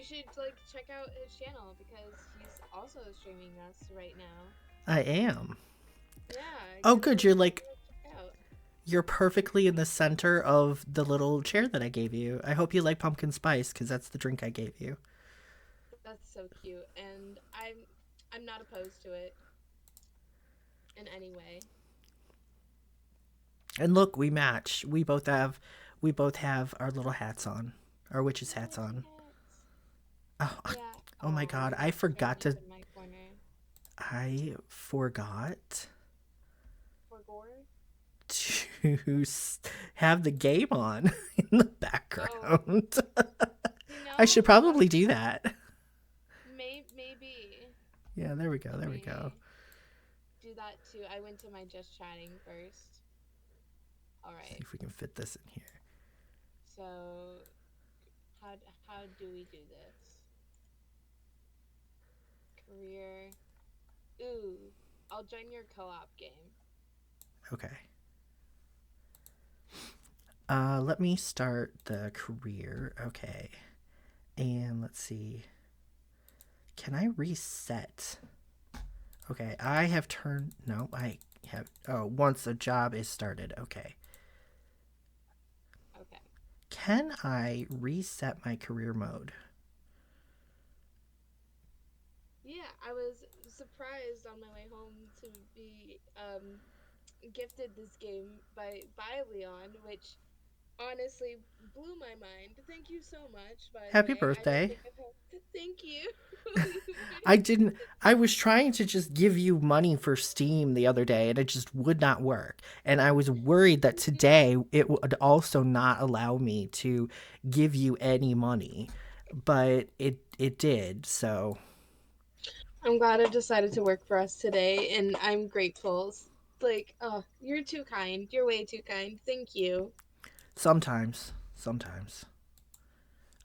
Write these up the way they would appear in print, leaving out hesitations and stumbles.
should like check out his channel because he's also streaming us right now. I am. Yeah, Oh, good. You're give like it a check out. you're perfectly in the center of the little chair that I gave you. I hope you like pumpkin spice because that's the drink I gave you. That's so cute, and I'm not opposed to it in any way. And look, we match. We both have our little hats on, our witches Little hats witchy on. hats. Oh, Yeah. oh my Oh, God! I Matt's forgot showing up to. in my corner I forgot for gore. to have the game on in the Oh, background. I should let probably do me that. maybe Yeah, there we go. let There we go. me do that too. I went to my just chatting first. All See right. if we can fit this in here. So how do we do this? Career. Ooh, I'll join your co-op game. Okay. Let me start the career. Okay. And let's see. Can I reset? Okay, I have turned. No, I have. Oh, once a job is started. Okay. Okay. Can I reset my career mode? Yeah, I was surprised on my way home to be gifted this game by Leon, which honestly blew my mind. Thank you so much, by the Happy way. I don't birthday. think I've had. Thank you. I didn't. I was trying to just give you money for Steam the other day and it just would not work. And I was worried that today it would also not allow me to give you any money. But it did. So I'm glad it decided to work for us today, and I'm grateful. Like, oh, you're too kind. You're way too kind. Thank you sometimes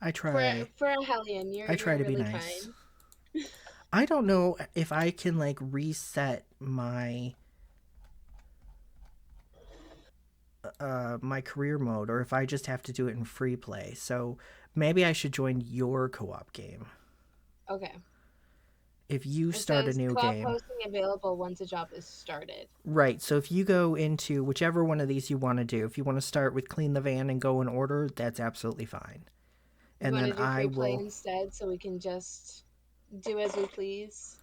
I for try for a Hellion. I try You're to be really nice. kind. I don't know if I can like reset my career mode or if I just have to do it in free play. So maybe I should join your co-op game. Okay. If you It start a says new co-op game. hosting available once a job is started. Right. So if you go into whichever one of these you want to do, if you want to start with clean the van and go in order, that's absolutely fine. You And want then to do I free play will. instead, so we can just do as we please.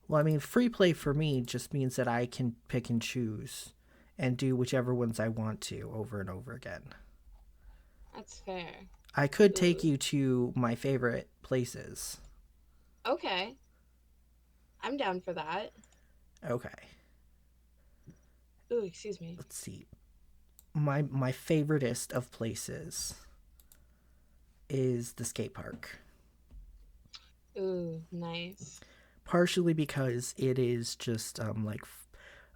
Well, I mean, free play for me just means that I can pick and choose and do whichever ones I want to over and over again. That's fair. I could take Ooh. you to my favorite places. Okay. I'm down for that. Okay. Ooh, excuse me. Let's see. My favoriteest of places is the skate park. Ooh, nice. Partially because it is just like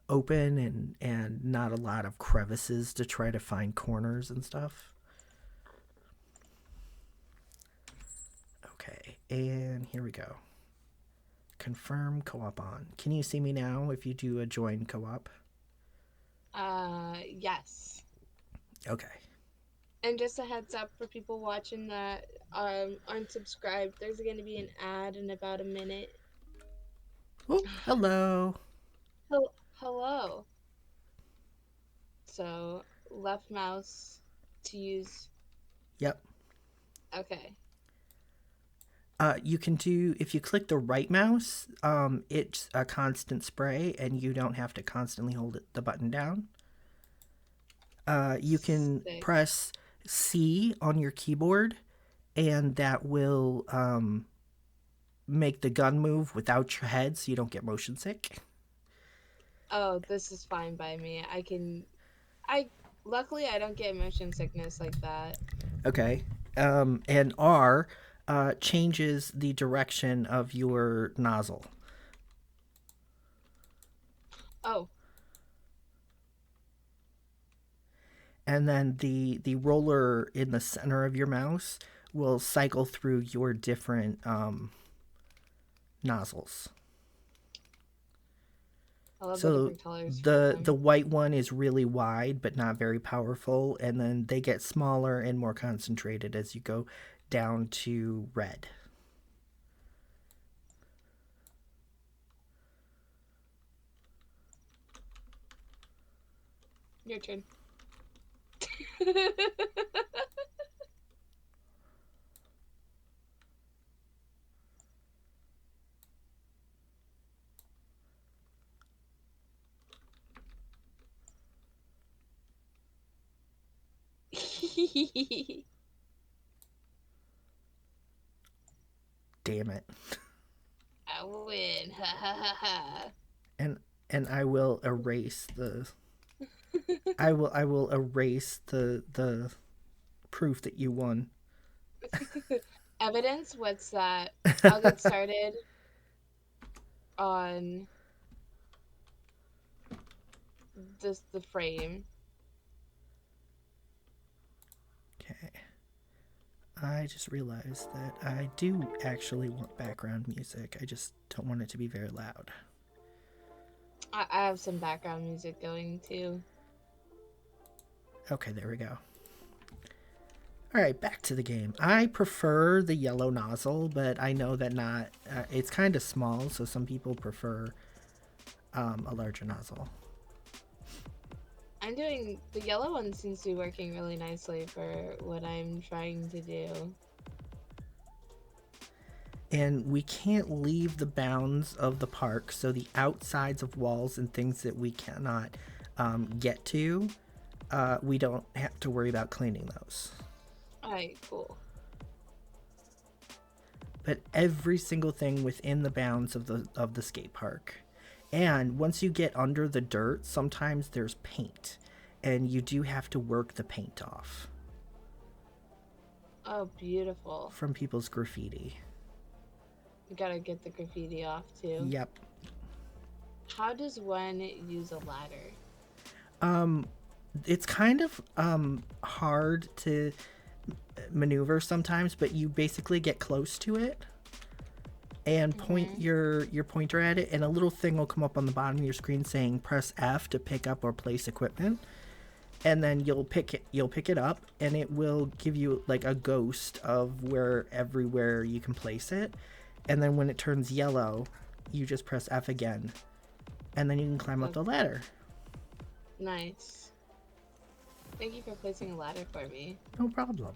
open and not a lot of crevices to try to find corners and stuff. Okay, and here we go. Confirm co-op on. Can you see me now if you do a join co-op? Yes. Okay. And just a heads up for people watching that aren't subscribed, there's going to be an ad in about a minute. Oh, hello. Hello. So, left mouse to use. Yep. Okay. You can do if you click the right mouse, it's a constant spray, and you don't have to constantly hold the button down. You can Sick. press C on your keyboard, and that will make the gun move without your head, so you don't get motion sick. Oh, this is fine by me. I can. I. Luckily, I don't get motion sickness like that. Okay. And R changes the direction of your nozzle. Oh, And then the roller in the center of your mouse will cycle through your different nozzles. I love the So different colors for the them. white one is really wide but not very powerful, and then they get smaller and more concentrated as you go down to red. Your turn. Damn it. I win. Ha ha ha ha. And I will erase the I will erase the proof that you won. Evidence? What's that? I'll get started on the frame. Okay. I just realized that I do actually want background music. I just don't want it to be very loud. I have some background music going too. Okay, there we go. All right, back to the game. I prefer the yellow nozzle, but I know that not. It's kind of small, so some people prefer a larger nozzle. I'm doing the yellow one seems to be working really nicely for what I'm trying to do. And we can't leave the bounds of the park, so the outsides of walls and things that we cannot get to, we don't have to worry about cleaning those. Alright, cool. But every single thing within the bounds of the skate park. And once you get under the dirt, sometimes there's paint, and you do have to work the paint off. Oh, beautiful. From people's graffiti. You gotta get the graffiti off too. Yep. How does one use a ladder? It's kind of hard to maneuver sometimes, but you basically get close to it and point your pointer at it, and a little thing will come up on the bottom of your screen saying press F to pick up or place equipment, and then you'll pick it up, and it will give you like a ghost of where everywhere you can place it, and then when it turns yellow you just press F again, and then you can climb up the ladder. Nice. Thank you for placing a ladder for me. No problem.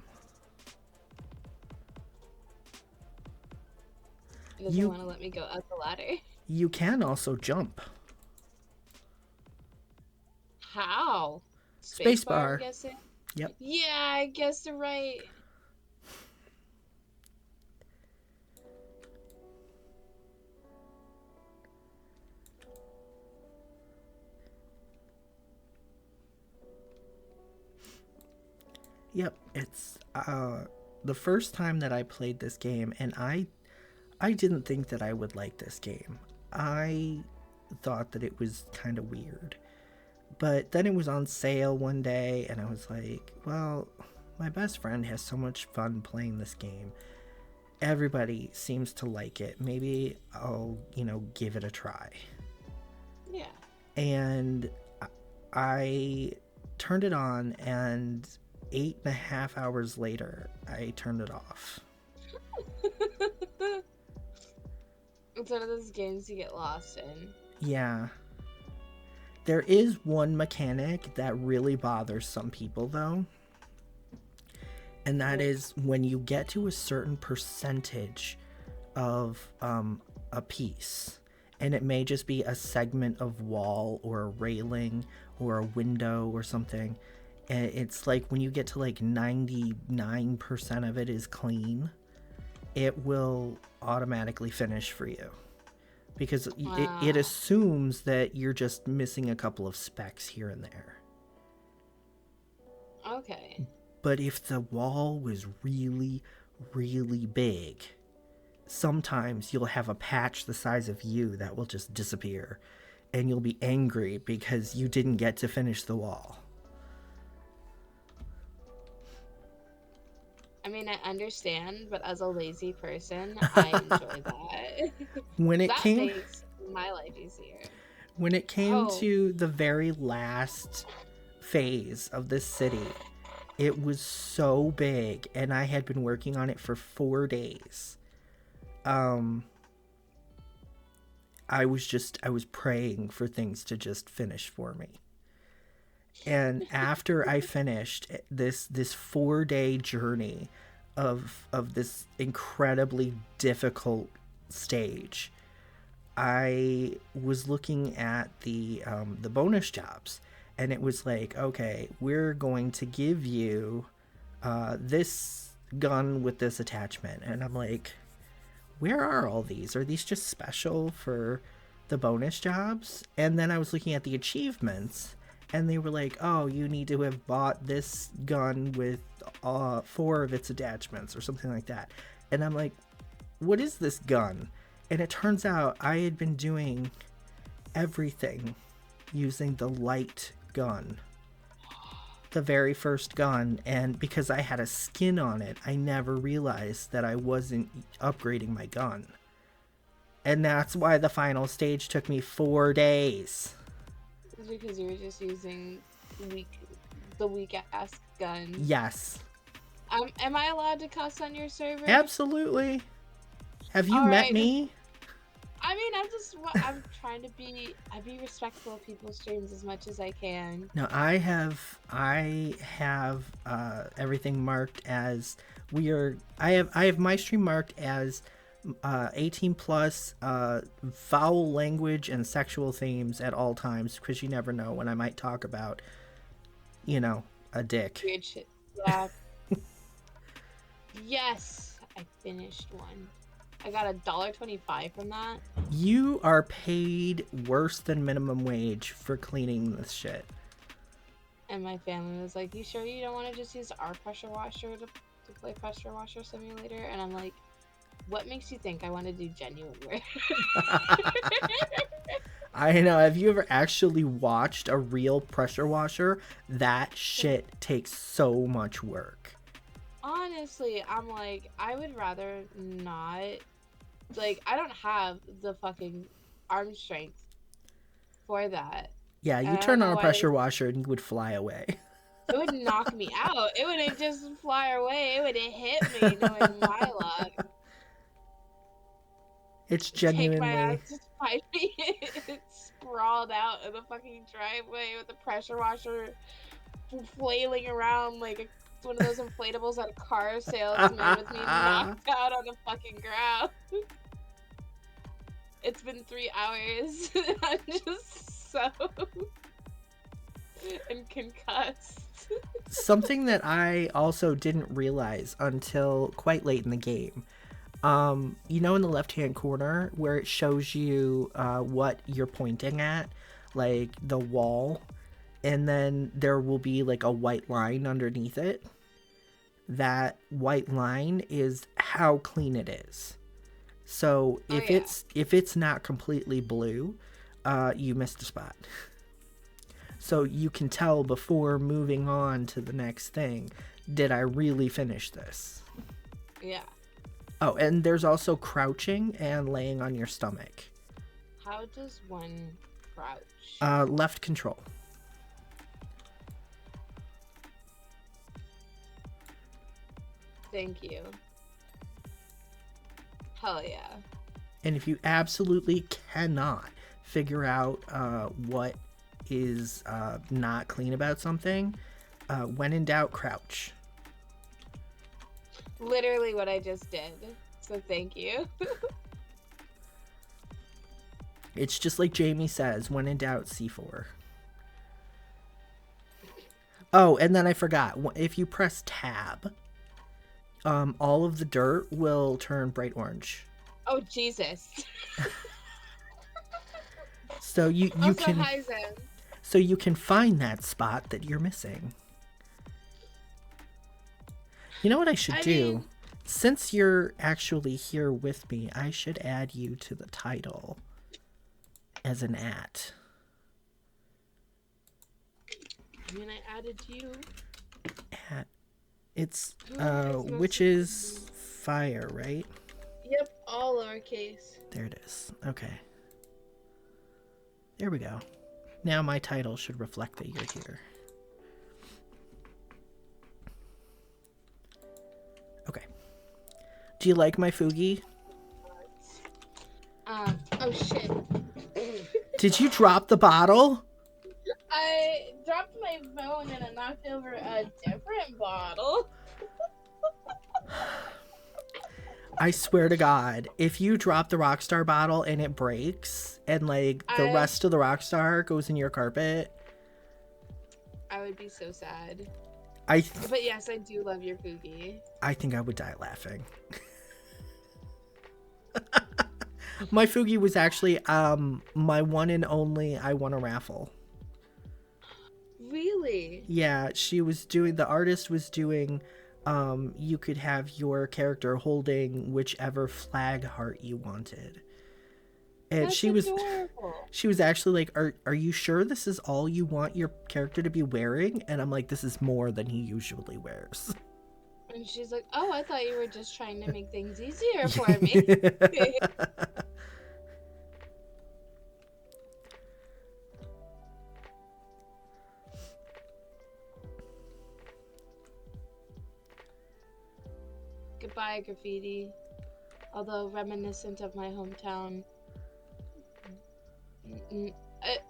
It doesn't want to let me go up the ladder. You can also jump. How? Spacebar. I'm guessing? Yep. Yeah, I guess you're right. Yep, it's the first time that I played this game, and I didn't think that I would like this game. I thought that it was kind of weird. But then it was on sale one day, and I was like, well, my best friend has so much fun playing this game. Everybody seems to like it. Maybe I'll, give it a try. Yeah. And I turned it on, and 8.5 hours later, I turned it off. It's one of those games you get lost in. Yeah. There is one mechanic that really bothers some people, though. And that is when you get to a certain percentage of a piece, and it may just be a segment of wall or a railing or a window or something. And it's like when you get to like 99% of it is clean, it will automatically finish for you. Because it assumes that you're just missing a couple of specks here and there. Okay. But if the wall was really, really big, sometimes you'll have a patch the size of you that will just disappear. And you'll be angry because you didn't get to finish the wall. I mean, I understand, but as a lazy person, I enjoy that. When it makes my life easier. When it came to the very last phase of this city, It was so big, and I had been working on it for 4 days. Um, I was praying for things to just finish for me. And after I finished this 4 day journey of this incredibly difficult stage, I was looking at the bonus jobs, and it was like, okay, we're going to give you this gun with this attachment, and I'm like, where are all these? Are these just special for the bonus jobs? And then I was looking at the achievements, and they were like, oh, you need to have bought this gun with 4 of its attachments or something like that. And I'm like, what is this gun? And it turns out I had been doing everything using the light gun, the very first gun, and because I had a skin on it, I never realized that I wasn't upgrading my gun. And that's why the final stage took me 4 days. It's because you were just using the weak ass gun. Yes. Am I allowed to cuss on your server? Absolutely. Have you All met right. me? I mean, I'm trying to be respectful of people's streams as much as I can. No, I have everything marked as I have my stream marked as 18 plus, foul language and sexual themes at all times, because you never know when I might talk about, a dick. Weird shit. Yeah. Yes, I finished one. I got $1.25 from that. You are paid worse than minimum wage for cleaning this shit. And my family was like, you sure you don't want to just use our pressure washer to play Pressure Washer Simulator? And I'm like, what makes you think I want to do genuine work? I know. Have you ever actually watched a real pressure washer? That shit takes so much work. Honestly, I'm like, I would rather not. Like, I don't have the fucking arm strength for that. Yeah, you And I don't turn on know a why pressure washer and you would fly away. it would knock me out. It wouldn't just fly away. It would have hit me, knowing my luck. It's Take my ass genuinely... just 5 feet sprawled out in the fucking driveway with the pressure washer flailing around like one of those inflatables at a car salesman with me knocked out on the fucking ground. It's been 3 hours. I'm just so and concussed. Something that I also didn't realize until quite late in the game. In the left-hand corner where it shows you what you're pointing at, like the wall, and then there will be like a white line underneath it. That white line is how clean it is. So if it's not completely blue, you missed a spot. So you can tell before moving on to the next thing, did I really finish this? Yeah. Oh, and there's also crouching and laying on your stomach. How does one crouch? Left control. Thank you. Hell yeah. And if you absolutely cannot figure out what is not clean about something, when in doubt, crouch. Literally what I just did. So thank you. It's just like Jamie says, when in doubt, C4. Oh, and then I forgot. If you press tab, all of the dirt will turn bright orange. Oh, Jesus. So you also, can... hi, Zen. So you can find that spot that you're missing. You know what I should do? Since you're actually here with me, I should add you to the title as an @. I added you. It's which is fire, right? Yep, all lowercase. There it is. Okay. There we go. Now my title should reflect that you're here. Okay. Do you like my Fugi? Oh shit. Did you drop the bottle? I dropped my phone and I knocked over a different bottle. I swear to God, if you drop the Rockstar bottle and it breaks and like the I rest of the Rockstar goes in your carpet, I would be so sad. I But yes, I do love your Fugi. I think I would die laughing. My Fugi was actually my one and only I won a raffle. Really? Yeah, she was doing the artist was doing you could have your character holding whichever flag heart you wanted. And That's adorable. she was actually like, are you sure this is all you want your character to be wearing? And I'm like, this is more than he usually wears. And she's like, "Oh, I thought you were just trying to make things easier for me." Goodbye, graffiti. Although reminiscent of my hometown.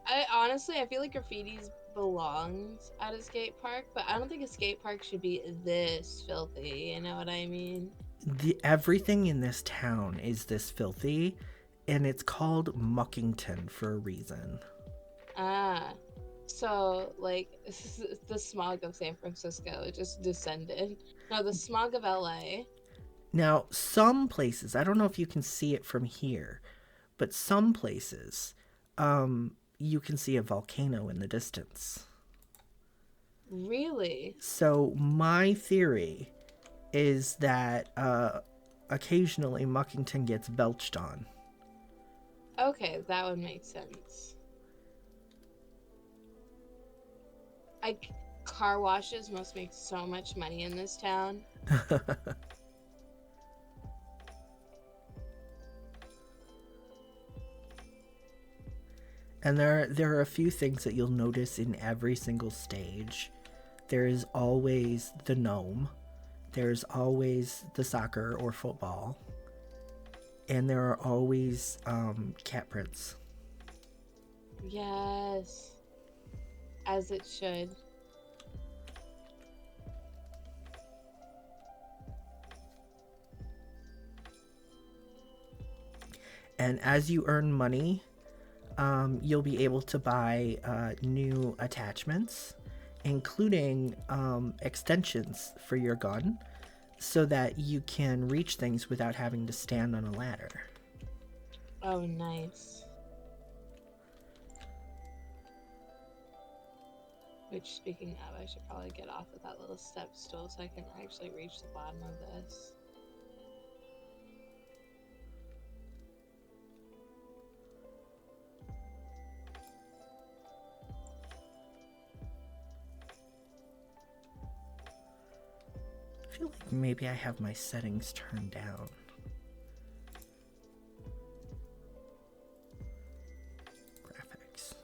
I honestly, I feel like graffiti's belongs at a skate park, but I don't think a skate park should be this filthy. You know what I mean? Everything in this town is this filthy, and it's called Muckington for a reason. Ah, so like the smog of San Francisco just descended. No, the smog of LA. Now, some places, I don't know if you can see it from here, but some places, you can see a volcano in the distance. Really? So, my theory is that occasionally Muckington gets belched on. Okay, that would make sense. I car washes must make so much money in this town. And there are a few things that you'll notice in every single stage. There is always the gnome, there's always the soccer or football, and there are always cat prints. Yes, as it should. And as you earn money, you'll be able to buy new attachments, including extensions for your gun, so that you can reach things without having to stand on a ladder. Oh, nice. Which, speaking of, I should probably get off of that little step stool so I can actually reach the bottom of this. I feel like maybe I have my settings turned down. Graphics.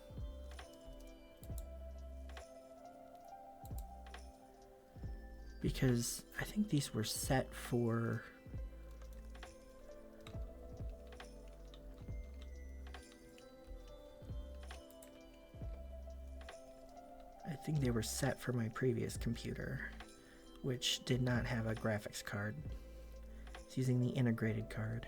Because I think these were set for... I think they were set for my previous computer, which did not have a graphics card. It's using the integrated card.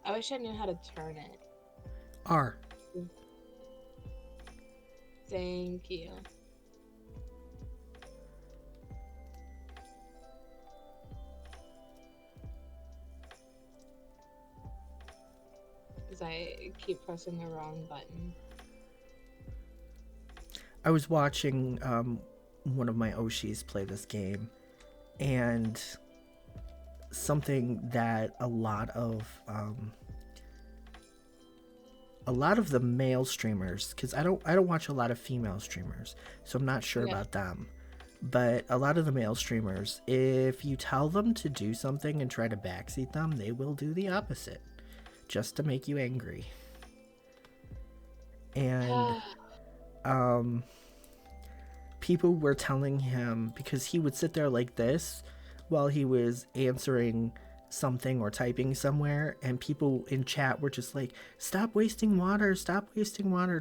I wish I knew how to turn it. R. Thank you. Because I keep pressing the wrong button. I was watching one of my Oshis play this game, and something that a a lot of the male streamers, because I don't watch a lot of female streamers, so I'm not sure Okay. about them. But a lot of the male streamers, if you tell them to do something and try to backseat them, they will do the opposite just to make you angry. And um, people were telling him, because he would sit there like this while he was answering something or typing somewhere, and people in chat were just like, stop wasting water,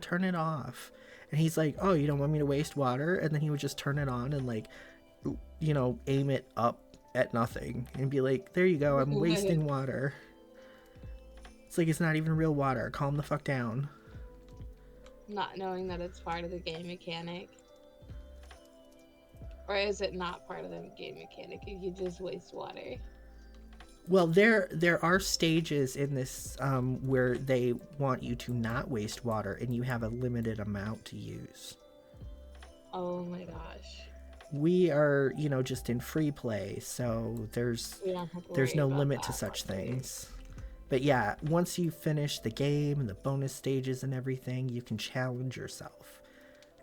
turn it off. And he's like, oh, you don't want me to waste water? And then he would just turn it on and, like, aim it up at nothing and be like, there you go, I'm wasting water. It's like, it's not even real water, calm the fuck down. Not knowing that it's part of the game mechanic. Or is it not part of the game mechanic? You can just waste water. Well, there are stages in this where they want you to not waste water, and you have a limited amount to use. Oh my gosh. We are, just in free play, so there's We don't have to there's worry no about limit to that such part. things. But yeah, once you finish the game and the bonus stages and everything, you can challenge yourself.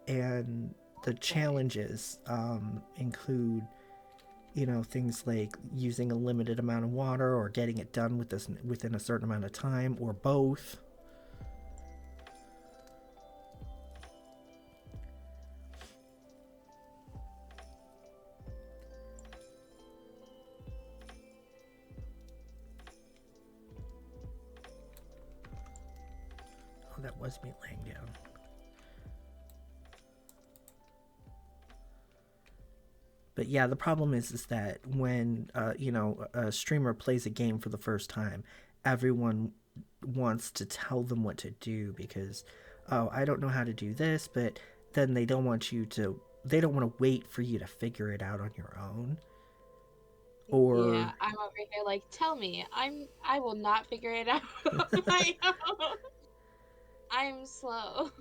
And the Okay. challenges include, things like using a limited amount of water or getting it done within a certain amount of time, or both. Oh, that was me laying down. But yeah, the problem is that when a streamer plays a game for the first time, everyone wants to tell them what to do because, oh, I don't know how to do this, but then they don't want to wait for you to figure it out on your own. Yeah, Or I'm over here like, tell me, I will not figure it out on my own. I'm slow.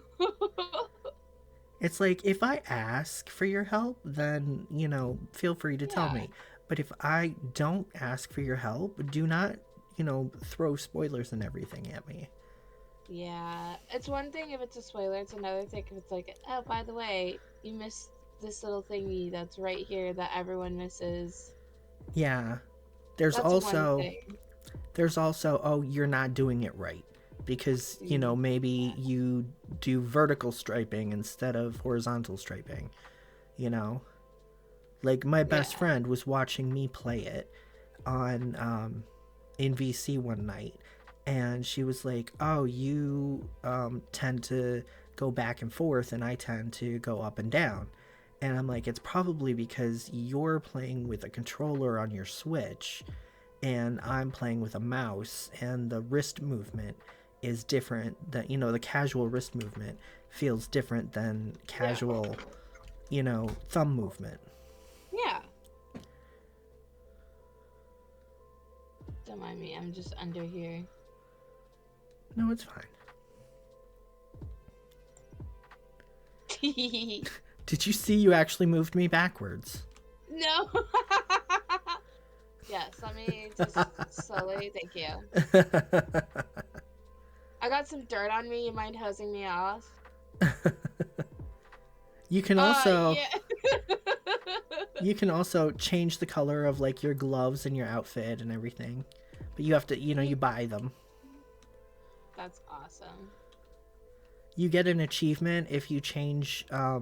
it's like, if I ask for your help, then, feel free to tell Yeah. me. But if I don't ask for your help, do not, throw spoilers and everything at me. Yeah. It's one thing if it's a spoiler, it's another thing if it's like, oh, by the way, you missed this little thingy that's right here that everyone misses. Yeah. There's That's one also thing. there's also, oh, you're not doing it right because, Mm, maybe you do vertical striping instead of horizontal striping, you know? Like, my best yeah. friend was watching me play it on in VC one night, and she was like, oh, you tend to go back and forth and I tend to go up and down. And I'm like, it's probably because you're playing with a controller on your Switch and I'm playing with a mouse, and the wrist movement is different. That, the casual wrist movement feels different than Yeah. casual, thumb movement. Yeah. Don't mind me. I'm just under here. No, it's fine. Did you see you actually moved me backwards? No. Yes, let me just slowly. Thank you. I got some dirt on me. You mind hosing me off? you can also Yeah. you can also change the color of, like, your gloves and your outfit and everything. But you have to, you buy them. That's awesome. You get an achievement if you change I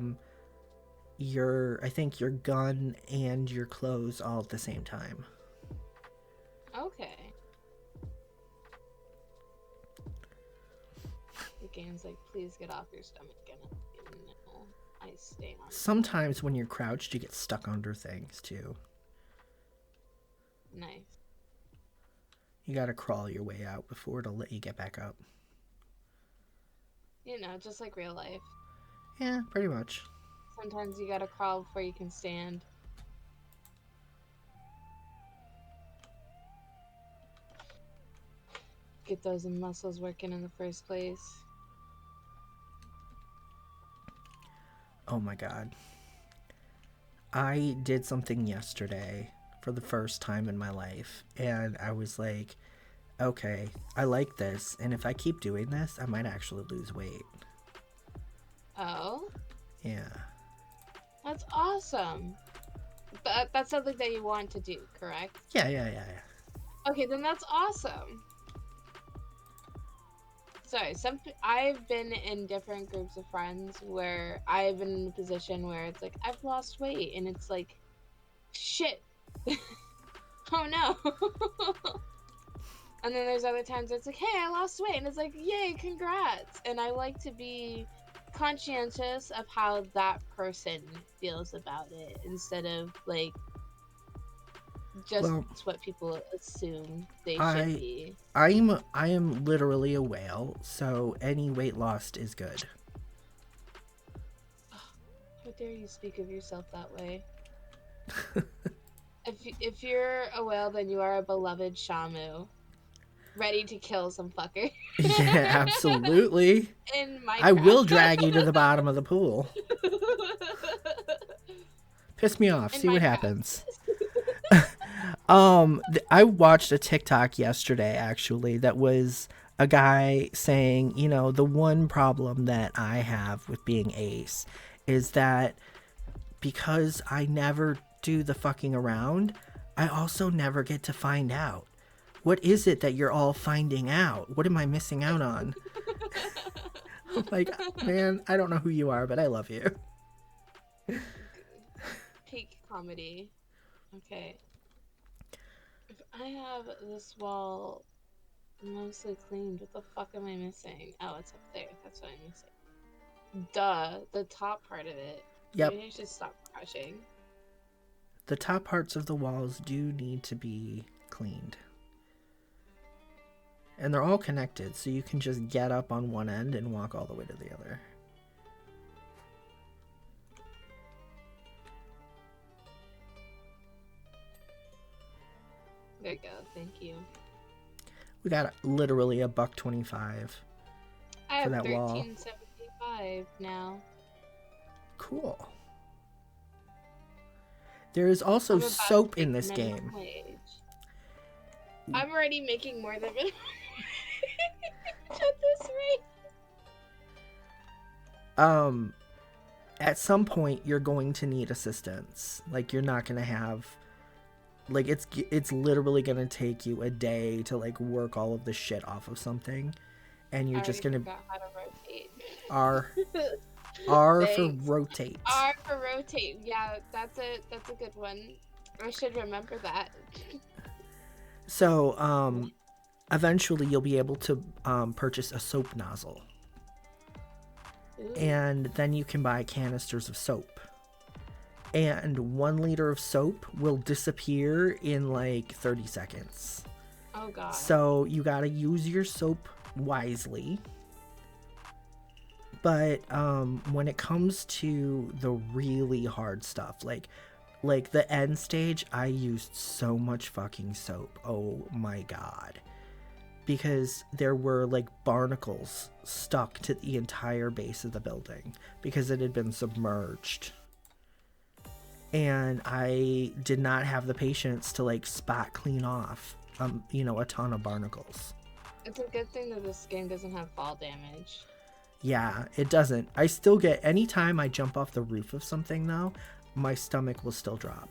think your gun and your clothes all at the same time. Okay. The game's like, please get off your stomach and no, I stay on it. Sometimes when you're crouched, you get stuck under things too. Nice. You gotta crawl your way out before it'll let you get back up. Just like real life. Yeah, pretty much. Sometimes you gotta crawl before you can stand. Get those muscles working in the first place. Oh my god. I did something yesterday for the first time in my life, and I was like, okay, I like this, and if I keep doing this, I might actually lose weight. Oh, Yeah. that's awesome. That's something that you want to do, correct? Yeah. Okay, then that's awesome. Sorry, I've been in different groups of friends where I've been in a position where it's like I've lost weight, and it's like, shit, oh no. And then there's other times it's like, hey, I lost weight, and it's like, yay, congrats. And I like to be conscientious of how that person feels about it instead of like just Well, what people assume they should I be. I am literally a whale, so any weight lost is good. How dare you speak of yourself that way? If you're a whale, then you are a beloved Shamu, ready to kill some fucker Yeah, absolutely. in I will Minecraft. drag you to the bottom of the pool. Piss me off. In See what Minecraft. happens. I watched a TikTok yesterday actually that was a guy saying, you know, the one problem that I have with being ace is that because I never do the fucking around, I also never get to find out. What is it that you're all finding out? What am I missing out on? I'm like, man, I don't know who you are, but I love you. Peak comedy. Okay. If I have this wall mostly cleaned, what the fuck am I missing? Oh, it's up there. That's what I'm missing. Duh. The top part of it. Yep, Maybe I should stop crushing. the top parts of the walls do need to be cleaned. And they're all connected, so you can just get up on one end and walk all the way to the other. There you go. Thank you. We got literally a buck 25 I for have that wall. 1375 now. Cool. There is also I'm about to soap in make this minimum game. wage. I'm already making more than minimum wage at this rate. Um, at some point you're going to need assistance. Like you're not gonna have, like it's literally gonna take you a day to like work all of the shit off of something, and I you're just already gonna forgot how to rotate. R R for Thanks. rotate. R for rotate. Yeah, that's a good one. I should remember that. So eventually you'll be able to purchase a soap nozzle, Ooh. and then you can buy canisters of soap. And 1 liter of soap will disappear in like 30 seconds. Oh god. So you gotta use your soap wisely. But when it comes to the really hard stuff, like the end stage, I used so much fucking soap. Oh my god. Because there were like barnacles stuck to the entire base of the building because it had been submerged. And I did not have the patience to like spot clean off, a ton of barnacles. It's a good thing that this game doesn't have fall damage. Yeah, it doesn't. I still get, anytime I jump off the roof of something though, my stomach will still drop.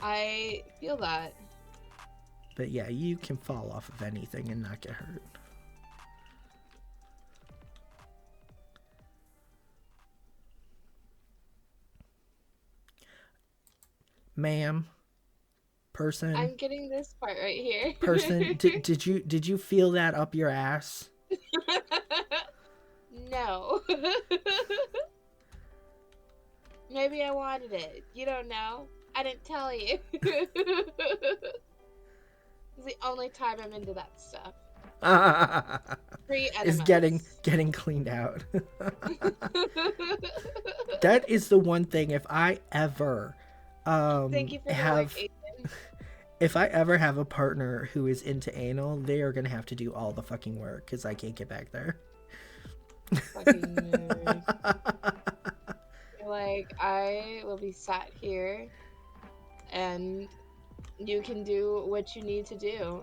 I feel that. But yeah, you can fall off of anything and not get hurt. Ma'am, person, I'm getting this part right here. did you feel that up your ass? No. Maybe I wanted it. You don't know. I didn't tell you. It's the only time I'm into that stuff. Free Is enemas. getting cleaned out. That is the one thing, if I ever Thank you for the like, have Aiden. if I ever have a partner who is into anal, they are gonna have to do all the fucking work because I can't get back there. Fucking nerd. Like, I will be sat here and You can do what you need to do.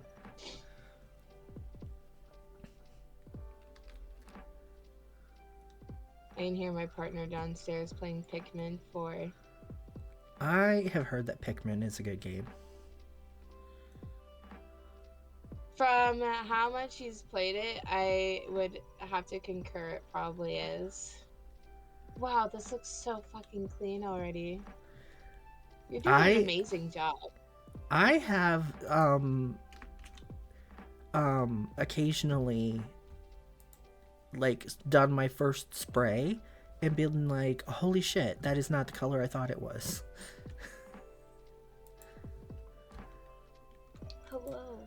I can hear my partner downstairs playing Pikmin 4. I have heard that Pikmin is a good game. From how much he's played it, I would have to concur it probably is. Wow, this looks so fucking clean already. You're doing an I amazing job. I have occasionally like done my first spray and been like, holy shit, that is not the color I thought it was. Hello.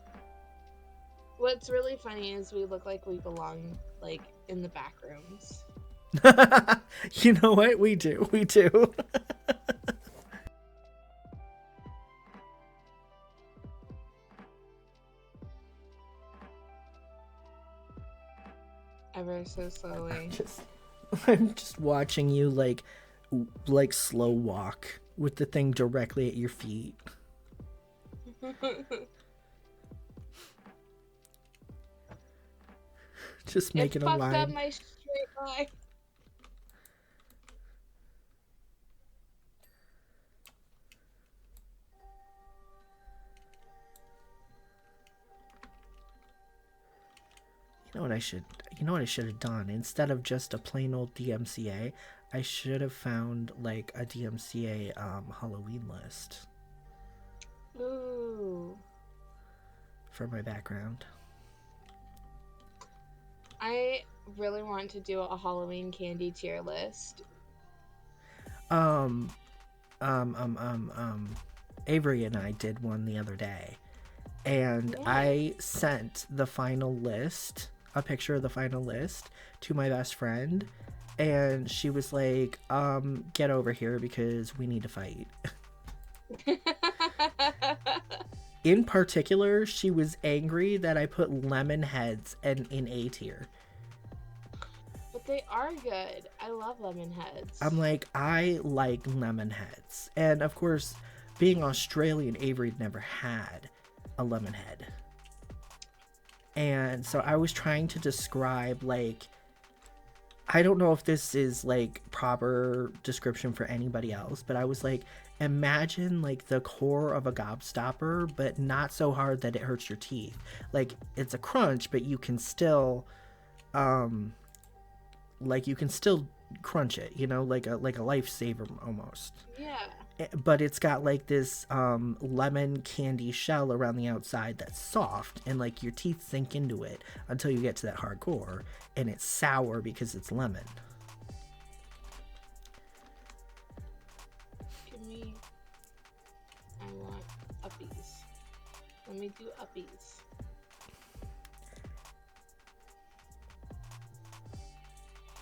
What's really funny is we look like we belong like in the back rooms. You know what? We do. We do. Ever so slowly. just I'm just watching you like slow walk with the thing directly at your feet. Just It making a fucked up line. my straight line. You know what I should you know what I should have done? Instead of just a plain old DMCA, I should have found like a DMCA Halloween list Ooh. for my background. I really want to do a Halloween candy tier list. Um um um um um Avery and I did one the other day, and I Nice. sent the final list, a picture of the final list, to my best friend, and she was like, get over here because we need to fight. In particular, she was angry that I put lemon heads in A tier. But they are good. I love lemon heads. I'm like, I like lemon heads. And of course, being Australian, Avery never had a lemon head. And so I was trying to describe, like, I don't know if this is like proper description for anybody else, but I was like, imagine like the core of a gobstopper, but not so hard that it hurts your teeth. Like it's a crunch, but you can still, um, like you can still crunch it, you know, like a lifesaver almost. Yeah. But it's got like this lemon candy shell around the outside that's soft, and like your teeth sink into it until you get to that hard core, and it's sour because it's lemon. Give me. I want uppies. Let me do uppies.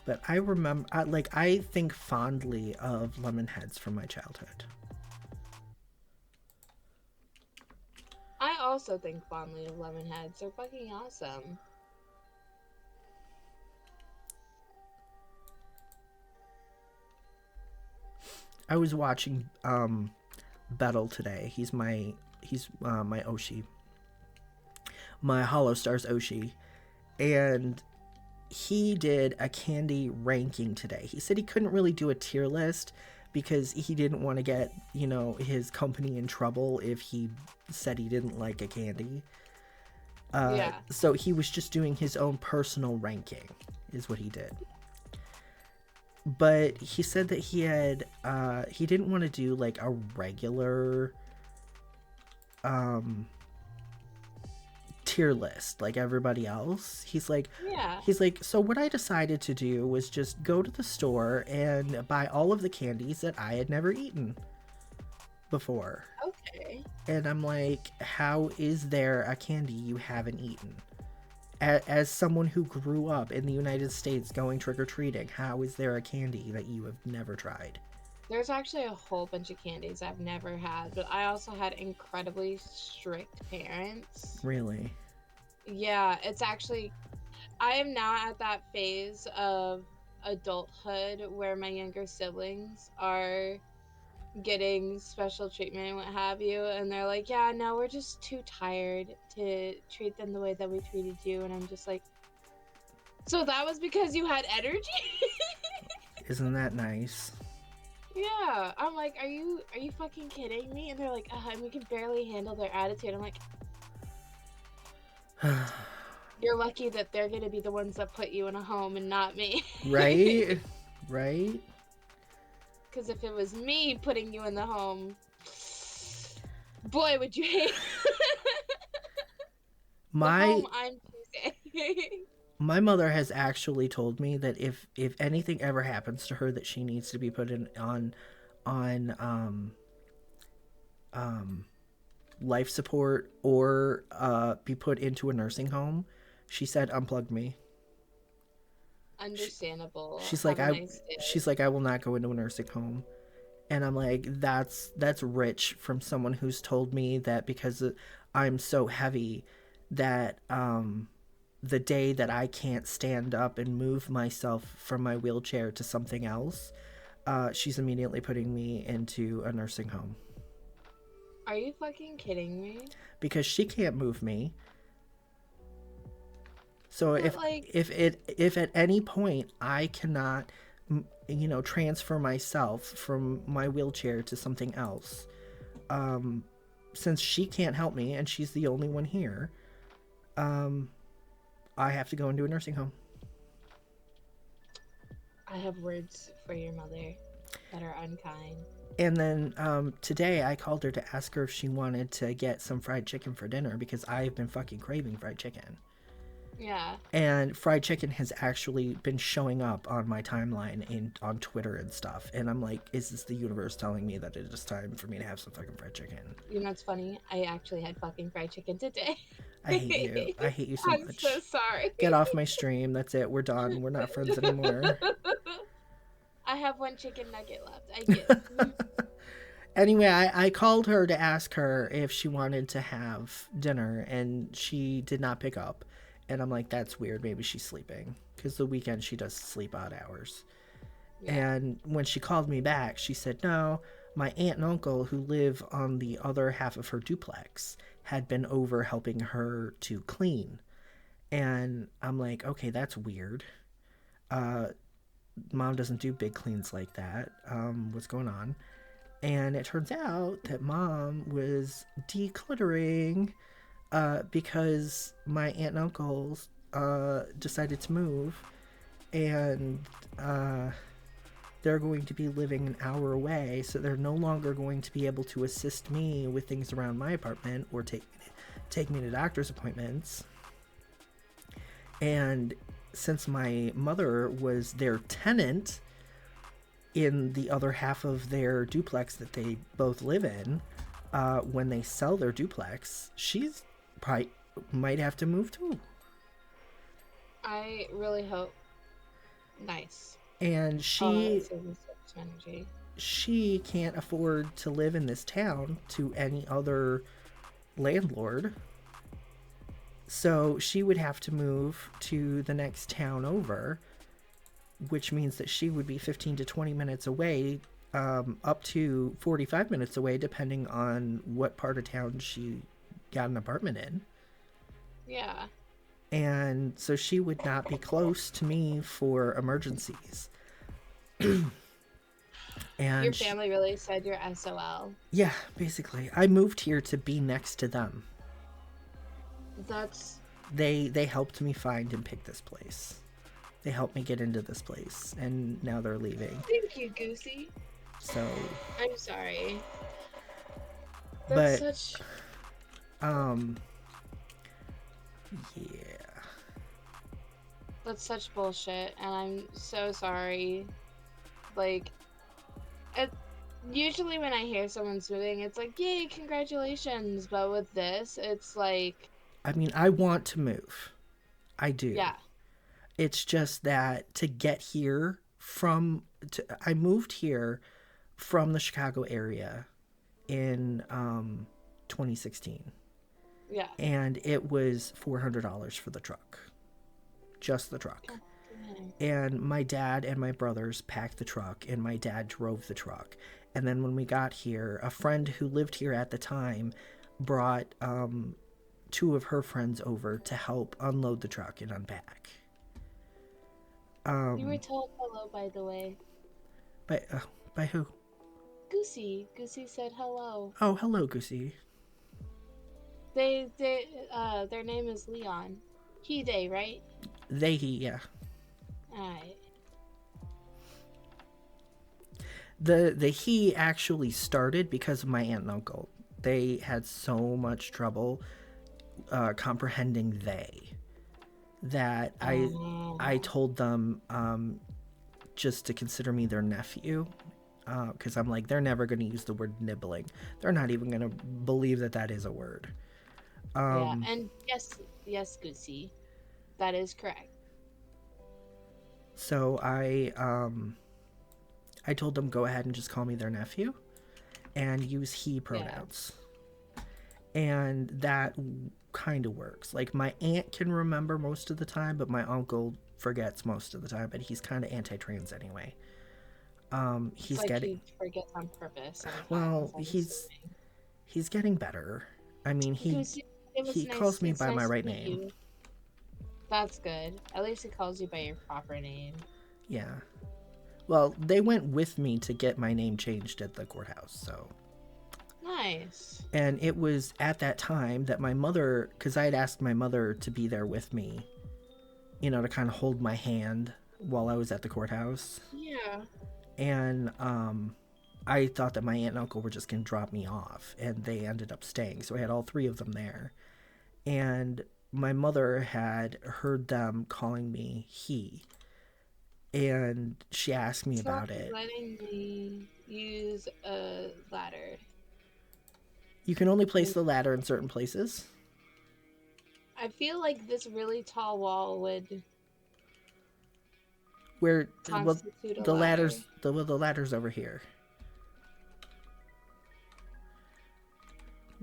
But I remember, I think fondly of lemon heads from my childhood. I also think fondly of lemon heads. They're fucking awesome. I was watching Bettle today. He's my Oshi, my Hollow Stars Oshi, and he did a candy ranking today. He said he couldn't really do a tier list because he didn't want to get, you know, his company in trouble if he said he didn't like a candy. Yeah. So he was just doing his own personal ranking, is what he did. But he said that he didn't want to do like a regular um tier list like everybody else. Yeah. He's like, so what I decided to do was just go to the store and buy all of the candies that I had never eaten before. Okay. And I'm like, how is there a candy you haven't eaten? As someone who grew up in the United States going trick-or-treating, how is there a candy that you have never tried? There's actually a whole bunch of candies I've never had, but I also had incredibly strict parents. Really? Yeah, it's actually. I am now at that phase of adulthood where my younger siblings are getting special treatment and what have you, and they're like, yeah, no, we're just too tired to treat them the way that we treated you. And I'm just like, so that was because you had energy? Isn't that nice? Yeah. I'm like, are you fucking kidding me? And they're like, and we can barely handle their attitude. I'm like, you're lucky that they're gonna be the ones that put you in a home and not me. Right? Right? Because if it was me putting you in the home, boy, would you hate the My home I'm choosing. my mother has actually told me that if anything ever happens to her that she needs to be put in on life support or be put into a nursing home, she said unplug me. She, Understandable. she's like Have a I nice day. she's like I will not go into a nursing home. And I'm like, that's rich from someone who's told me that because I'm so heavy that the day that I can't stand up and move myself from my wheelchair to something else, she's immediately putting me into a nursing home Are you fucking kidding me? because she can't move me. So But like, if at any point I cannot, transfer myself from my wheelchair to something else, since she can't help me and she's the only one here, I have to go into a nursing home. I have words for your mother that are unkind. And then today I called her to ask her if she wanted to get some fried chicken for dinner because I've been fucking craving fried chicken. Yeah. And fried chicken has actually been showing up on my timeline on Twitter and stuff. And I'm like, is this the universe telling me that it is time for me to have some fucking fried chicken? You know what's funny? I actually had fucking fried chicken today. I hate you. I hate you so I'm so much. sorry. Get off my stream. That's it. We're done. We're not friends anymore. I have one chicken nugget left. I do. Anyway, I called her to ask her if she wanted to have dinner, and she did not pick up. And I'm like, that's weird. Maybe she's sleeping. Because the weekend she does sleep odd hours. Yeah. And when she called me back, she said, no, my aunt and uncle who live on the other half of her duplex had been over helping her to clean. And I'm like, okay, that's weird. Mom doesn't do big cleans like that. What's going on? And it turns out that mom was decluttering because my aunt and uncles decided to move, and they're going to be living an hour away, so they're no longer going to be able to assist me with things around my apartment or take me to doctor's appointments. And since my mother was their tenant in the other half of their duplex that they both live in, when they sell their duplex, she's probably might have to move too. I really hope. Nice. And Oh, that saves me so much energy. she can't afford to live in this town to any other landlord. So she would have to move to the next town over, which means that she would be 15 to 20 minutes away, up to 45 minutes away, depending on what part of town she got an apartment in. Yeah. And so she would not be close to me for emergencies. And Your family really said you're SOL. yeah, basically, I moved here to be next to them. That's They helped me find and pick this place. They helped me get into this place, and now they're leaving. Thank you, Goosey. So, I'm sorry. That's but such um, yeah, that's such bullshit, and I'm so sorry. Like, it, usually when I hear someone's moving, it's like, yay, congratulations. But with this, it's like, I mean, I want to move. I do. yeah, It's just that to get here I moved here from the Chicago area in 2016, yeah. and it was $400 for the truck, just the truck. And my dad and my brothers packed the truck, and my dad drove the truck. And then when we got here, a friend who lived here at the time brought two of her friends over to help unload the truck and unpack. You were Um, told hello, by the way. by who? Goosey. Goosey said hello. Oh, hello, Goosey. Their name is Leon. They, right? He, yeah. Alright. The he actually started because of my aunt and uncle. They had so much trouble comprehending they that I Oh. told them just to consider me their nephew because I'm like they're never going to use the word nibbling. They're not even going to believe that that is a word. Yeah, Um, and yes, Goosey. That is correct. so I told them go ahead and just call me their nephew and use he Yeah. pronouns. And that kind of works. Like my aunt can remember most of the time, but my uncle forgets most of the time. But he's kind of anti-trans anyway. It's He's like getting he forgets on purpose sometimes, well. I'm assuming. He's getting better. I mean, Goosey, it was he nice. calls me It's by my nice to right meet name. you. That's good. At least he calls you by your proper name. Yeah. Well, they went with me to get my name changed at the courthouse. So, Nice. and it was at that time that my mother, because I had asked my mother to be there with me, to kind of hold my hand while I was at the courthouse. Yeah. And I thought that my aunt and uncle were just going to drop me off, and they ended up staying. So I had all three of them there. And my mother had heard them calling me he, and she asked me It's not about it. letting me use a ladder. You can only place the ladder in certain places. I feel like this really tall wall would Where well, constitute a ladder. the ladder's over here.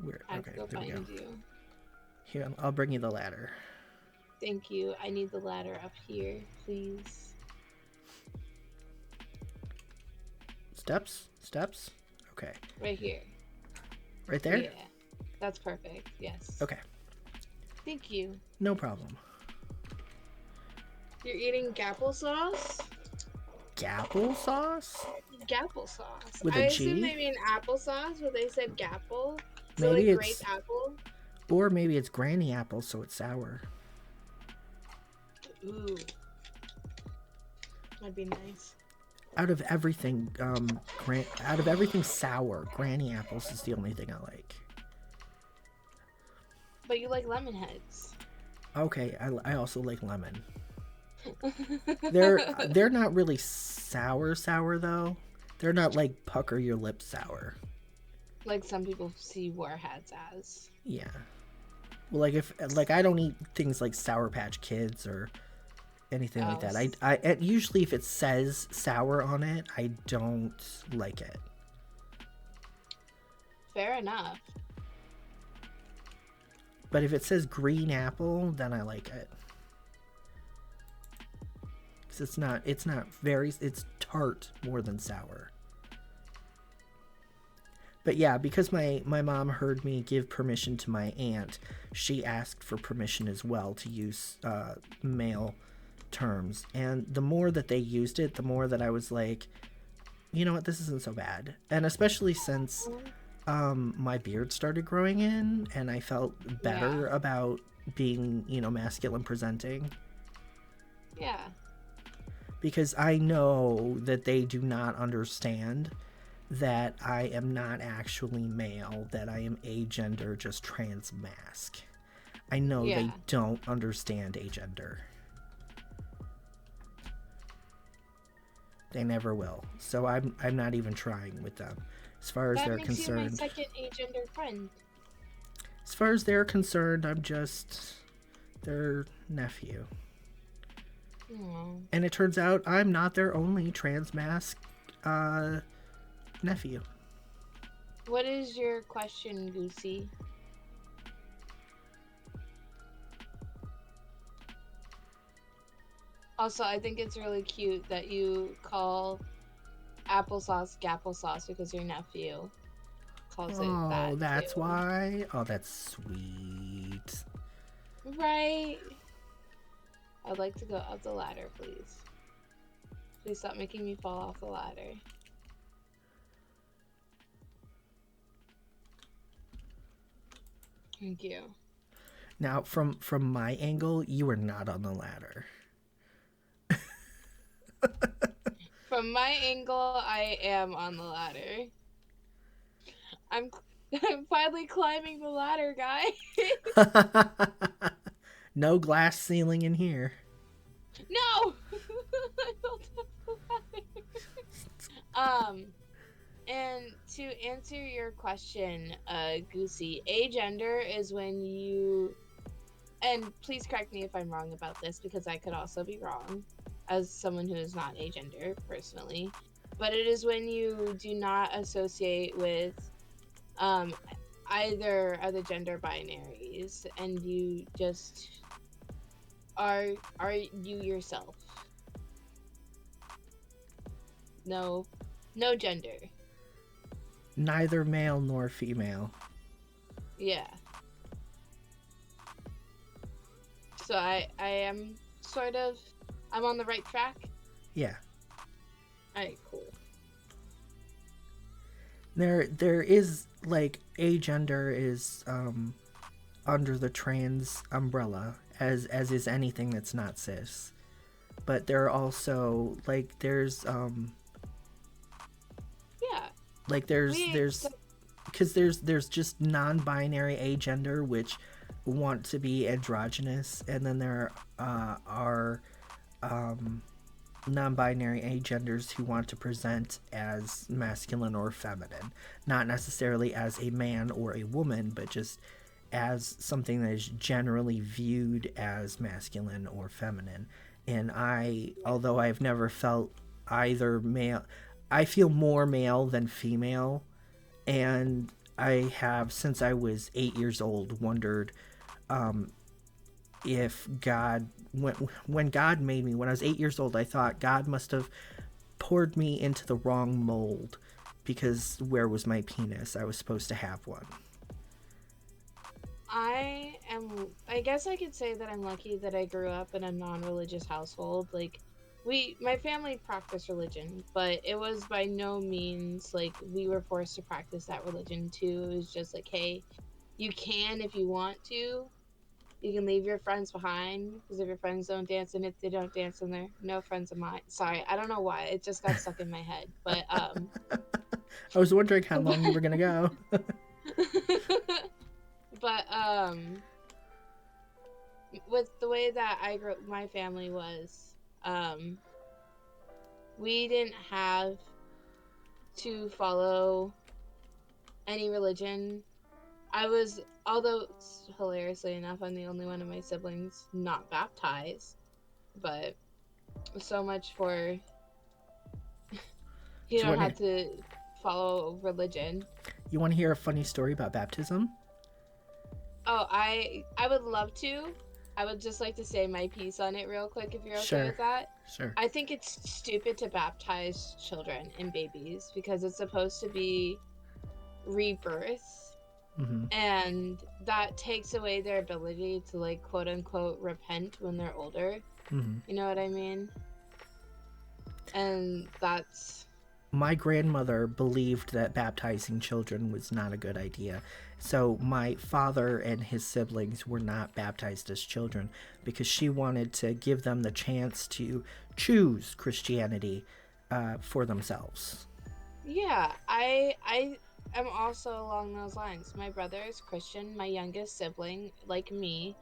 Where? I have to Okay, go there we go. find you. Here, I'll bring you the ladder. Thank you. I need the ladder up here, please. Steps. Okay, Right here. right there. Yeah. That's perfect. Yes. Okay, Thank you. no problem. You're eating gapple sauce? Gapple sauce Gapple sauce. with I a assume G. they mean applesauce, but they said gapple. So Maybe like grape it's apple. Or maybe it's granny apple, so it's sour. Ooh. That'd be nice. Out of everything, out of everything sour, granny apples is the only thing I like. But you like lemon heads. Okay, I also like lemon. They're not really sour though. They're not like pucker your lips sour. Like some people see warheads as. Yeah. Well, like if I don't eat things like Sour Patch Kids or anything like Oh, that. I usually if it says sour on it, I don't like it. fair enough. But if it says green apple, then I like it. Cuz it's tart more than sour. But yeah, because my mom heard me give permission to my aunt, she asked for permission as well to use male terms. And the more that they used it, the more that I was like, you know what, this isn't so bad. And especially since my beard started growing in and I felt better Yeah. about being, masculine presenting. Yeah. Because I know that they do not understand that I am not actually male, that I am agender, just trans mask. I know Yeah. they don't understand agender. They never will. So I'm not even trying with them. As far as That they're makes you my concerned. second agender friend. As far as they're concerned, I'm just their nephew. Aww. And it turns out I'm not their only trans mask nephew. What is your question, Goosey? Also, I think it's really cute that you call applesauce gapplesauce because your nephew calls it Oh, that that's too. why. Oh, that's sweet. Right? I'd like to go up the ladder, please. Please stop making me fall off the ladder. Thank you. Now, from my angle, you are not on the ladder. From my angle, I am on the ladder. I'm I'm finally climbing the ladder, guy. No glass ceiling in here. No! I fell down the ladder. Um, and to answer your question, Goosey, agender is when you, and please correct me if I'm wrong about this because I could also be wrong as someone who is not agender personally, but it is when you do not associate with um either of the gender binaries and you just are you yourself. No, no gender. Neither male nor female. Yeah. So I am sort of, I'm on the right track. Yeah. Alright, cool. There is like agender is under the trans umbrella as is anything that's not cis. But there are also Yeah. like We there's accept. because there's just non-binary agender which want to be androgynous, and then there are non-binary agenders who want to present as masculine or feminine, not necessarily as a man or a woman, but just as something that is generally viewed as masculine or feminine. And I, although I've never felt either male, I feel more male than female, and I have since I was 8 years old wondered if God, when God made me when I was 8 years old, I thought God must have poured me into the wrong mold, because where was my penis? I was supposed to have one. I guess I could say that I'm lucky that I grew up in a non-religious household. Like my family practiced religion, but it was by no means like we were forced to practice that religion too. It was just like, hey, you can if you want to. You can leave your friends behind because if your friends don't dance and if they don't dance, then they're no friends of mine. Sorry, I don't know why. It just got stuck in my head. I was wondering how long you were gonna go. But with the way that I grew up, my family was, um, we didn't have to follow any religion. I was, although hilariously enough, I'm the only one of my siblings not baptized. But so much for you Do you don't want to have to follow religion. you want to hear a funny story about baptism? Oh, I would love to. I would just like to say my piece on it real quick if you're okay Sure, with that. sure. I think it's stupid to baptize children and babies because it's supposed to be rebirth, Mm-hmm. and that takes away their ability to like quote unquote repent when they're older. Mm-hmm. You know what I mean? And that's My grandmother believed that baptizing children was not a good idea. So my father and his siblings were not baptized as children because she wanted to give them the chance to choose Christianity for themselves. yeah, I am also along those lines. My brother is Christian, my youngest sibling, like me,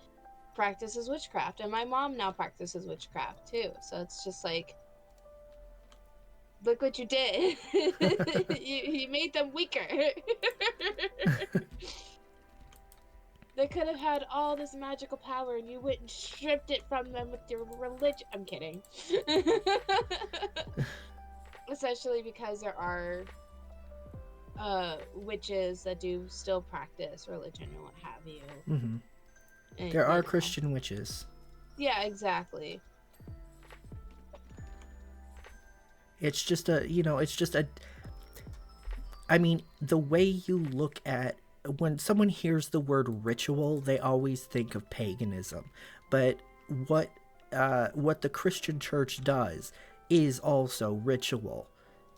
practices witchcraft, and my mom now practices witchcraft too. So it's just like, look what you did. You made them weaker. They could have had all this magical power and you went and stripped it from them with your religion. I'm kidding. Especially because there are witches that do still practice religion and what have you. Mm-hmm. And There you are know. Christian witches. Yeah, exactly. It's just a, it's just a, I mean, the way you look at when someone hears the word ritual, they always think of paganism. But what what the Christian church does is also ritual.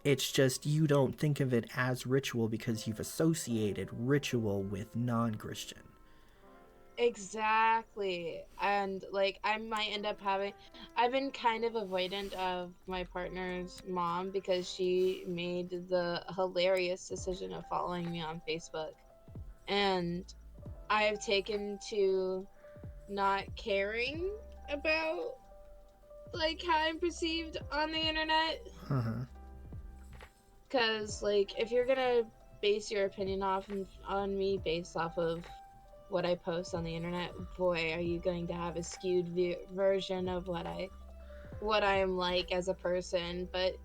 It's just you don't think of it as ritual because you've associated ritual with non-Christian. Exactly. And like I might end up having I've been kind of avoidant of my partner's mom because she made the hilarious decision of following me on Facebook. And I've taken to not caring about like how I'm perceived on the internet. Uh-huh. Cause like if you're gonna base your opinion on me based off of what I post on the internet, boy, are you going to have a skewed version of what I am like as a person. But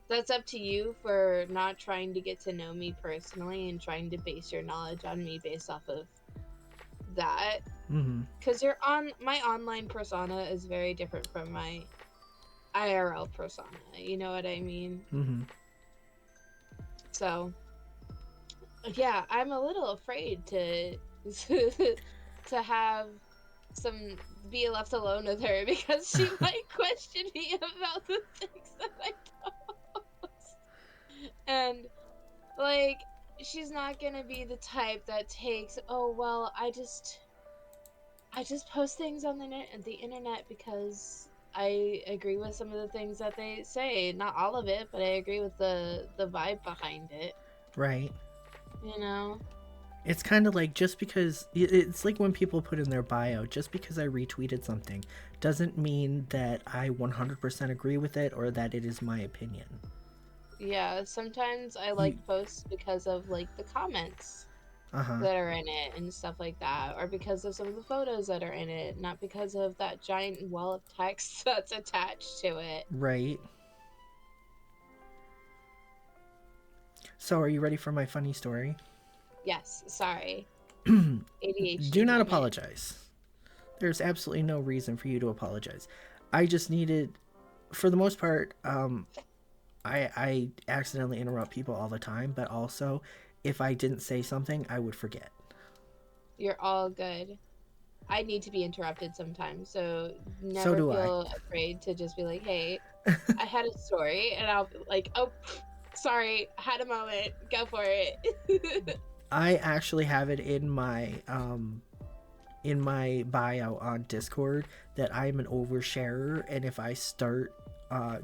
that's up to you for not trying to get to know me personally and trying to base your knowledge on me based off of that. Mm-hmm. Because my online persona is very different from my IRL persona. You know what I mean? Mm-hmm. So yeah, I'm a little afraid to to have some be left alone with her because she might question me about the things that I post. And like she's not gonna be the type that takes, oh well, I just post things on the internet because I agree with some of the things that they say. Not all of it, but I agree with the vibe behind it. Right. You know? It's kind of like just because it's like when people put in their bio, just because I retweeted something doesn't mean that I 100% agree with it or that it is my opinion. Yeah, sometimes I You, like posts because of like the comments uh-huh. that are in it and stuff like that, or because of some of the photos that are in it, not because of that giant wall of text that's attached to it. Right. So are you ready for my funny story? Yes, sorry. Do ADHD not moment. apologize. There's absolutely no reason for you to apologize. I just needed, for the most part, I accidentally interrupt people all the time, but also if I didn't say something, I would forget. You're all good. I need to be interrupted sometimes, so So never do I. feel afraid to just be like, "Hey, I had a story," and I'll be like, "Oh, sorry, I had a moment. Go for it." I actually have it in my bio on Discord that I'm an oversharer, and if I start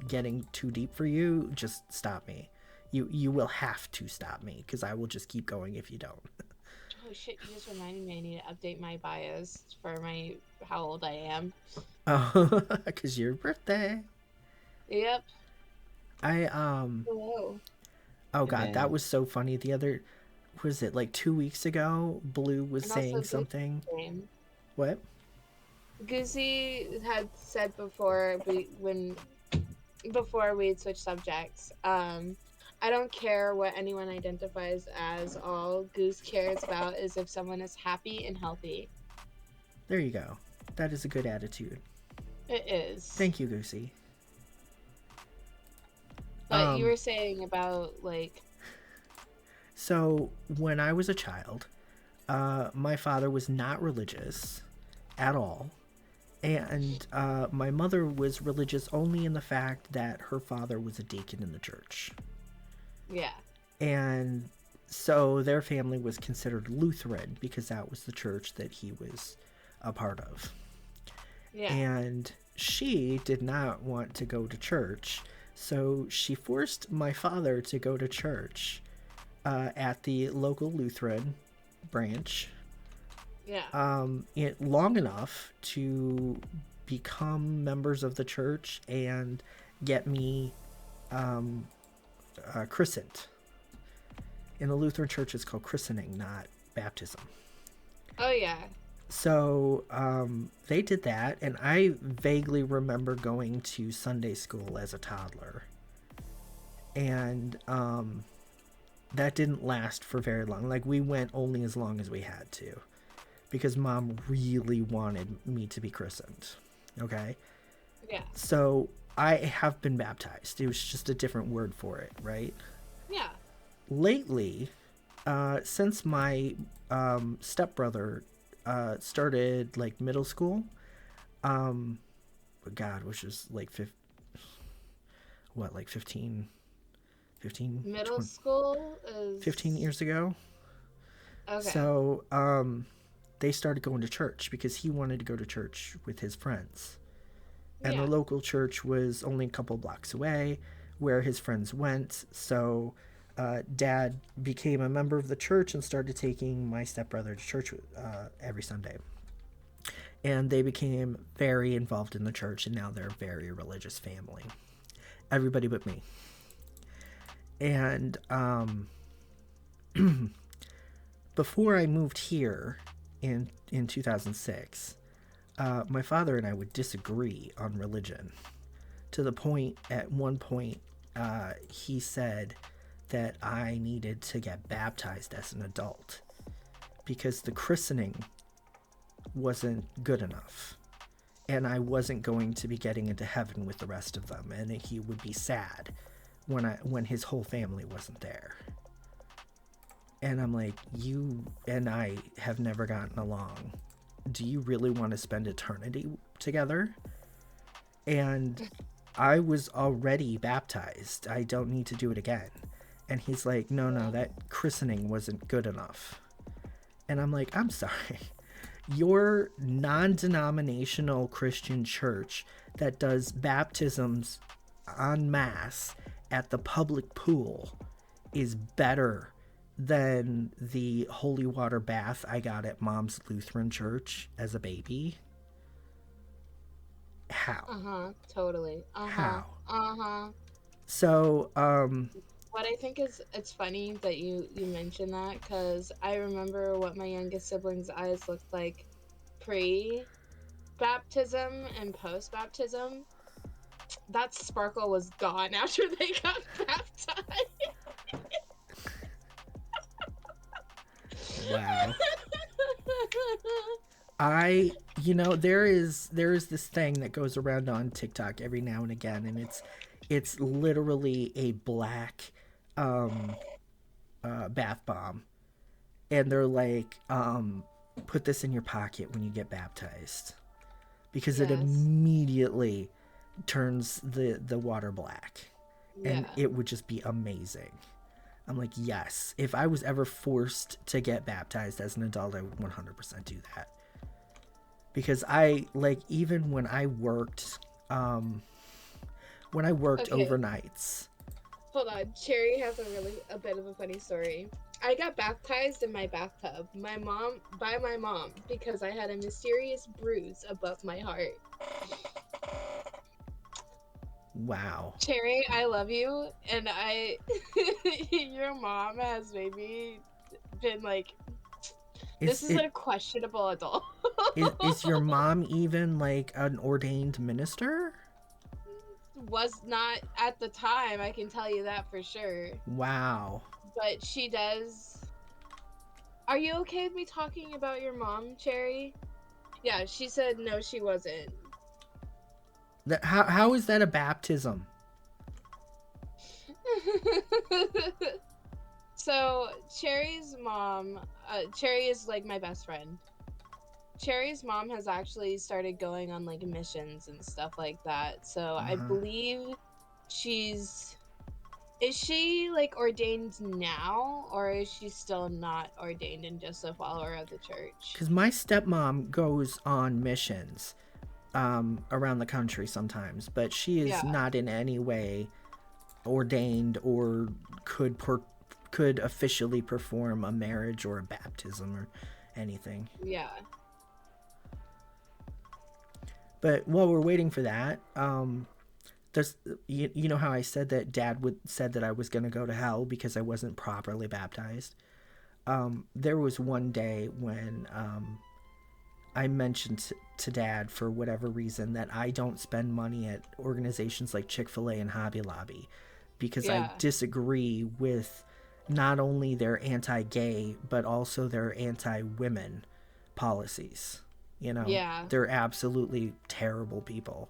getting too deep for you, just stop me. You will have to stop me because I will just keep going if you don't. Oh shit, you just reminded me I need to update my bios for my how old I am. Oh, because your birthday. Yep. I Hello. Oh And god, that then was so funny. The other was it like 2 weeks ago? Blue was And also saying Goosey something. name. What? Goosey had said before before we'd switch subjects, I don't care what anyone identifies as, all Goose cares about is if someone is happy and healthy. There you go. That is a good attitude. It is. Thank you, Goosey. But you Um, were saying about like so when I was a child, my father was not religious at all. And my mother was religious only in the fact that her father was a deacon in the church. yeah. And so their family was considered Lutheran because that was the church that he was a part of. Yeah. And she did not want to go to church, so she forced my father to go to church at the local Lutheran branch Yeah. long enough to become members of the church and get me christened. In the Lutheran church, it's called christening, not baptism. Oh yeah. So they did that, and I vaguely remember going to Sunday school as a toddler. And that didn't last for very long. Like, we went only as long as we had to because mom really wanted me to be christened. Okay? Yeah. So I have been baptized. It was just a different word for it, right? Yeah. Lately, since my stepbrother started like middle school, um, God, which is like what, like 15, Middle 20, school 15 is years ago. okay. So they started going to church because he wanted to go to church with his friends. And the Yeah. local church was only a couple blocks away where his friends went. So dad became a member of the church and started taking my stepbrother to church every Sunday. And they became very involved in the church, and now they're a very religious family. Everybody but me. And before I moved here in 2006, my father and I would disagree on religion to the point at one point he said that I needed to get baptized as an adult because the christening wasn't good enough and I wasn't going to be getting into heaven with the rest of them, and he would be sad when his whole family wasn't there. And I'm like, you and I have never gotten along. Do you really want to spend eternity together? And I was already baptized. I don't need to do it again. And he's like, no, no, Yeah. that christening wasn't good enough. And I'm like, I'm sorry. Your non denominational Christian church that does baptisms en masse at the public pool is better than the holy water bath I got at mom's Lutheran church as a baby. How? Uh-huh. Totally. Uh-huh. How? Uh-huh. So, What I think is it's funny that you mentioned that because I remember what my youngest siblings' eyes looked like pre baptism and post baptism. That sparkle was gone after they got baptized. wow. There is this thing that goes around on TikTok every now and again, and it's literally a black um bath bomb, and they're like, put this in your pocket when you get baptized because it Yes. immediately turns the water black, and Yeah. it would just be amazing. I'm like, yes, if I was ever forced to get baptized as an adult, I would 100% do that. Because I like, even um when I worked Okay. overnights. Hold on. Cherry has a bit of a funny story. I got baptized in my bathtub. My mom because I had a mysterious bruise above my heart. Wow. Cherry, I love you, and I, your mom has maybe been like, this Is is it a questionable adult. is your mom even like an ordained minister? Was not at the time, I can tell you that for sure. Wow. But she does. Are you okay with me talking about your mom, Cherry? Yeah, she said no, she wasn't. How is that a baptism? So Cherry's mom, Cherry is like my best friend. Cherry's mom has actually started going on like missions and stuff like that. So I Uh-huh. believe she's is she like ordained now or is she still not ordained and just a follower of the church? Cuz my stepmom goes on missions around the country sometimes, but she is Yeah. not in any way ordained or could officially perform a marriage or a baptism or anything. Yeah. But while we're waiting for that, there's you know how I said that dad would said that I was going to go to hell because I wasn't properly baptized. There was one day when I mentioned to dad for whatever reason that I don't spend money at organizations like Chick-fil-A and Hobby Lobby because I Yeah. disagree with not only their anti-gay but also their anti-women policies. You know, Yeah. they're absolutely terrible people.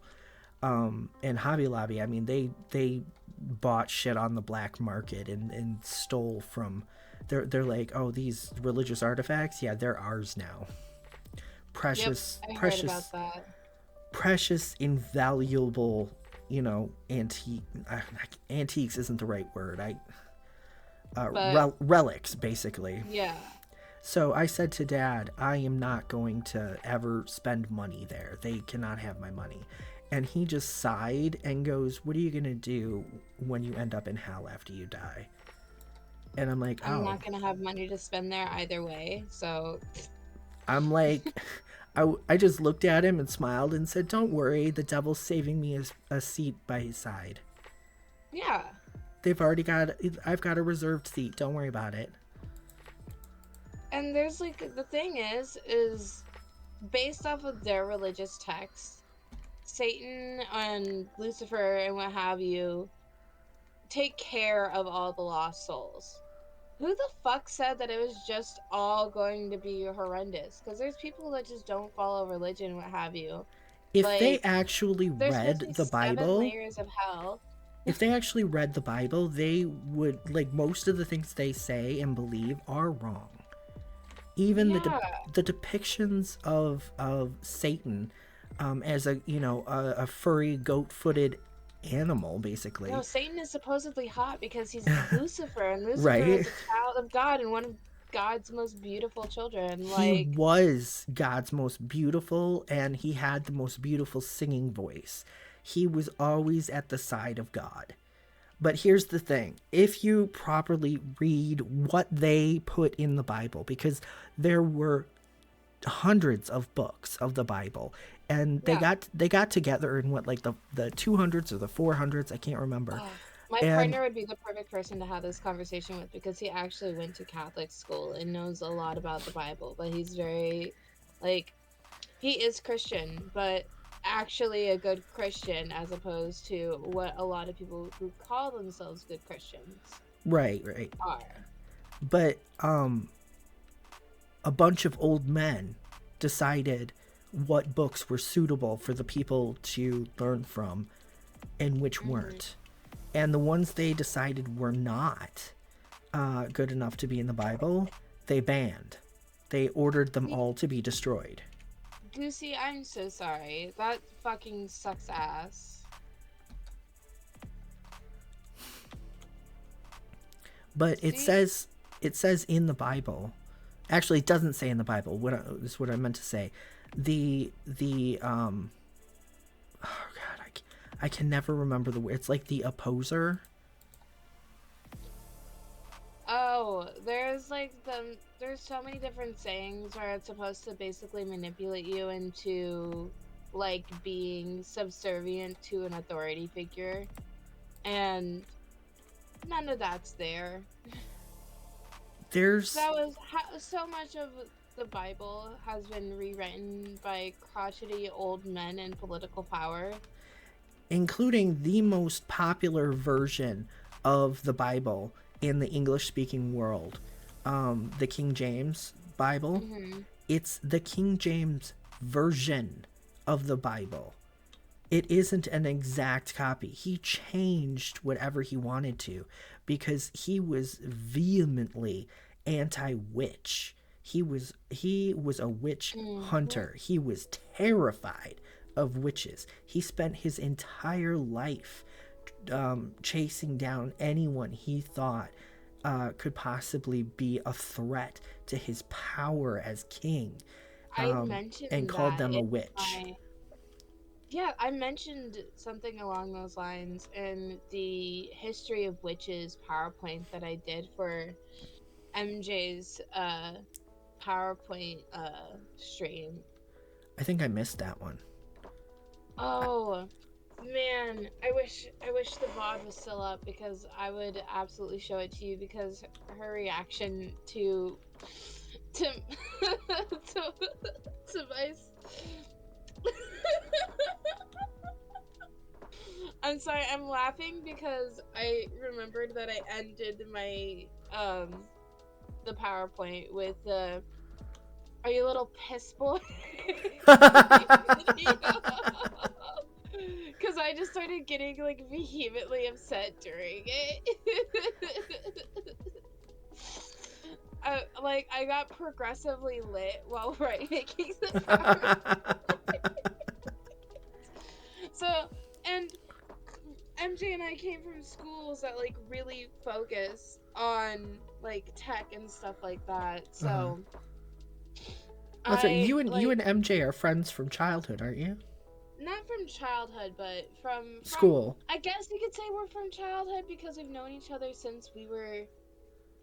And Hobby Lobby, I mean, they bought shit on the black market and stole from. They're like, oh, these religious artifacts, yeah, they're ours now. Yep, Precious, I heard about precious, that. precious, invaluable, antiques isn't the right word. But Relics, basically. yeah, So I said to Dad, I am not going to ever spend money there. They cannot have my money. And he just sighed and goes, what are you going to do when you end up in hell after you die? And I'm like, I'm oh. not gonna have money to spend there either way. So I'm like, I just looked at him and smiled and said, don't worry, the devil's saving me a seat by his side. yeah. I've got a reserved seat. Don't worry about it. And there's like the thing is based off of their religious text, Satan and Lucifer and what have you take care of all the lost souls. Who the fuck said that it was just all going to be horrendous? Because there's people that just don't follow religion, what have you. If they Like, actually there's supposed to read be the seven Bible, layers of hell. if they actually read the Bible, they would, like, most of the things they say and believe are wrong. Even Yeah. the depictions of Satan, as a furry goat footed animal, No, basically, Satan is supposedly hot because he's Lucifer, and Lucifer right? is a child of God and one of God's most beautiful children. He Like, was God's most beautiful, and he had the most beautiful singing voice. He was always at the side of God. But here's the thing, if you properly read what they put in the Bible, because there were hundreds of books of the Bible, and yeah. they got together in what, like the 200s or the 400s, I can't remember. Oh, my And partner would be the perfect person to have this conversation with because he actually went to Catholic school and knows a lot about the Bible, but he's very, like, he is Christian, but actually a good Christian as opposed to what a lot of people who call themselves good Christians right. are. But a bunch of old men decided what books were suitable for the people to learn from and which Hmm. weren't. And the ones they decided were not good enough to be in the Bible, they banned. They ordered them all to be destroyed. Goosey, I'm so sorry. That fucking sucks ass. But See? it says in the Bible. Actually, it doesn't say in the Bible. Is what I meant to say. The oh god, I can never remember the word. It's like the opposer. Oh, there's so many different sayings where it's supposed to basically manipulate you into like being subservient to an authority figure, and none of that's there. There's That was so much of the Bible has been rewritten by crotchety old men in political power. including the most popular version of the Bible in the English speaking world, the King James Bible. Hmm. It's the King James version of the Bible. It isn't an exact copy. He changed whatever he wanted to because he was vehemently anti-witch. He was a witch Hmm. hunter. He was terrified of witches. He spent his entire life chasing down anyone he thought could possibly be a threat to his power as king, I and mentioned called that them a in witch. my Yeah, I mentioned something along those lines in the History of Witches PowerPoint that I did for MJ's PowerPoint stream. I think I missed that one. I, Oh man, I wish the VOD was still up because I would absolutely show it to you because her reaction to to, to my I'm sorry, I'm laughing because I remembered that I ended my the PowerPoint with the "Are you a little piss boy?" Because like vehemently upset during it. I got progressively lit while making the power. So, and MJ and I came from schools that like really focus on like tech and stuff like that. Uh-huh. So Also, I you and like MJ are friends from childhood, aren't you? not from childhood, but from School. I guess you could say we're from childhood because we've known each other since we were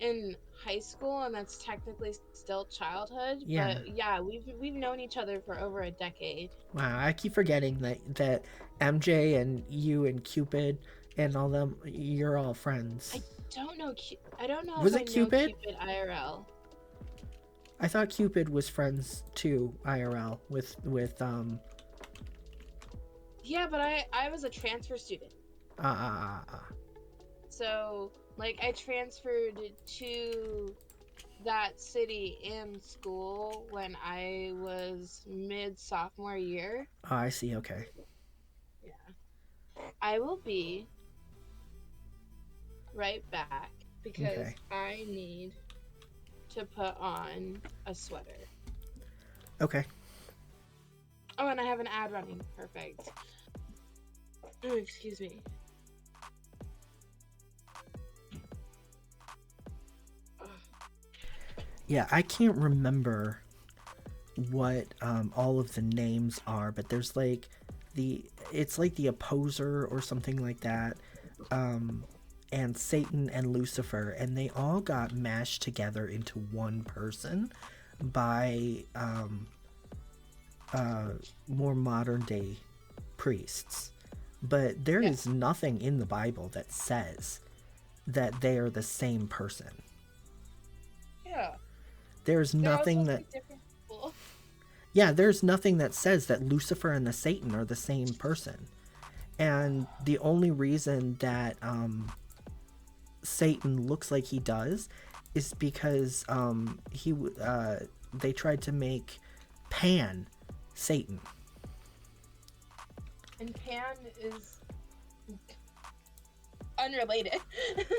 in high school, and that's technically still childhood. Yeah. But yeah, we've known each other for over a decade. Wow, I keep forgetting that MJ and you and Cupid and all them, you're all friends. I don't know if Was I it know Cupid? Cupid IRL. I thought Cupid was friends too, IRL, with. Yeah, but I was a transfer student. Ah. So, like, I transferred to that city in school when I was mid sophomore year. Oh, I see. Okay. Yeah. I will be right back because Okay. I need to put on a sweater. Okay. Oh, and I have an ad running. Perfect. Oh, excuse me. Yeah, I can't remember what all of the names are, but there's like it's like the opposer or something like that, and Satan and Lucifer, and they all got mashed together into one person by more modern day priests. But there Yeah. is nothing in the Bible that says that they are the same person. Yeah. There's They're all nothing supposed to that be different people. Yeah, there's nothing that says that Lucifer and the Satan are the same person. And the only reason that Satan looks like he does is because they tried to make Pan Satan. And Pan is unrelated.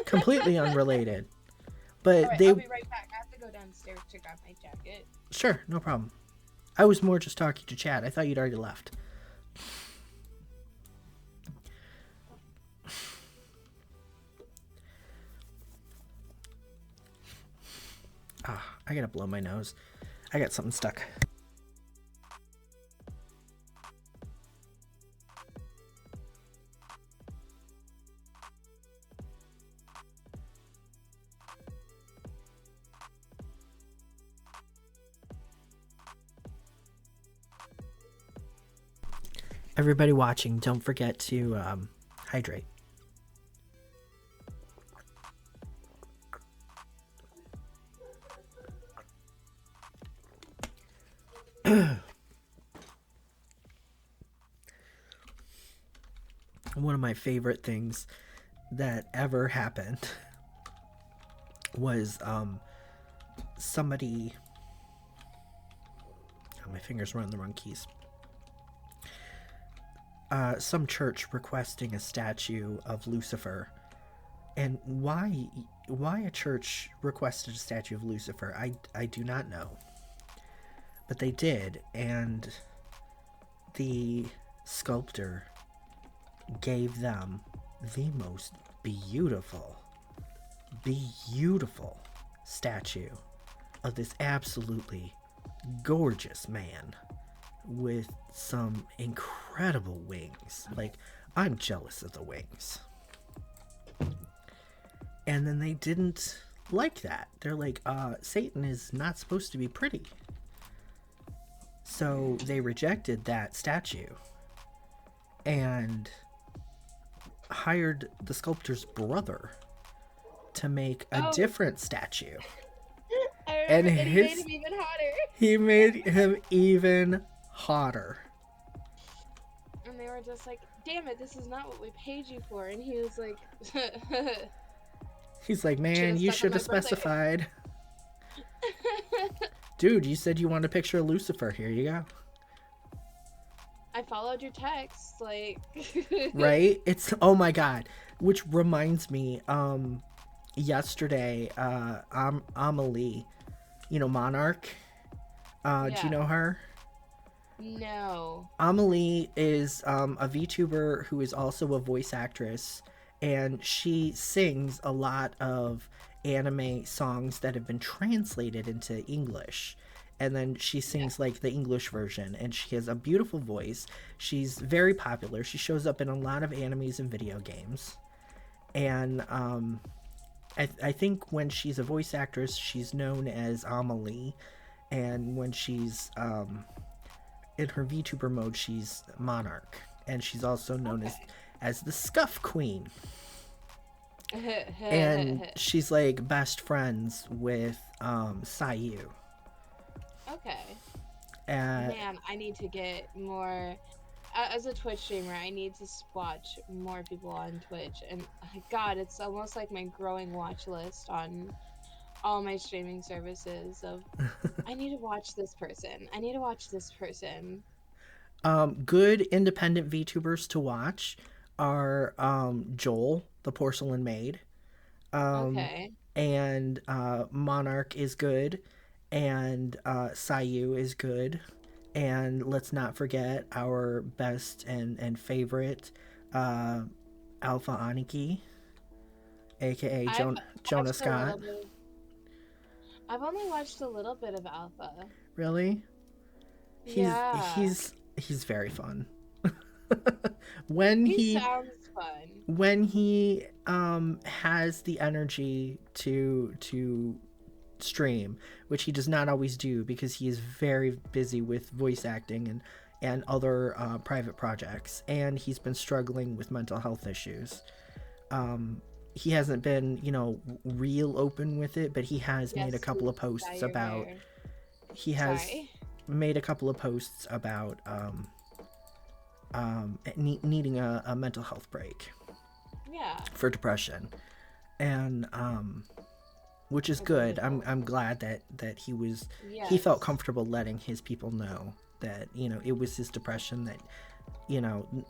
Completely unrelated. All But right, they I'll be right back. I have to go downstairs to grab my jacket. Sure, no problem. I was more just talking to Chad. I thought you'd already left. Ah, I gotta blow my nose. I got something stuck. Everybody watching, don't forget to hydrate. One of my favorite things that ever happened was somebody. Oh, my fingers were on the wrong keys. Some church requesting a statue of Lucifer. And why a church requested a statue of Lucifer, I do not know. But they did, and the sculptor gave them the most beautiful statue of this absolutely gorgeous man with some incredible wings. Like, I'm jealous of the wings. And then they didn't like that. They're like, Satan is not supposed to be pretty. So they rejected that statue and hired the sculptor's brother to make a different statue. And he made him even hotter. He made him even hotter. And they were just like, damn it, this is not what we paid you for. And he was like, he's like, man, you should have specified. Dude, you said you wanted a picture of Lucifer. Here you go. I followed your text. Like, right? It's oh my god. Which reminds me, yesterday, Amelie, Monarch. Do you yeah. know her? No. Amelie is a VTuber who is also a voice actress, and she sings a lot of anime songs that have been translated into English. And then she Yeah. sings like the English version, and she has a beautiful voice. She's very popular. She shows up in a lot of animes and video games. And I think when she's a voice actress, she's known as Amelie. And when she's in her VTuber mode, she's Monarch, and she's also known Okay. as the Scuff Queen. And she's like best friends with Sayu. Okay. Uh, Man, I need to get more. As a Twitch streamer, I need to watch more people on Twitch. And God, it's almost like my growing watch list on all my streaming services of I need to watch this person. I need to watch this person. good independent VTubers to watch are Joel, the Porcelain Maid, Okay. and Monarch is good, and Sayu is good, and let's not forget our best and favorite, uh, Alpha Aniki, aka I've Jonah watched a little Scott. bit. I've only watched a little bit of Alpha. Really, he's Yeah. he's he's very fun. when He he sounds fun. when he has the energy to stream, which he does not always do because he is very busy with voice acting and other private projects, and he's been struggling with mental health issues. He hasn't been, real open with it, but he has made a Yes, couple of to dye posts your about hair. he has Sorry. made a couple of posts about needing a mental health break Yeah. for depression, and which is That's good. wonderful. I'm glad that he felt Yes. comfortable letting his people know that it was his depression, that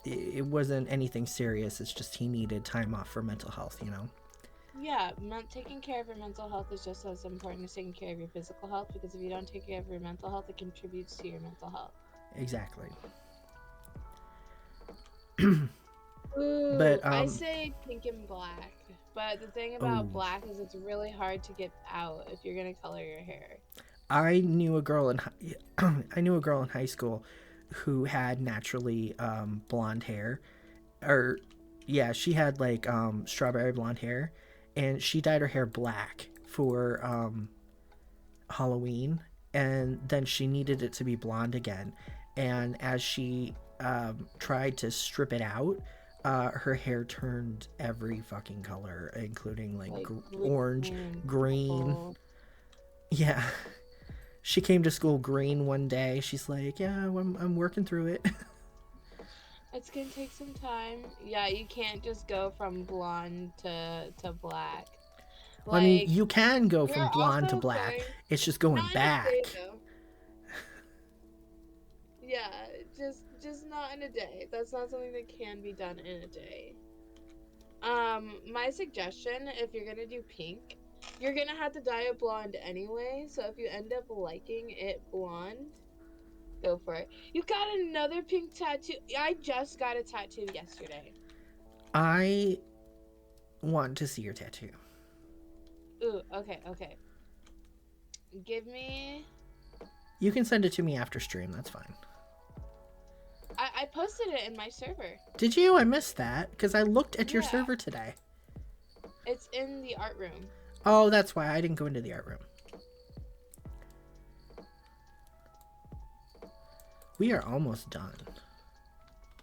it wasn't anything serious. It's just he needed time off for mental health. Yeah, taking care of your mental health is just as important as taking care of your physical health because if you don't take care of your mental health, it contributes to your mental health. Exactly. Ooh, But I say pink and black. But the thing oh, about black is it's really hard to get out if you're gonna color your hair. I knew a girl in I knew a girl in high school who had naturally blonde hair, or yeah, she had like strawberry blonde hair, and she dyed her hair black for Halloween, and then she needed it to be blonde again. And as she tried to strip it out, her hair turned every fucking color, including like Like orange, green and green. purple. Yeah, she came to school green one day. She's like, "Yeah, I'm working through it." It's gonna take some time. Yeah, you can't just go from blonde to black. Well, I mean, Like you can go you're from blonde to also black. going It's just going not in a day back. though. Yeah, just not in a day. That's not something that can be done in a day. My suggestion, if you're gonna do pink, you're gonna have to dye it blonde anyway. So if you end up liking it blonde, go for it. You got another pink tattoo. I just got a tattoo yesterday. I want to see your tattoo. Ooh, okay, okay. Give me. You can send it to me after stream. That's fine. I posted it in my server. Did you? I missed that because I looked at your Yeah, server today. it's in the art room. Oh, that's why I didn't go into the art room. We are almost done.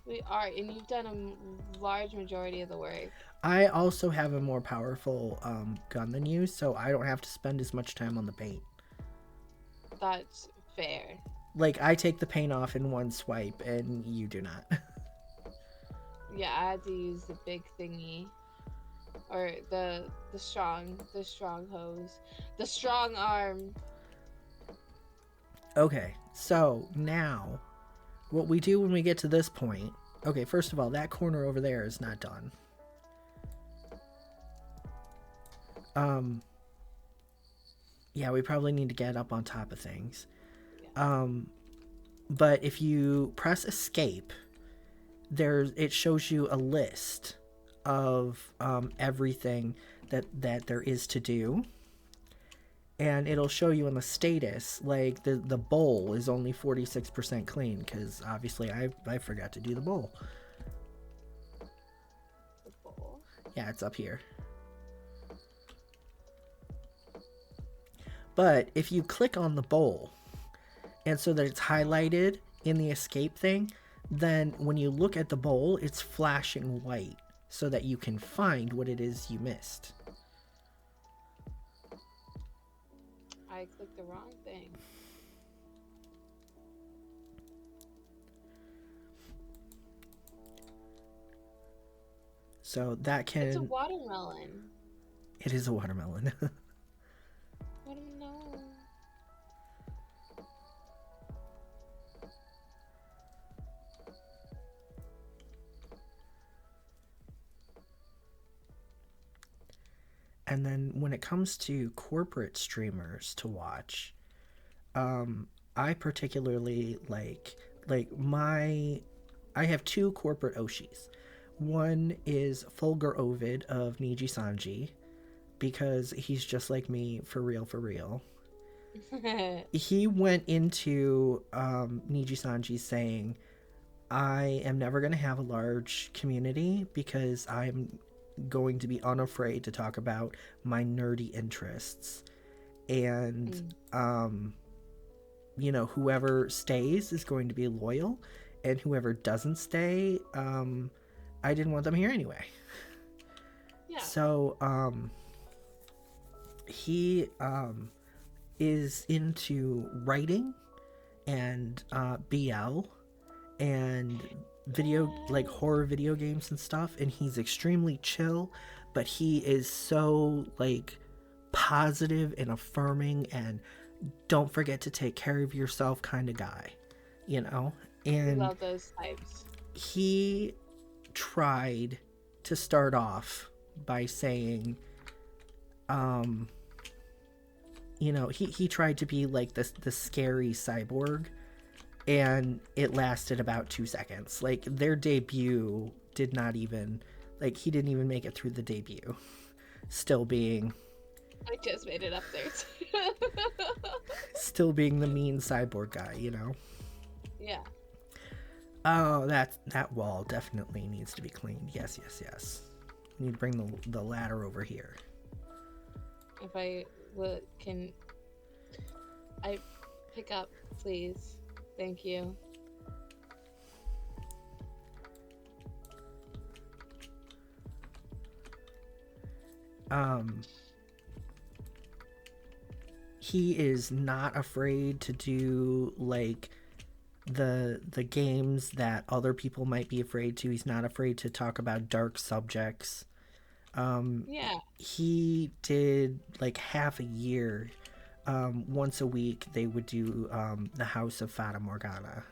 We are, and you've done a large majority of the work. I also have a more powerful gun than you, so I don't have to spend as much time on the paint. That's fair. Like, I take the paint off in one swipe, and you do not. Yeah, I had to use the big thingy, or the strong hose, the strong arm. Okay, so now what we do when we get to this point. Okay, first of all, that corner over there is not done. Yeah, we probably need to get up on top of things. Yeah. But if you press escape, it shows you a list of everything that there is to do, and it'll show you in the status like the bowl is only 46% clean because obviously I forgot to do the bowl. The bowl. Yeah, it's up here. But if you click on the bowl, and so that it's highlighted in the escape thing, then when you look at the bowl, it's flashing white so that you can find what it is you missed. I clicked the wrong thing. So that can. It's a watermelon. It is a watermelon. Watermelon. And then when it comes to corporate streamers to watch, I particularly I have two corporate Oshis. One is Fulgur Ovid of Niji Sanji, because he's just like me for real, for real. He went into Niji Sanji saying, I am never going to have a large community because I'm going to be unafraid to talk about my nerdy interests. And, whoever stays is going to be loyal, and whoever doesn't stay, I didn't want them here anyway. Yeah. So, he is into writing and BL and horror video games and stuff, and he's extremely chill, but he is so positive and affirming and don't forget to take care of yourself kind of guy, and I love those types. he tried to start off by saying he tried to be like the scary cyborg, and it lasted about 2 seconds. Their debut did not even he didn't even make it through the debut, still being I just made it up there still being the mean cyborg guy. Yeah. Oh, that wall definitely needs to be cleaned. Yes. We need to bring the ladder over here. If I can I pick up, please? Thank you. He is not afraid to do the games that other people might be afraid to. He's not afraid to talk about dark subjects. Yeah. He did half a year. Once a week they would do the House of Fata Morgana,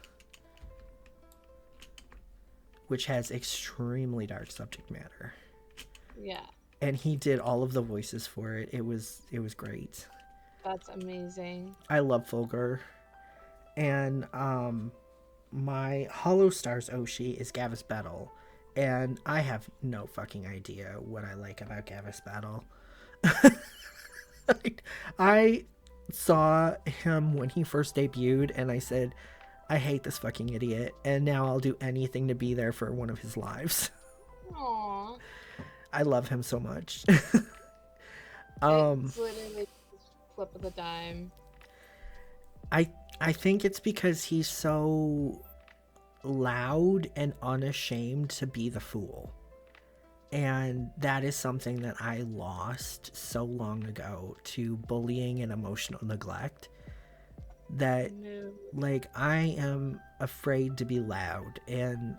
which has extremely dark subject matter. Yeah. And he did all of the voices for it. It was great. That's amazing. I love Fulgur. And my Hollow Stars Oshi is Gavis Battle. And I have no fucking idea what I like about Gavis Battle. I saw him when he first debuted, and I said, I hate this fucking idiot. And now I'll do anything to be there for one of his lives. Aww. I love him so much. It's literally just flip of the dime. I think it's because he's so loud and unashamed to be the fool. And that is something that I lost so long ago to bullying and emotional neglect. That, I am afraid to be loud, and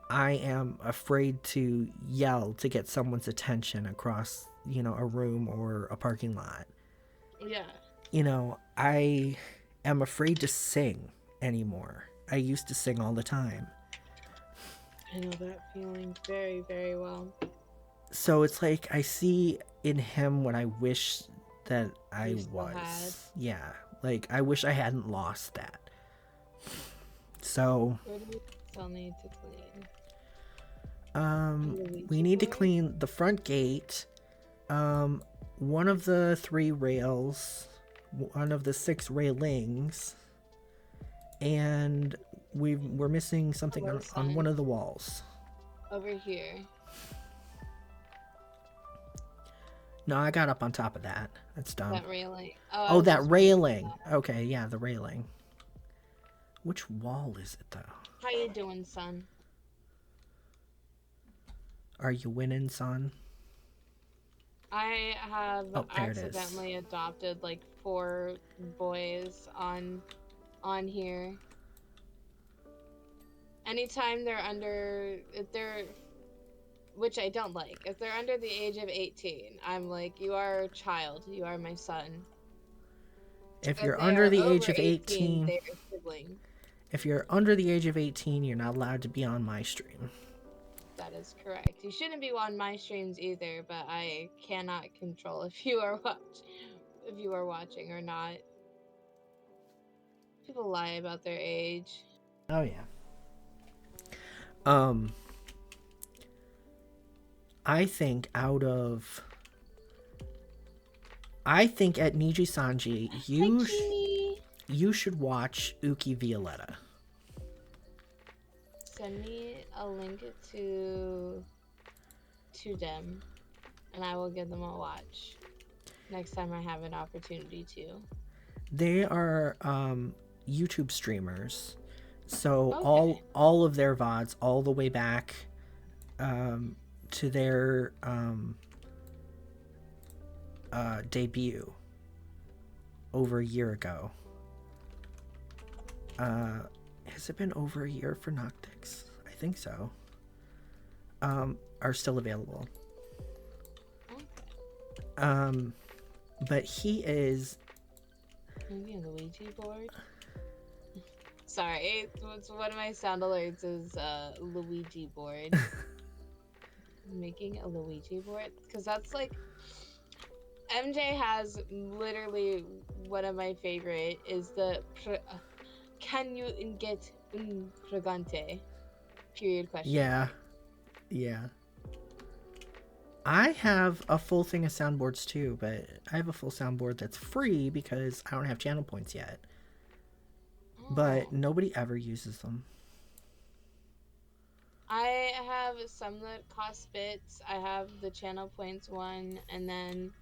I am afraid to yell to get someone's attention across, a room or a parking lot. Yeah. I am afraid to sing anymore. I used to sing all the time. I know that feeling very, very well. So it's like I see in him what I wish that I You still had. was. Yeah, like I wish I hadn't lost that. So, Where do we still need to clean? we Luigi need to board? clean the front gate, one of the 3 rails, one of the 6 railings, and we're missing something Hello, on one son. of the walls. Over here. No, I got up on top of that. That's done. That railing. Oh, I Oh, was that just working on railing. that. Okay, yeah, the railing. Which wall is it though? How you doing, son? Are you winning, son? I have Oh, there it is. accidentally adopted like 4 boys on here. Anytime they're under, if they're, which I don't like, if they're under the age of 18, I'm like, you are a child, you are my son. If If you're they under are the age over of 18, 18, they are sibling. if you're under the age of 18, you're not allowed to be on my stream. That is correct. You shouldn't be on my streams either, but I cannot control if you are watching or not. People lie about their age. Oh yeah. Um I think at Niji Sanji, Hi, Kimi. you should watch Uki Violetta. Send me a link to them, and I will give them a watch next time I have an opportunity to. They are YouTube streamers. So Okay. all of their VODs all the way back to their debut over a year ago. Has it been over a year for Noctix? I think so. Are still available. Okay. But he is. Maybe a Luigi board. Sorry, it's one of my sound alerts is Luigi board. Making a Luigi board, because that's like MJ has literally one of my favorite is the can you get un pregante? Period question Yeah, mark. yeah. I have a full thing of soundboards too, but I have a full soundboard that's free because I don't have channel points yet. But Oh. nobody ever uses them. I have some that cost bits. I have the channel points one, and then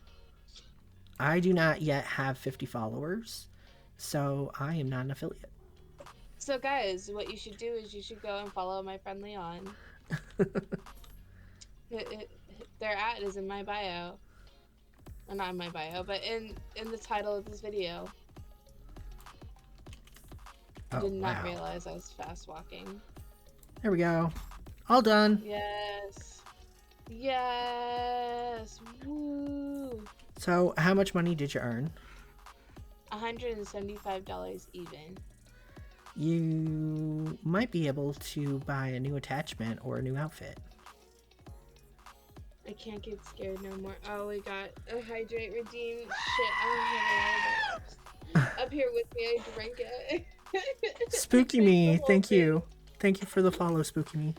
I do not yet have 50 followers, so I am not an affiliate. so guys, what you should do is you should go and follow my friend Leon. Their ad is in my bio. Well, not in my bio, but in the title of this video. I Oh, did not wow. realize I was fast walking. There we go. All done. Yes. Yes. Woo. So, how much money did you earn? $175 even. You might be able to buy a new attachment or a new outfit. I can't get scared no more. Oh, we got a hydrate redeem. Shit, I don't have a hydrate. Up here with me, I drank it. I Spooky drank the Me, whole thank thing. you. Thank you for the follow, Spooky Me.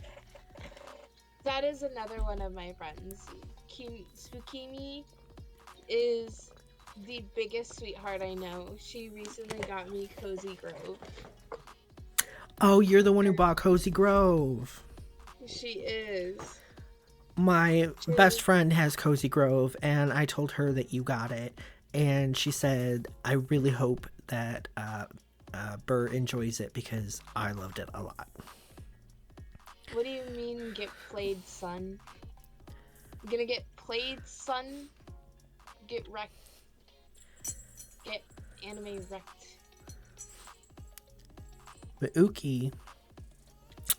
That is another one of my friends. Spookimi is the biggest sweetheart I know. She recently got me Cozy Grove. Oh, you're the one who bought Cozy Grove. She is. My best friend has Cozy Grove, and I told her that you got it, and she said, I really hope that Burr enjoys it because I loved it a lot. What do you mean get played, son? I'm gonna get played, son? Get wrecked. Get anime wrecked. But Uki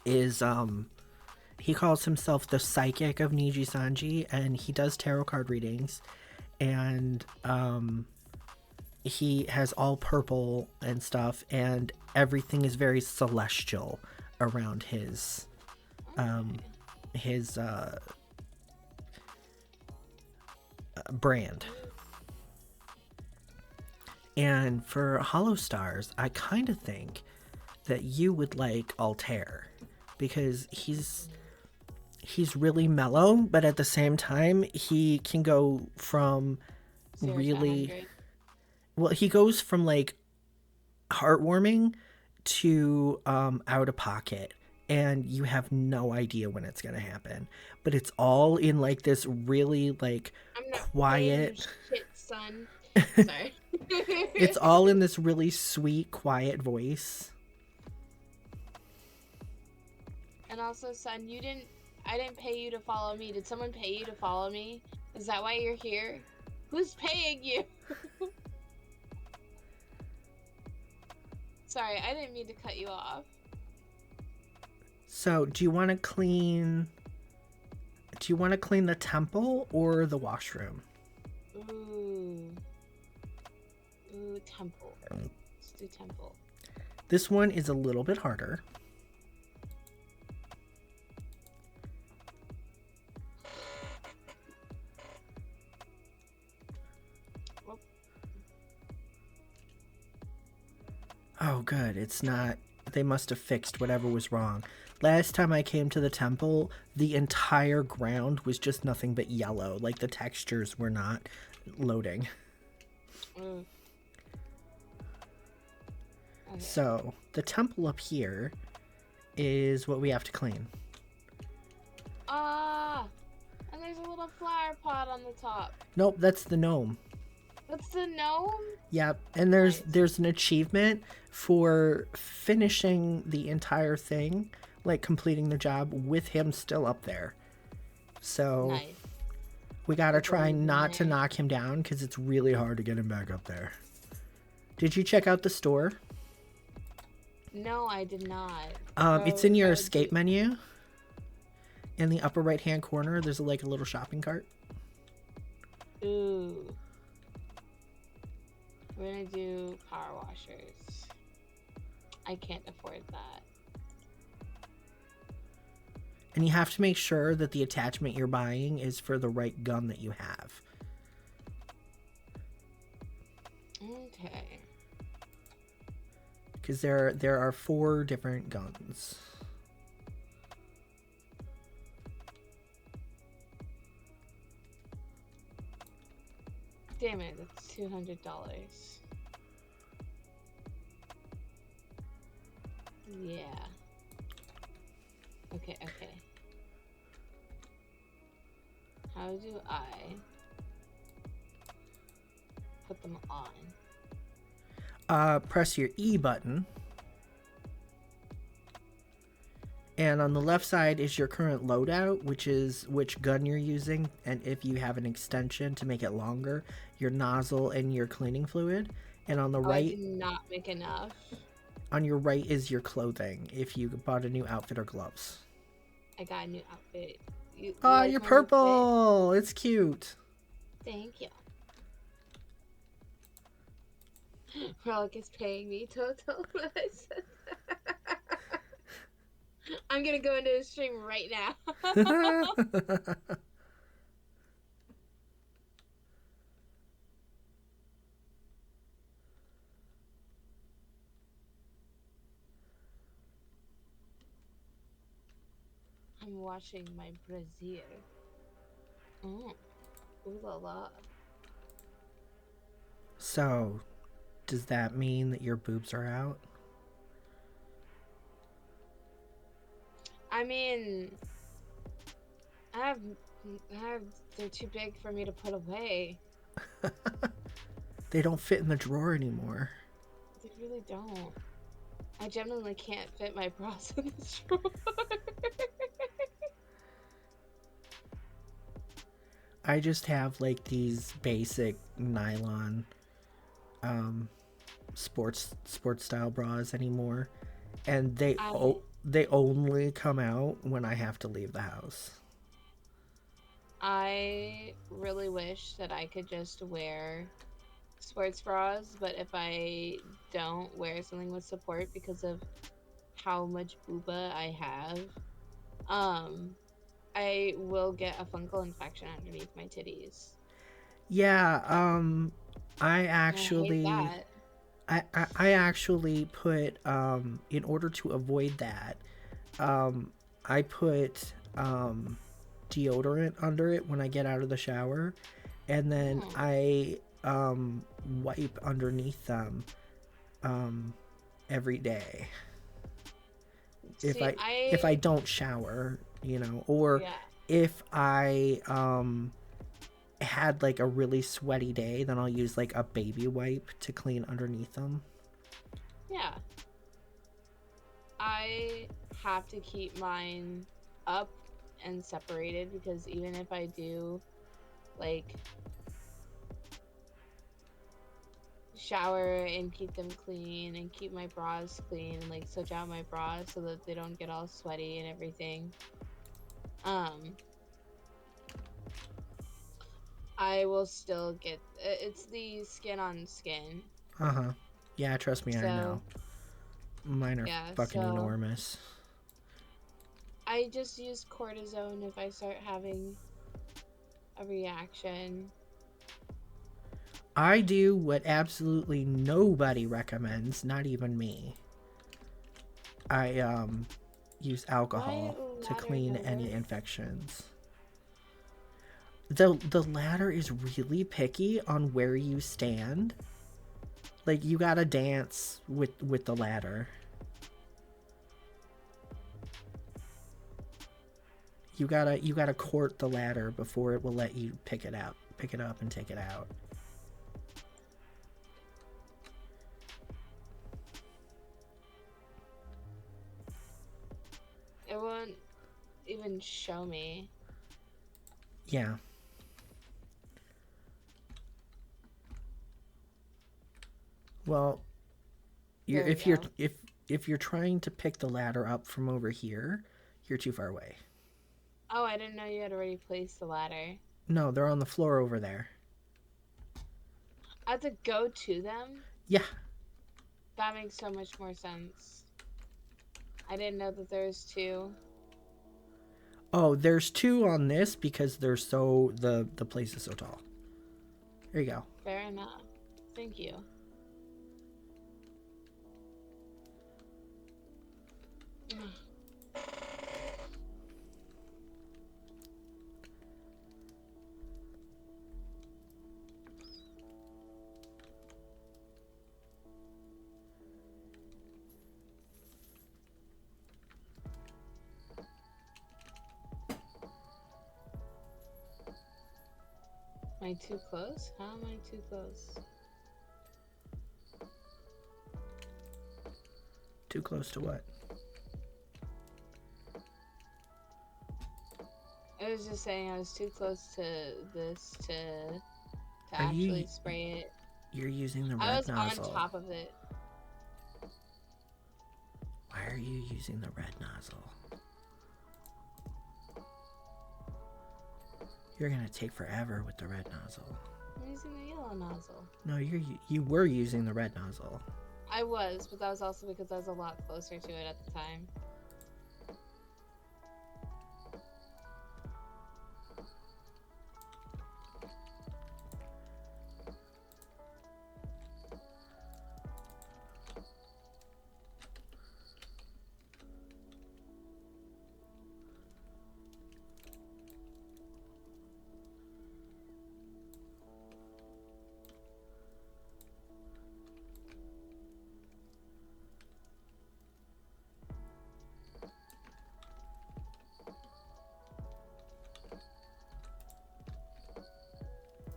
is he calls himself the psychic of Niji Sanji, and he does tarot card readings, and he has all purple and stuff, and everything is very celestial around Okay. his brand. Mm, And for Hollow Stars, I kind of think that you would like Altair because he's really mellow, but at the same time he can go from 0 to really 100. well, he goes from like heartwarming to out of pocket, and you have no idea when it's gonna happen. But it's all in like this really like I'm not paying you quiet. shit, son. Sorry. It's all in this really sweet, quiet voice. And also, son, I didn't pay you to follow me. Did someone pay you to follow me? Is that why you're here? Who's paying you? Sorry, I didn't mean to cut you off. So, do you want to clean? Do you want to clean the temple or the washroom? Ooh. Ooh, temple. Let's do temple. This one is a little bit harder. Oh, Oh, good. It's not. They must have fixed whatever was wrong. Last time I came to the temple, the entire ground was just nothing but yellow. Like the textures were not loading. ooh. Okay. So, the temple up here is what we have to clean. Ah! And there's a little flower pot on the top. Nope, that's the gnome. That's the gnome? Yep, and Nice. there's an achievement for finishing the entire thing, like completing the job with him still up there. So Nice. we gotta Put the try leaf in not to there. knock him down because it's really hard to get him back up there. Did you check out the store? No, I did not. It's So in your how would you? escape menu in the upper right hand corner. There's like a little shopping cart. Ooh. We're gonna do power washers. I can't afford that. And you have to make sure that the attachment you're buying is for the right gun that you have. Okay. Because there are 4 different guns. Damn it, that's $200. Yeah. Okay, okay. How do I put them on? Press your E button, and on the left side is your current loadout, which is which gun you're using, and if you have an extension to make it longer, your nozzle and your cleaning fluid. And Oh, I did not make enough. on your right is your clothing if you bought a new outfit or gloves. I got a new outfit. You Ah, like you're my new fit? purple. It's cute. Thank you. Frolic is paying me total. I'm gonna go into the stream right now. I'm washing my brassiere. Oh, ooh la la. So, does that mean that your boobs are out? I mean, I have, I have. They're too big for me to put away. They don't fit in the drawer anymore. They really don't. I genuinely can't fit my bras in this drawer. I just have like these basic nylon um sports style bras anymore, and I they only come out when I have to leave the house. I really wish that I could just wear sports bras, but if I don't wear something with support because of how much booba I have, um, I will get a fungal infection underneath my titties. Yeah, I And I hate actually that. I actually put in order to avoid that, um I put deodorant under it when I get out of the shower, and then Hmm. I wipe underneath them um every day. If See, I don't shower, or yeah, if I had like a really sweaty day, then I'll use like a baby wipe to clean underneath them. yeah. I have to keep mine up and separated because even if I do like shower and keep them clean and keep my bras clean and like switch out my bras so that they don't get all sweaty and everything, um, I will still get it's the skin on skin. Uh-huh. Yeah, trust me, I know. So, Mine are yeah, fucking so enormous. I just use cortisone if I start having a reaction. I do what absolutely nobody recommends, not even me. I use Why alcohol to ladder clean no any work? infections. The ladder is really picky on where you stand. Like you gotta dance with the ladder. You gotta court the ladder before it will let you pick it up and take it out. It won't even show me. Yeah. Well, you're There we if you're go. if you're trying to pick the ladder up from over here, you're too far away. Oh, I didn't know you had already placed the ladder. No, they're on the floor over there. I have to go to them? Yeah. That makes so much more sense. I didn't know that there's two. Oh, there's two on this because they're so the place is so tall. There you go. Fair enough. Thank you. Am I too close? How am I too close? Too close to what? I was just saying I was too close to this to Are actually you spray it. you're using the I red was on nozzle? top of it. Why are you using the red nozzle? You're gonna take forever with the red nozzle. I'm using the yellow nozzle. No, you were using the red nozzle. I was, but that was also because I was a lot closer to it at the time.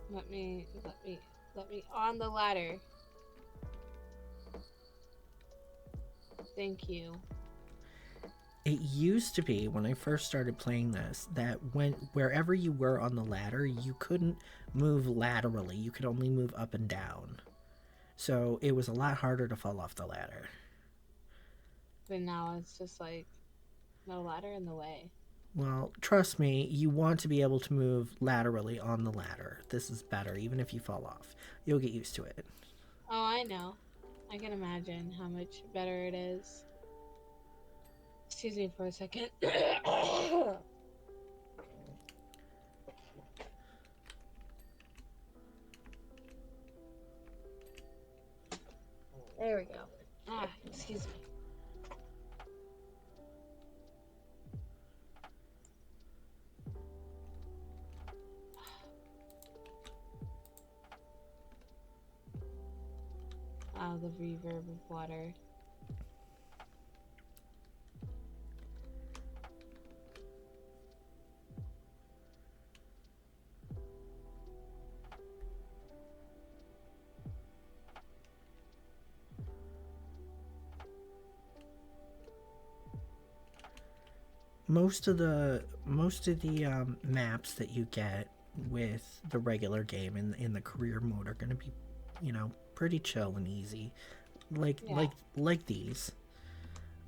Let me on the ladder. Thank you. It used to be when I first started playing this that when wherever you were on the ladder, you couldn't move laterally. You could only move up and down. So it was a lot harder to fall off the ladder. But now it's just like no ladder in the way. Well, trust me, you want to be able to move laterally on the ladder. This is better, even if you fall off. You'll get used to it. Oh, I know. I can imagine how much better it is. Excuse me for a second. There we go. Ah, excuse me. Oh, the reverb of water. Most of the maps that you get with the regular game in the career mode are going to be, pretty chill and easy, like Yeah, like like these.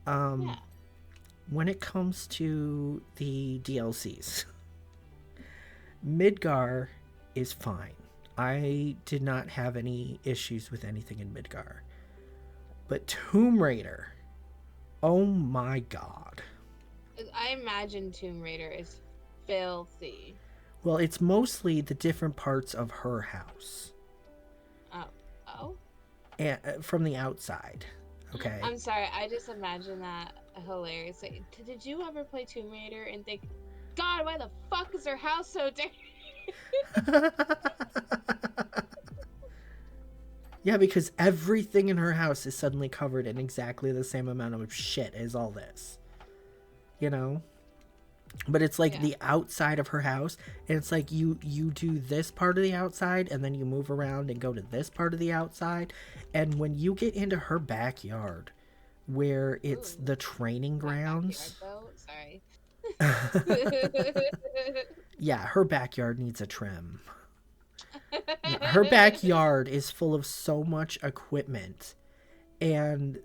Um, yeah. when it comes to the DLCs, Midgar is fine. I did not have any issues with anything in Midgar, but Tomb Raider, oh my god. I imagine Tomb Raider is filthy. Well, it's mostly the different parts of her house Oh, oh. and, from the outside. Okay. I'm sorry. I just imagine that hilarious. Like, did you ever play Tomb Raider and think, God, why the fuck is her house so dirty? Yeah, because everything in her house is suddenly covered in exactly the same amount of shit as all this. You know? But it's like Yeah. the outside of her house, and it's like you do this part of the outside and then you move around and go to this part of the outside, and when you get into her backyard where it's Ooh, the training my backyard grounds. though. Sorry. Yeah, her backyard needs a trim. Yeah, her backyard is full of so much equipment, and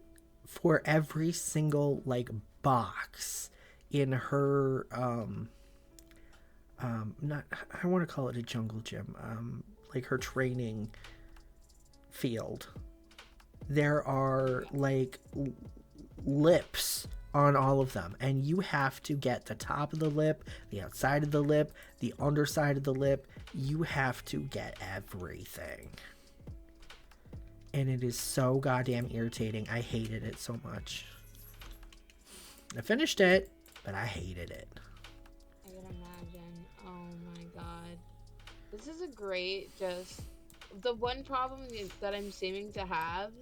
for every single like box in her not, I want to call it a jungle gym, like her training field, there are like lips on all of them, and you have to get the top of the lip, the outside of the lip, the underside of the lip. You have to get everything, and it is so goddamn irritating. I hated it so much. I finished it, but I hated it. I can imagine. Oh my god. This is a great just the one problem that I'm seeming to have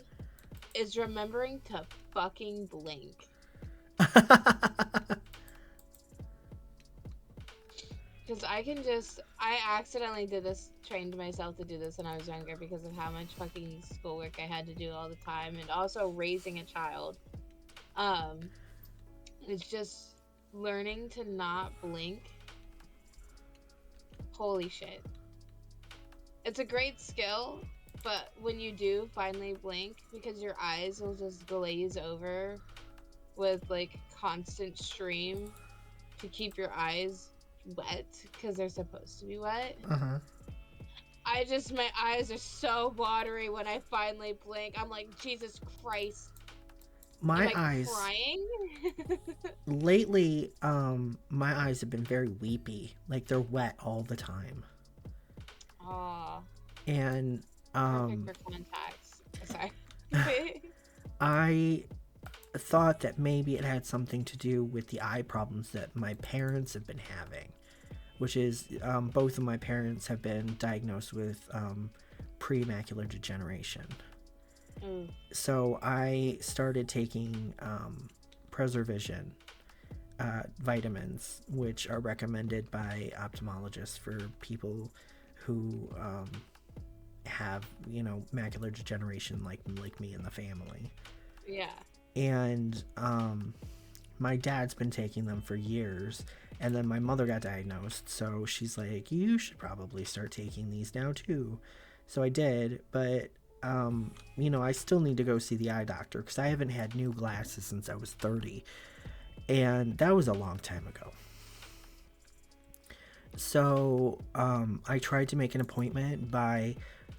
is remembering to fucking blink. Because I accidentally did this, trained myself to do this when I was younger because of how much fucking schoolwork I had to do all the time and also raising a child. Um, it's just learning to not blink. Holy shit. It's a great skill, but when you do finally blink, because your eyes will just glaze over with like constant stream to keep your eyes wet because they're supposed to be wet. Uh-huh. My eyes are so watery when I finally blink. I'm like, Jesus Christ. Am My I eyes crying? lately, my eyes have been very weepy, like they're wet all the time. Aw, And perfect um for contacts. Sorry. I thought that maybe it had something to do with the eye problems that my parents have been having, which is, both of my parents have been diagnosed with premacular degeneration. Mm, So I started taking Preservision vitamins, which are recommended by ophthalmologists for people who have, macular degeneration, like me and the family. yeah. And my dad's been taking them for years, and then my mother got diagnosed, so she's like, you should probably start taking these now too. So I did, but I still need to go see the eye doctor because I haven't had new glasses since I was 30, and that was a long time ago. So I tried to make an appointment by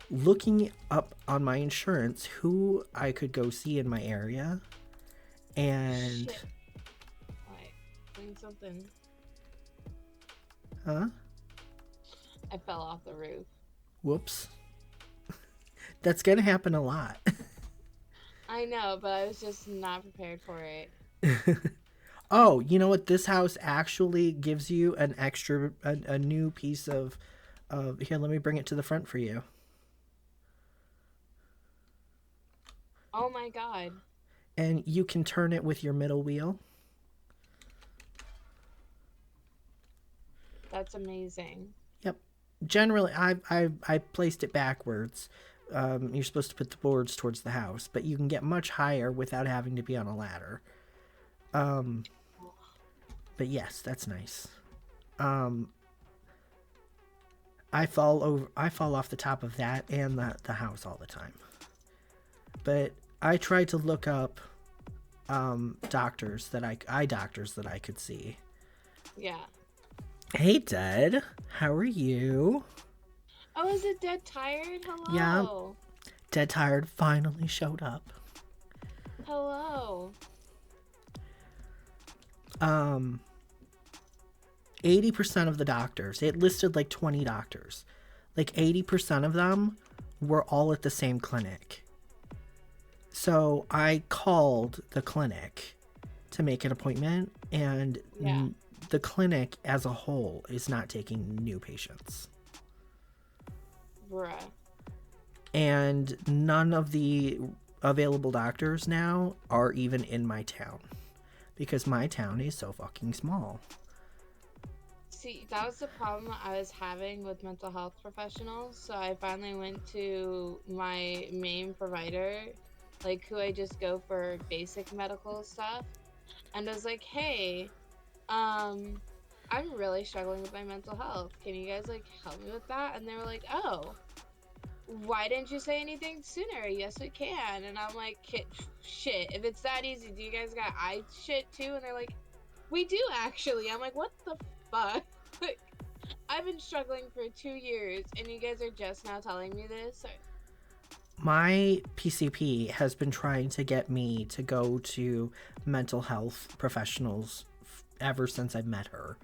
looking up on my insurance who I could go see in my area. And, Shit. Alright. Doing something. huh? I fell off the roof. Whoops. That's going to happen a lot. I know, but I was just not prepared for it. Oh, you know what? This house actually gives you an extra, a new piece of. Here, let me bring it to the front for you. Oh my god. And you can turn it with your middle wheel. That's amazing. Yep. Generally, I placed it backwards. You're supposed to put the boards towards the house, but you can get much higher without having to be on a ladder. But yes, that's nice. Um, I fall off the top of that and the house all the time. But I tried to look up doctors that eye doctors that I could see. Yeah. Hey, Dad, how are you? Oh, is it dead tired? Yeah, Hello. Dead Tired finally showed up. Hello. Um, 80% of the doctors, it listed like 20 doctors. Like 80% of them were all at the same clinic. So I called the clinic to make an appointment, and Yeah. the clinic as a whole is not taking new patients. Bruh. And none of the available doctors now are even in my town because my town is so fucking small. See, that was the problem I was having with mental health professionals. So I finally went to my main provider, like who I just go for basic medical stuff, and I was like, "Hey, um, I'm really struggling with my mental health. Can you guys like help me with that?" And they were like, "Oh, why didn't you say anything sooner? Yes, we can." And I'm like, Shit, if it's that easy, do you guys got eye shit too?" And they're like, "We do actually." I'm like, "What the fuck?" Like, I've been struggling for 2 years, and you guys are just now telling me this? My PCP has been trying to get me to go to mental health professionals ever since I met her.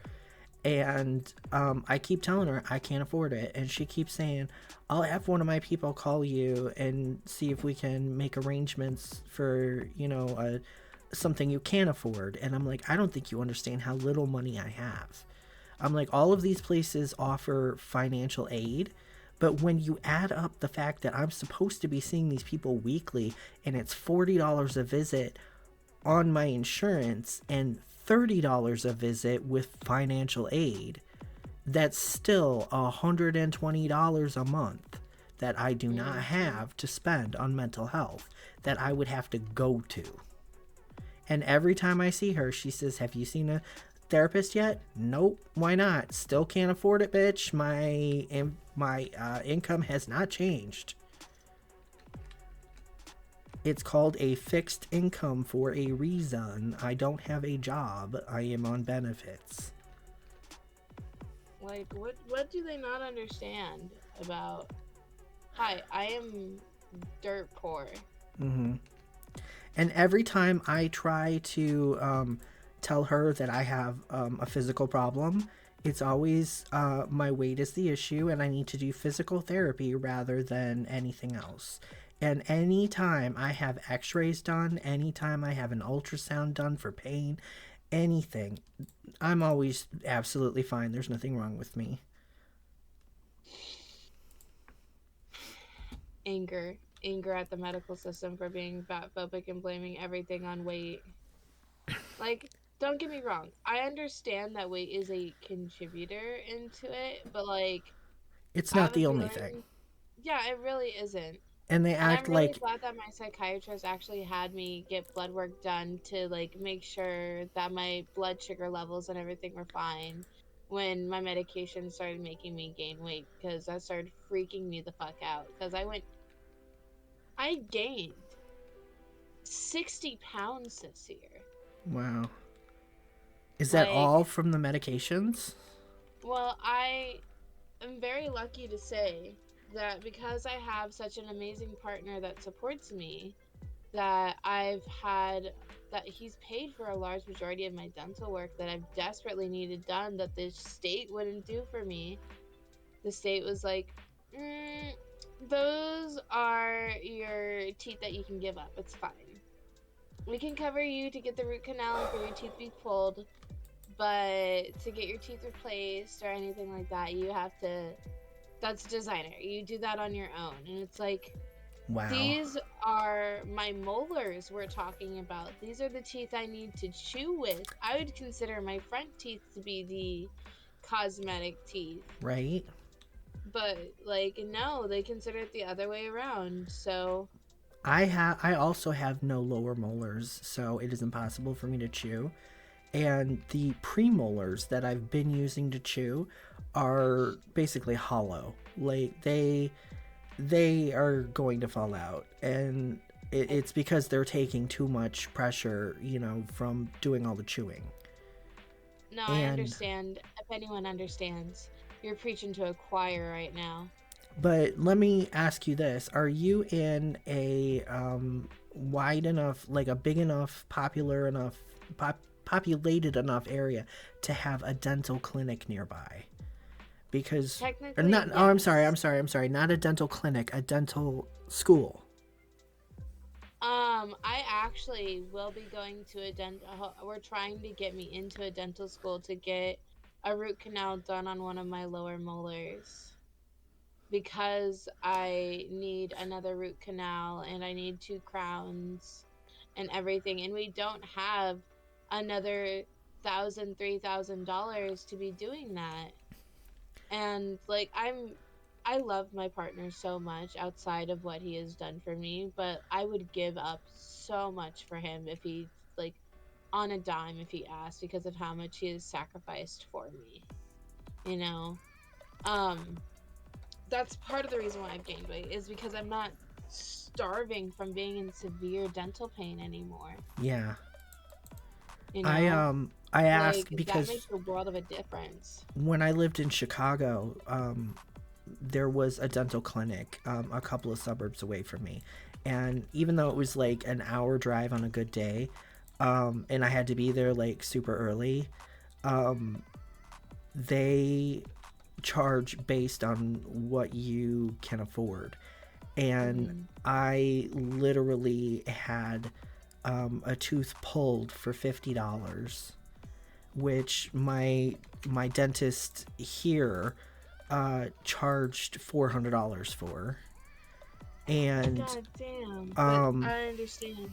And I keep telling her I can't afford it. And she keeps saying, I'll have one of my people call you and see if we can make arrangements for, something you can afford. And I'm like, I don't think you understand how little money I have. I'm like, all of these places offer financial aid, but when you add up the fact that I'm supposed to be seeing these people weekly and it's $40 a visit on my insurance and $30 a visit with financial aid, that's still $120 a month that I do not Mm-hmm. have to spend on mental health that I would have to go to. And every time I see her, she says, "Have you seen a therapist yet?" Nope. Why not? Still can't afford it, bitch. My income has not changed. It's called a fixed income for a reason. I don't have a job. I am on benefits. Like, what do they not understand about? Hi, I am dirt poor. Mm-hmm. And every time I try to tell her that I have a physical problem, it's always my weight is the issue and I need to do physical therapy rather than anything else. And anytime I have x rays done, anytime I have an ultrasound done for pain, anything, I'm always absolutely fine. There's nothing wrong with me. Anger at the medical system for being fat phobic and blaming everything on weight. Like, don't get me wrong, I understand that weight is a contributor into it, but like, It's I not have a the only thing. feeling, yeah, it really isn't. And they And I'm act really like glad that my psychiatrist actually had me get blood work done to like make sure that my blood sugar levels and everything were fine when my medication started making me gain weight, because that started freaking me the fuck out because I gained 60 pounds this year. wow. Is that Like, all from the medications? Well, I am very lucky to say that because I have such an amazing partner that supports me, that I've had that he's paid for a large majority of my dental work that I've desperately needed done that the state wouldn't do for me. The state was like, mm, those are your teeth that you can give up. It's fine. We can cover you to get the root canal and for your teeth to be pulled, but to get your teeth replaced or anything like that, you have to. That's designer. You do that on your own. And it's like, Wow. these are my molars we're talking about. These are the teeth I need to chew with. I would consider my front teeth to be the cosmetic teeth. Right? But like no, they consider it the other way around. So I also have no lower molars, so it is impossible for me to chew. And the premolars that I've been using to chew are basically hollow. Like they are going to fall out, and it's because they're taking too much pressure, from doing all the chewing. no, I And understand. If anyone understands, you're preaching to a choir right now. but let me ask you this: are you in a wide enough, like a big enough, popular enough, populated enough area to have a dental clinic nearby? Because or Technically, not, oh, yes. I'm sorry, not a dental clinic, a dental school. I actually will be going to a dental. We're trying to get me into a dental school to get a root canal done on one of my lower molars because I need another root canal and I need two crowns and everything, and we don't have another $3,000 to be doing that. And like I love my partner so much outside of what he has done for me, but I would give up so much for him if he like on a dime if he asked because of how much he has sacrificed for me, you know. Um that's part of the reason why I've gained weight is because I'm not starving from being in severe dental pain anymore, Yeah. you I know? I Like ask that makes because a world of a difference. when I lived in Chicago, there was a dental clinic a couple of suburbs away from me, and even though it was like an hour drive on a good day, and I had to be there like super early, they charge based on what you can afford. And Mhm. I literally had a tooth pulled for $50, which my dentist here charged $400 for. And God damn, but um, I understand.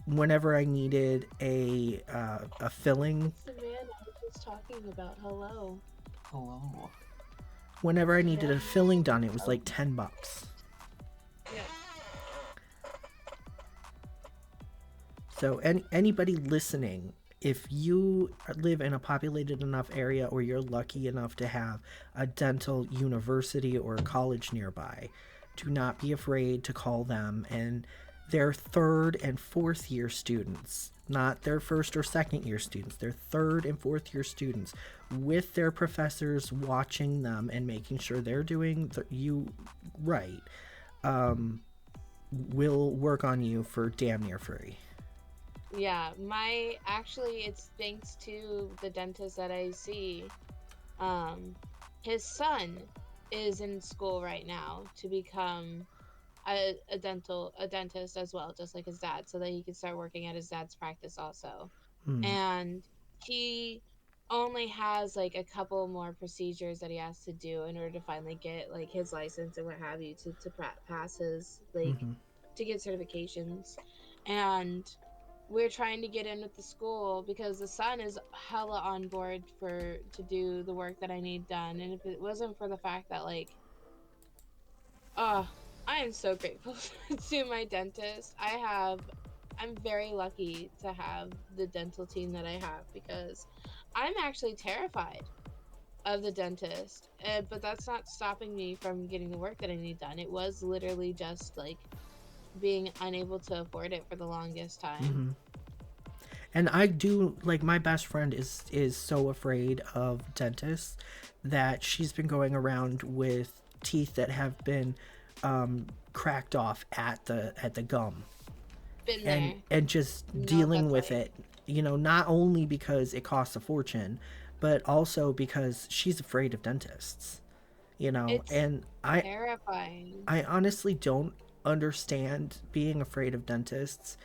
whenever I needed a filling, It's the man I was just talking about. Hello. Hello. whenever I needed Yeah. a filling done, it was Oh, like $10. yeah. So anybody listening, if you live in a populated enough area or you're lucky enough to have a dental university or college nearby, do not be afraid to call them. And their third and fourth year students, not their first or second year students, their third and fourth year students, with their professors watching them and making sure they're doing you right, will work on you for damn near free. Yeah, my actually it's thanks to the dentist that I see. Um his son is in school right now to become a dentist as well, just like his dad, so that he can start working at his dad's practice also. Hmm. And he only has like a couple more procedures that he has to do in order to finally get like his license and what have you to pass his like Hmm. to get certifications. And we're trying to get in with the school because the son is hella on board for to do the work that I need done. And if it wasn't for the fact that like oh, I am so grateful to my dentist. I'm very lucky to have the dental team that I have because I'm actually terrified of the dentist. But that's not stopping me from getting the work that I need done. It was literally just like being unable to afford it for the longest time. Hmm. And I do, like, my best friend is so afraid of dentists that she's been going around with teeth that have been cracked off at the gum, Been there. and just Know what dealing that's with like. it, not only because it costs a fortune, but also because she's afraid of dentists, It's and terrifying. I honestly don't understand being afraid of dentists.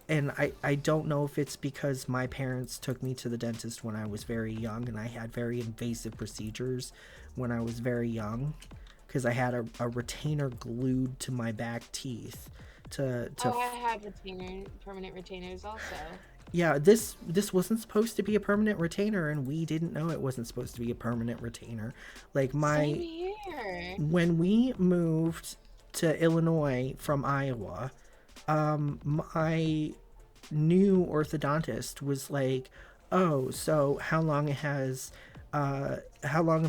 And I don't know if it's because my parents took me to the dentist when I was very young and I had very invasive procedures when I was very young, because I had a retainer glued to my back teeth to Oh, I had permanent retainers also. yeah, this wasn't supposed to be a permanent retainer, and we didn't know it wasn't supposed to be a permanent retainer. Like, Same my here. when we moved to Illinois from Iowa, my new orthodontist was like, "Oh, so how long have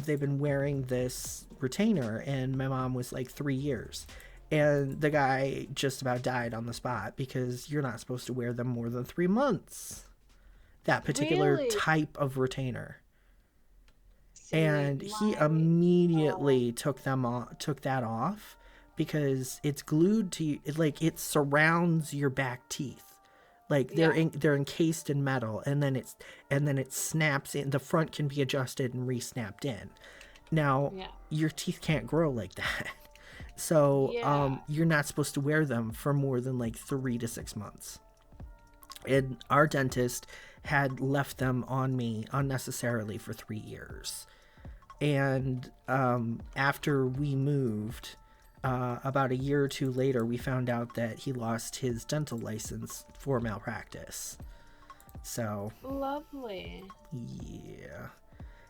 they been wearing this retainer?" And my mom was like, 3 years. And the guy just about died on the spot because you're not supposed to wear them more than 3 months. That particular Really? type of retainer. See, And he my immediately took that off because it's glued to you, like, it surrounds your back teeth, like yeah, they're encased in metal, and then it snaps in. The front can be adjusted and re-snapped in. Now, yeah, your teeth can't grow like that. So yeah. you're not supposed to wear them for more than like 3 to 6 months. And our dentist had left them on me unnecessarily for 3 years. And after we moved, about a year or two later, we found out that he lost his dental license for malpractice. So, Lovely. yeah.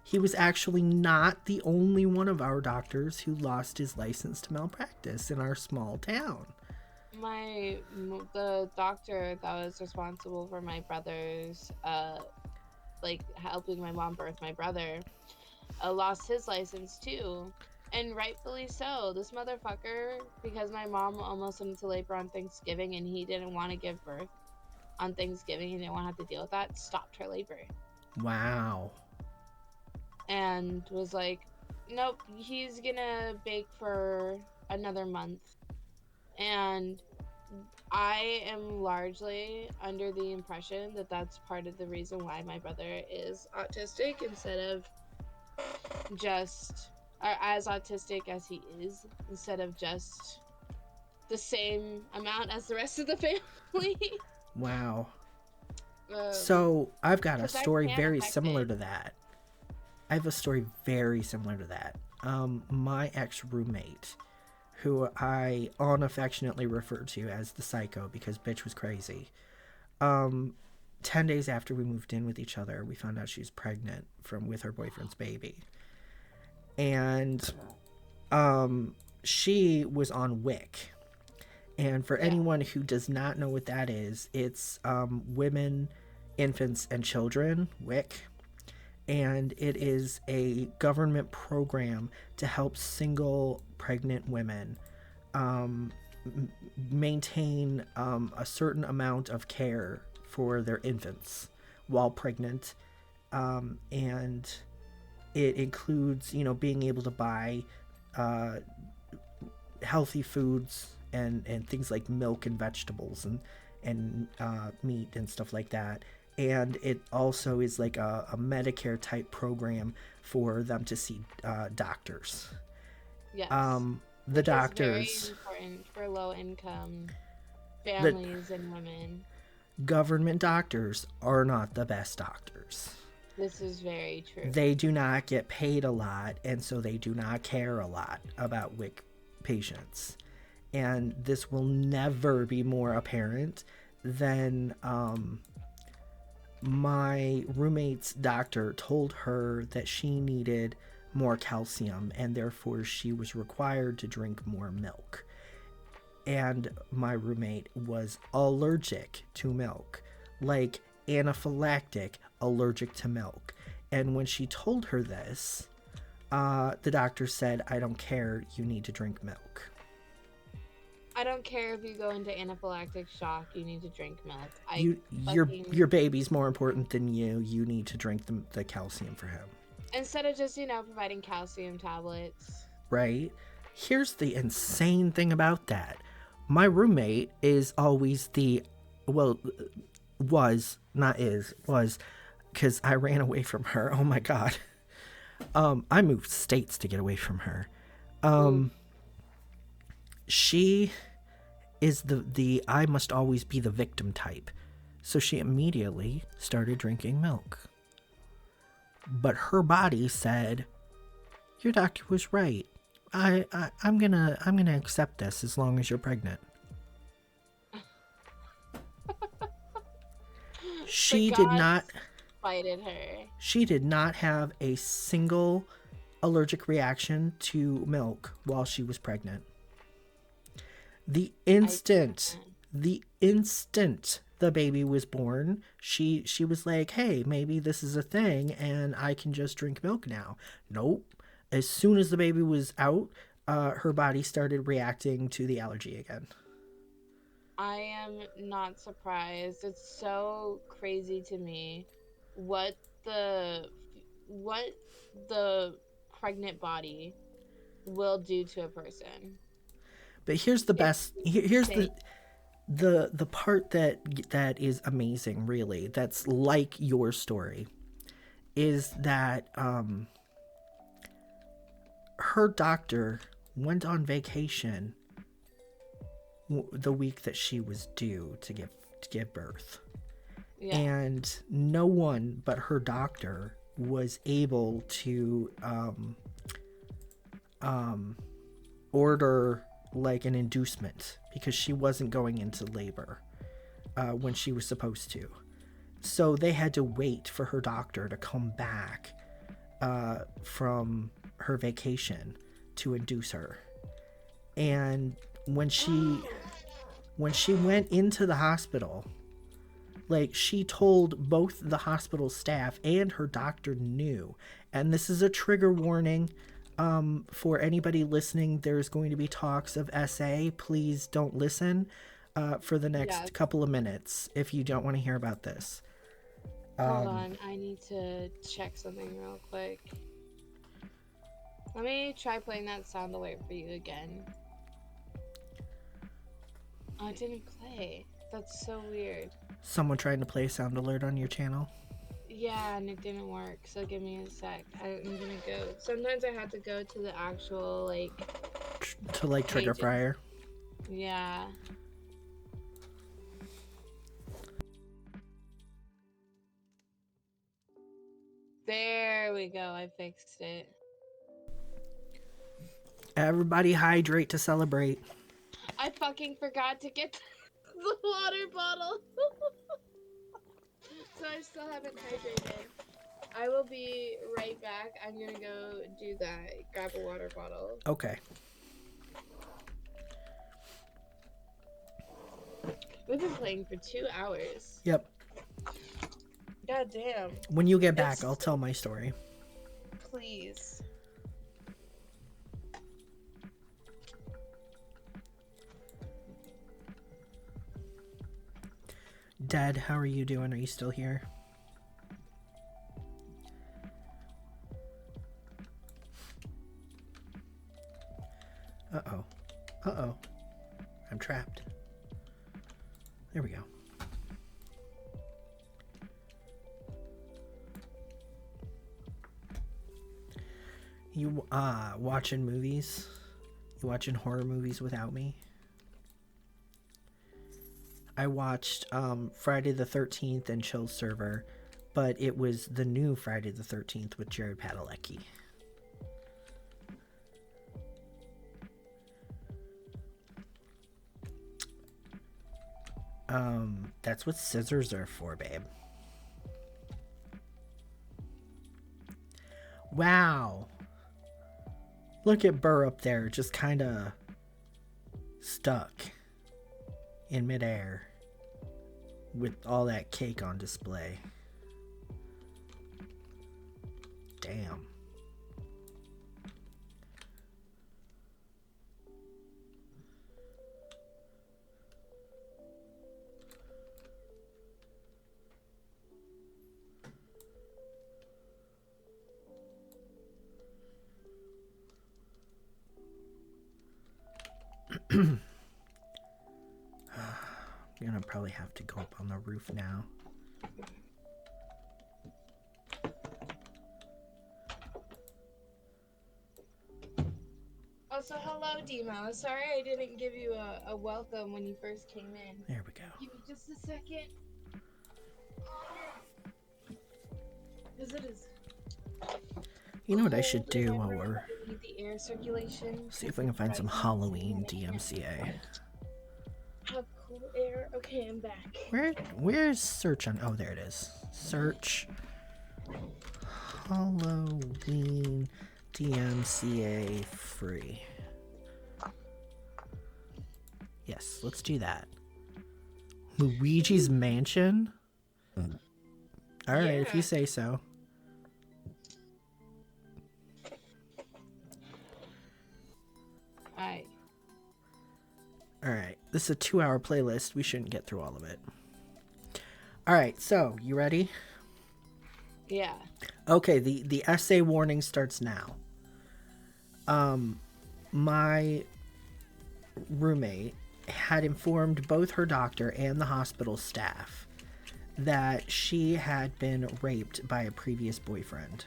He was actually not the only one of our doctors who lost his license to malpractice in our small town. The doctor that was responsible for my brother's like helping my mom birth my brother lost his license too, and rightfully so. This motherfucker, because my mom almost went into labor on Thanksgiving and he didn't want to give birth on Thanksgiving and didn't want to have to deal with that, stopped her labor Wow. and was like, nope, he's gonna bake for another month. And I am largely under the impression that that's part of the reason why my brother is autistic instead of just, or as autistic as he is, instead of just the same amount as the rest of the family. Wow. um, So, I've got a because I story can't very affect similar it. to that. I have a story very similar to that. My ex roommate, who I unaffectionately refer to as the psycho because bitch was crazy. 10 days after we moved in with each other, we found out she's pregnant from with her boyfriend's baby. And she was on WIC. And for Yeah. anyone who does not know what that is, it's women, infants, and children, WIC. And it is a government program to help single pregnant women maintain a certain amount of care for their infants while pregnant. And it includes, being able to buy healthy foods and things like milk and vegetables and meat and stuff like that. And it also is like a Medicare type program for them to see Yes. The Which is very doctors, important for low income the families and women. government doctors are not the best doctors. This is very true. They do not get paid a lot, and so they do not care a lot about WIC patients. And this will never be more apparent than my roommate's doctor told her that she needed more calcium and therefore she was required to drink more milk. And my roommate was allergic to milk, like anaphylactic allergic to milk. And when she told her this, the doctor said, "I don't care, you need to drink milk." I don't care if you go into anaphylactic shock, you need to drink milk. I Your fucking baby's more important than you. You need to drink the calcium for him. instead of just, providing calcium tablets. Right? Here's the insane thing about that. My roommate is always well, was, not is, was, because I ran away from her. Oh my God. I moved states to get away from her. Oof. She is the I must always be the victim type. So she immediately started drinking milk. But her body said, "Your doctor was right. I'm gonna accept this as long as you're pregnant." The She did not gods spited her. she did not have a single allergic reaction to milk while she was pregnant. The I instant can't. the instant the baby was born, she was like, "Hey, maybe this is a thing and I can just drink milk now." Nope. As soon as the baby was out, her body started reacting to the allergy again. I am not surprised. It's so crazy to me what the what the pregnant body will do to a person. But here's the It's best. Here's insane. the part that is amazing. Really, that's like your story. Is that her doctor went on vacation the week that she was due to give birth, Yeah. and no one but her doctor was able to order like an inducement because she wasn't going into labor when she was supposed to. So they had to wait for her doctor to come back from her vacation to induce her. And when she when she went into the hospital, like she told both the hospital staff and her doctor knew. And this is a trigger warning for anybody listening. There's going to be talks of SA. Please don't listen for the next Yes. couple of minutes if you don't want to hear about this. Hold on. I need to check something real quick. Let me try playing that sound alert for you again. Oh, it didn't play. That's so weird. Someone trying to play a sound alert on your channel? Yeah, and it didn't work. So give me a sec. I'm gonna go. Sometimes I have to go to the actual To like trigger pages. fire? Yeah. There we go. I fixed it. Everybody hydrate to celebrate. I fucking forgot to get the water bottle. So I still haven't hydrated. I will be right back. I'm gonna go do that. Grab a water bottle. Okay. We've been playing for 2 hours. Yep. God damn. When you get back, I'll tell my story. Please. Dad, how are you doing? Are you still here? Uh-oh. Uh-oh. I'm trapped. There we go. You watching movies? You watching horror movies without me? I watched Friday the 13th and Chill Server, but it was the new Friday the 13th with Jared Padalecki. That's what scissors are for, babe. Wow. Look at Burr up there, just kind of stuck in midair with all that cake on display. Damn. I'm gonna probably have to go up on the roof now. Also, hello, Demo. Sorry I didn't give you a welcome when you first came in. There we go. Give me just a second. Because it is. You know what I should do while Remember, we're... we need the air circulation. See if I can find some Halloween DMCA. Have cool air. Okay, I'm back. Where's search on... Oh, there it is. Search Halloween DMCA free. Yes, let's do that. Luigi's Mansion? Alright, if you say so. Alright, this is a 2-hour playlist. We shouldn't get through all of it. Alright, so, you ready? Yeah. Okay, the essay warning starts now. My roommate had informed both her doctor and the hospital staff that she had been raped by a previous boyfriend.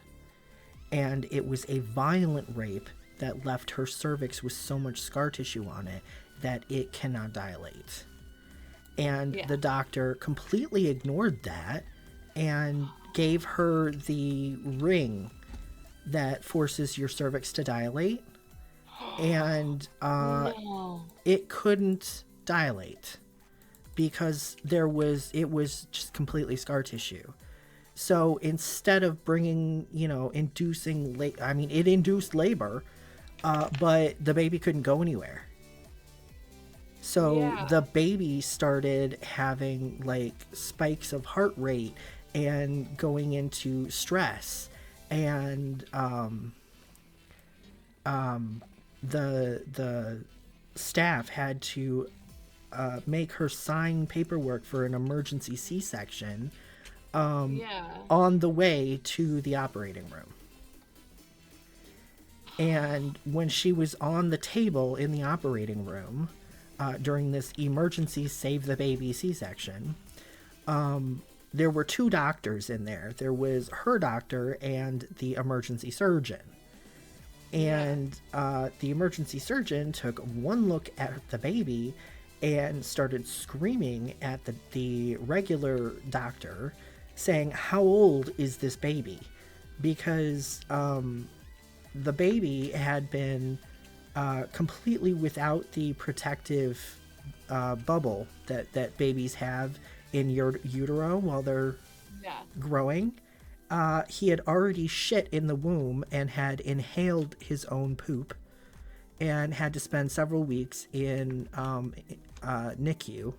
And it was a violent rape that left her cervix with so much scar tissue on it that it cannot dilate. And the doctor completely ignored that and gave her the ring that forces your cervix to dilate. And it couldn't dilate because it was just completely scar tissue. So instead of bringing, inducing, it induced labor, but the baby couldn't go anywhere. So the baby started having like spikes of heart rate and going into stress, and the staff had to make her sign paperwork for an emergency C-section on the way to the operating room. And when she was on the table in the operating room during this emergency save the baby C-section, there were 2 doctors in there. There was her doctor and the emergency surgeon. And the emergency surgeon took one look at the baby and started screaming at the regular doctor, saying, "How old is this baby?" Because the baby had been completely without the protective bubble that babies have in your utero while they're growing. He had already shit in the womb and had inhaled his own poop and had to spend several weeks in NICU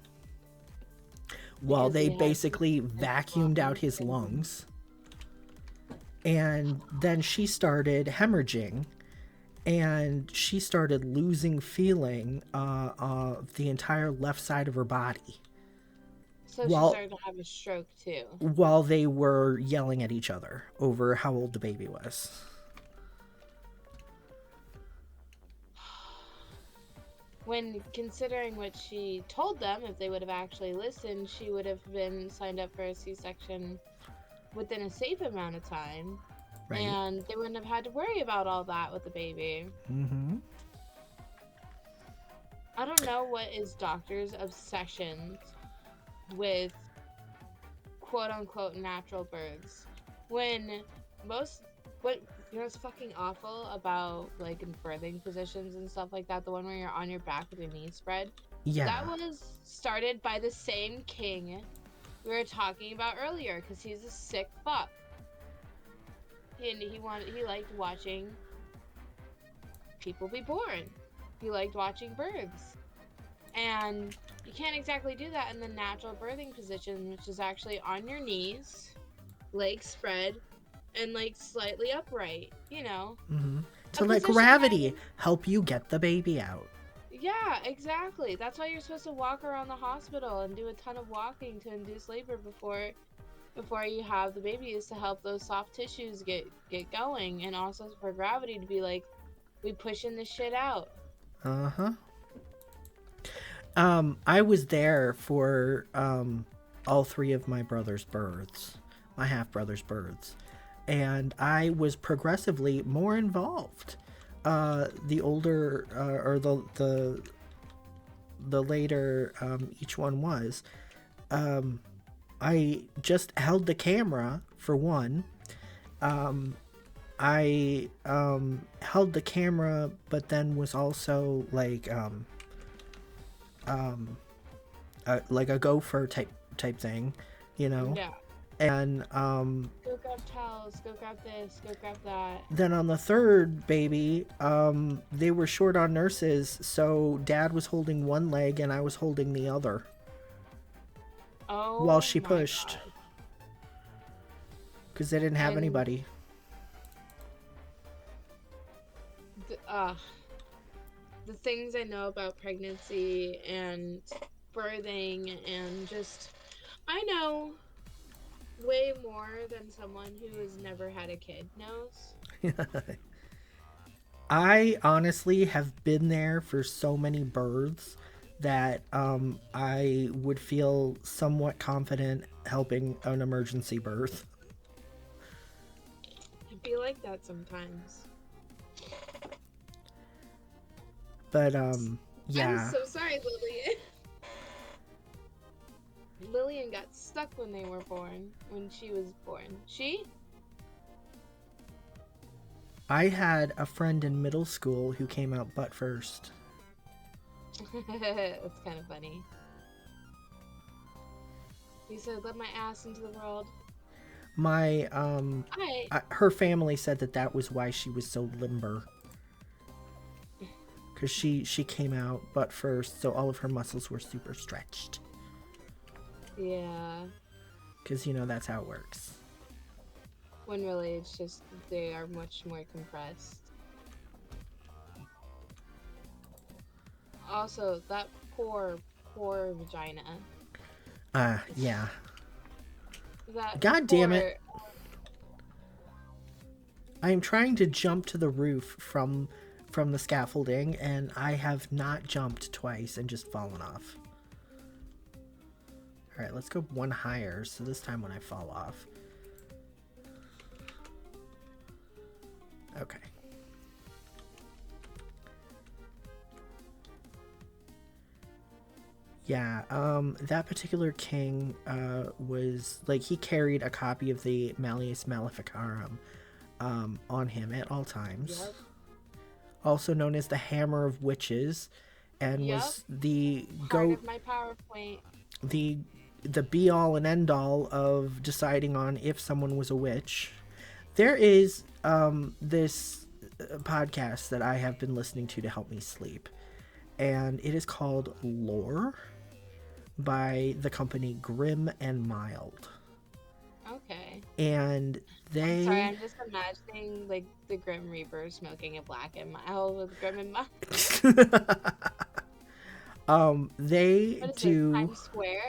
while they basically vacuumed out his lungs. And then she started hemorrhaging, and she started losing feeling of the entire left side of her body. So she started to have a stroke too. While they were yelling at each other over how old the baby was. When considering what she told them, if they would have actually listened, she would have been signed up for a C-section within a safe amount of time. Right. And they wouldn't have had to worry about all that with the baby. Mm-hmm. I don't know what is doctors' obsession with quote-unquote natural births. When what's fucking awful about like in birthing positions and stuff like that, the one where you're on your back with your knees spread, that was started by the same king we were talking about earlier, because he's a sick fuck. He liked watching people be born. He liked watching births. And you can't exactly do that in the natural birthing position, which is actually on your knees, legs spread, and like slightly upright, Mm-hmm. To let gravity help you get the baby out. Yeah, exactly. That's why you're supposed to walk around the hospital and do a ton of walking to induce labor before you have the baby, is to help those soft tissues get going, and also for gravity to be like, we pushing this shit out. Uh-huh. I was there for all three of my brother's births, my half brother's births, and I was progressively more involved. The older or the later each one was, I just held the camera for one. I held the camera, but then was also like a gopher type thing, you know. Yeah. And Go grab towels, go grab this, go grab that. then on the third baby, they were short on nurses, so Dad was holding one leg and I was holding the other while Oh she my pushed god. because they didn't have And anybody. th- uh, the things I know about pregnancy and birthing and just, I know way more than someone who has never had a kid knows. I honestly have been there for so many births that I would feel somewhat confident helping an emergency birth. I feel like that sometimes. But I'm yeah, so sorry, Lillian. Lillian got stuck when they were born, when she was born. She? I had a friend in middle school who came out butt first. That's kind of funny. He said, "Let my ass into the world." My I her family said that that was why she was so limber because she came out butt first, so all of her muscles were super stretched. Yeah. Because you know that's how it works. When really it's just they are much more compressed. Also, that poor vagina. Yeah. That God damn it! poor. I am trying to jump to the roof from the scaffolding, and I have not jumped twice and just fallen off. All right, let's go one higher. So this time when I fall off. Okay. Yeah, that particular king was like he carried a copy of the Malleus Maleficarum on him at all times, Yep. also known as the Hammer of Witches, and Yep. was the Part go of my PowerPoint. the the be all and end all of deciding on if someone was a witch. There is this podcast that I have been listening to help me sleep, and it is called Lore by the company Grim and Mild. Okay. And I'm sorry, they I'm just imagining like the Grim Reaper smoking a black and mild with Grim and Mild. they What is this? do Times Square?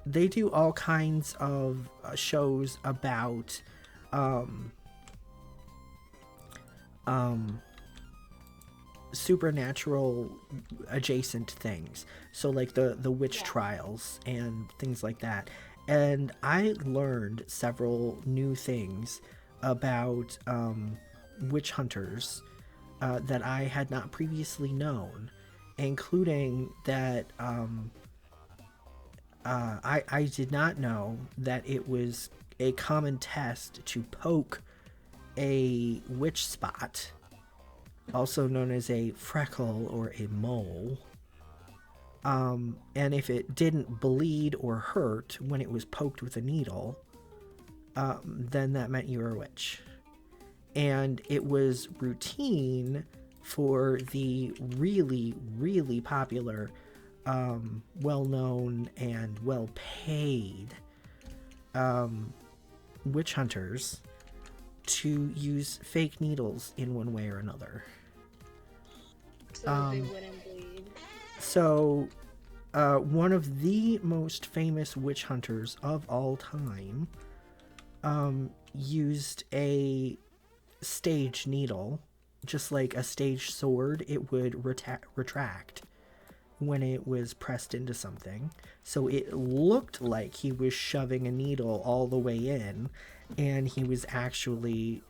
they do all kinds of shows about um um supernatural adjacent things, so like the witch Yeah. trials and things like that. And I learned several new things about witch hunters that I had not previously known, including that I did not know that it was a common test to poke a witch spot, also known as a freckle or a mole. And if it didn't bleed or hurt when it was poked with a needle, then that meant you were a witch. And it was routine for the really, really popular, well known, and well paid witch hunters to use fake needles in one way or another. So that they wouldn't bleed. So, one of the most famous witch hunters of all time used a stage needle, just like a stage sword, it would retract. when it was pressed into something. So it looked like he was shoving a needle all the way in, and he was actually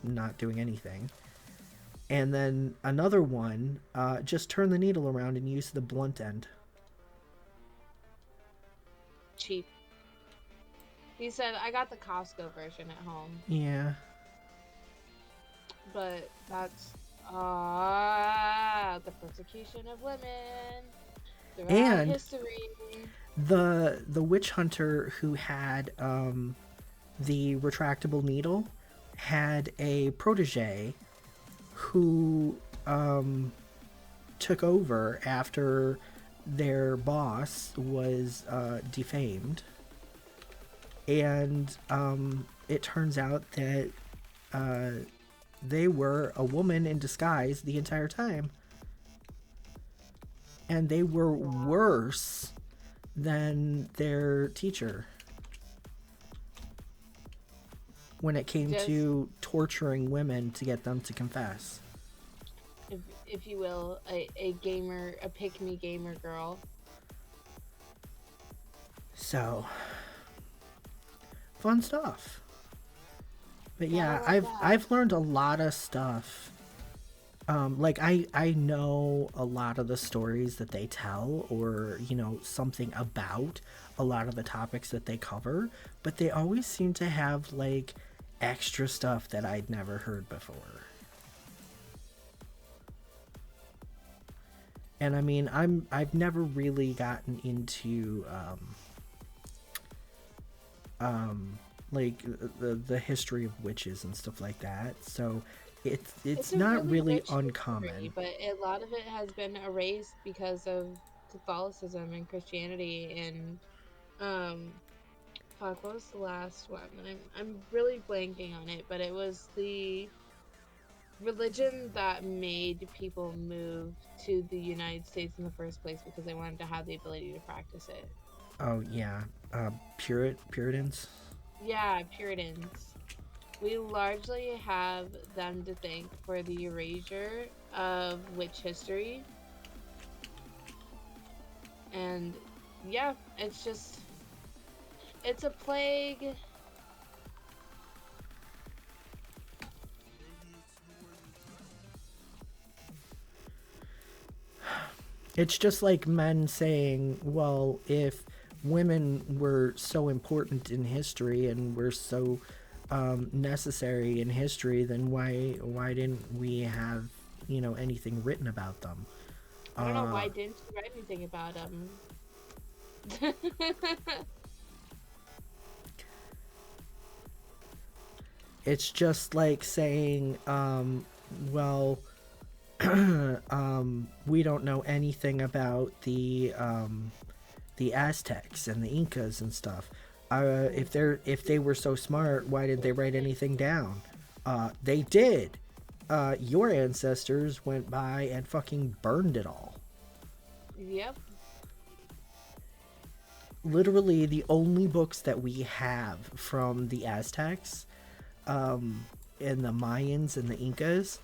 not doing anything. And then another one, just turn the needle around and use the blunt end. Cheap. He said, I got the Costco version at home, Yeah. but that's the persecution of women throughout And history. the witch hunter who had the retractable needle had a protege who took over after their boss was defamed. And it turns out that they were a woman in disguise the entire time. And they were worse than their teacher when it came Just, to torturing women to get them to confess. if you will, a gamer, a pick-me gamer girl. So, fun stuff. But Gotta yeah, love I've learned a lot of stuff. Like I know a lot of the stories that they tell, or something about a lot of the topics that they cover, but they always seem to have like extra stuff that I'd never heard before. And I mean, I've never really gotten into like the history of witches and stuff like that. So it's It's a not really really rich history, uncommon. but a lot of it has been erased because of Catholicism and Christianity and um fuck, what was the last one? I'm really blanking on it, but it was the religion that made people move to the United States in the first place because they wanted to have the ability to practice it. Oh yeah, Puritans. Yeah, Puritans. We largely have them to thank for the erasure of witch history. And yeah, it's just, it's a plague. It's just like men saying, well, if women were so important in history and were so necessary in history, then why didn't we have anything written about them? I don't know, Uh, why didn't you write anything about them? it's just like saying, well, we don't know anything about the Aztecs and the Incas and stuff. If they were so smart, why did they write anything down? They did. Your ancestors went by and fucking burned it all. Yep. Literally, the only books that we have from the Aztecs, and the Mayans and the Incas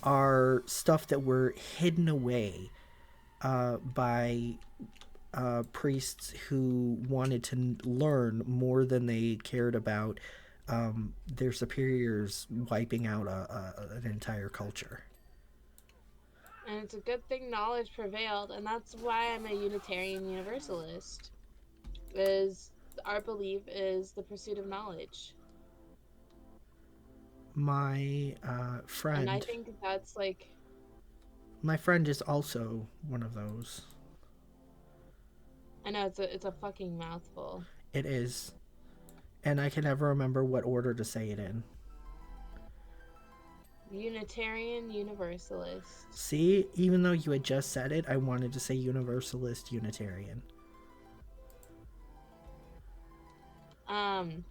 are stuff that were hidden away by priests who wanted to learn more than they cared about their superiors wiping out an entire culture. And it's a good thing knowledge prevailed, and that's why I'm a Unitarian Universalist. Is our belief is the pursuit of knowledge. My And I friend, think that's like, my friend is also one of those. I know it's a fucking mouthful. It is, and I can never remember what order to say it in. Unitarian Universalist. See, even though you had just said it, I wanted to say Universalist Unitarian. Um,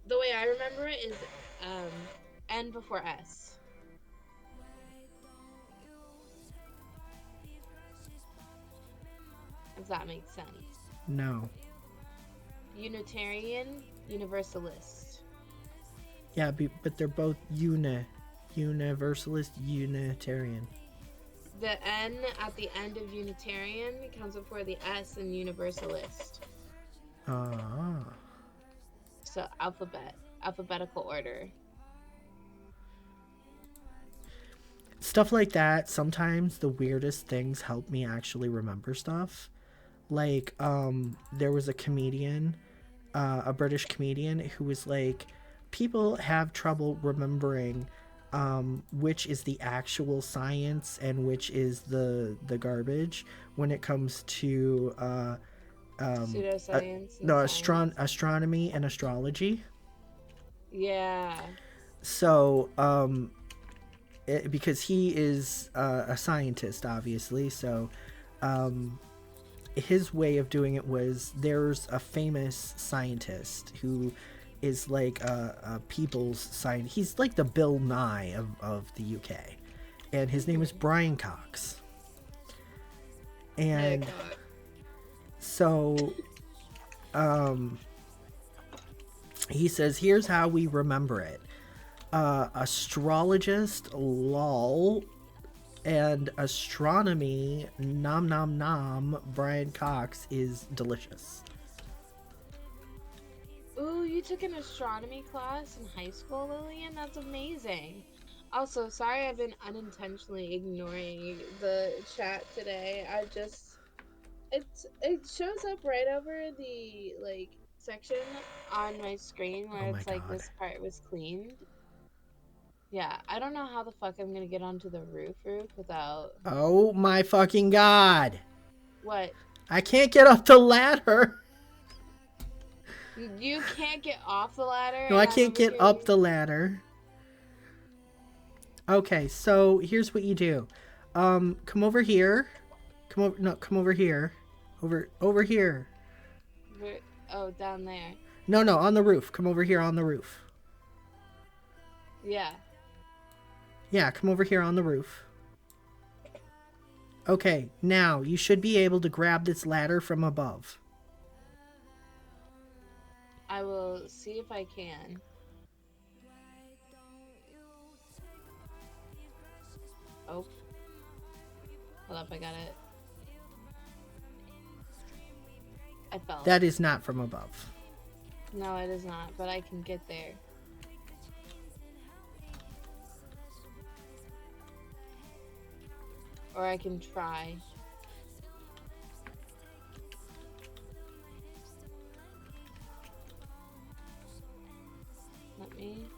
the way I remember it is N before S. If that makes sense. No. Unitarian Universalist. Yeah, but they're both Universalist Unitarian. The N at the end of Unitarian comes before the S in Universalist. Ah. So alphabetical order. Stuff like that. Sometimes the weirdest things help me actually remember stuff. Like, there was a comedian, a British comedian, who was like, people have trouble remembering which is the actual science and which is the garbage when it comes to uh, Pseudoscience and no science. astronomy and astrology. Yeah. So because he is a scientist, obviously, so his way of doing it was, there's a famous scientist who is like a people's scientist. He's like the Bill Nye of the UK, and his name is Mm-hmm. Brian Cox. Yeah, And God. so he says, here's how we remember it. Astrologist, lol, and astronomy, nom nom nom, Brian Cox is delicious. Ooh, you took an astronomy class in high school, Lillian? That's amazing. Also, sorry I've been unintentionally ignoring the chat today. It shows up right over the like section on my screen Oh where my it's like god. this part was cleaned. Yeah, I don't know how the fuck I'm gonna get onto the roof without Oh my fucking god. what? I can't get up the ladder. You can't get off the ladder No, I and I'm can't over get here. up the ladder. Okay, so here's what you do. Come over here. Come over, no, come over here. Over here. Where, oh, down there. No, on the roof. Come over here on the roof. Yeah. Yeah, come over here on the roof. Okay, now you should be able to grab this ladder from above. I will see if I can. Oh, hold up, I got it. I fell. That is not from above. No, it is not, but I can get there. Or I can try. Let me.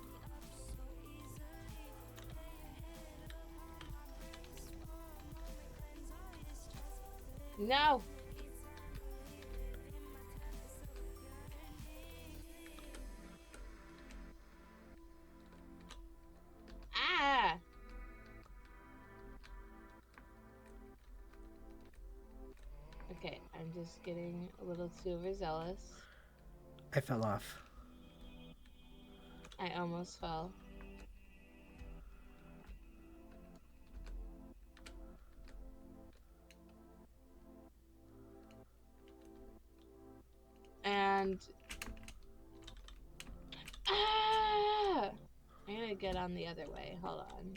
No! Ah! Okay, I'm just getting a little too overzealous. I fell off. I almost fell. And. Ah! I'm gonna get on the other way. Hold on.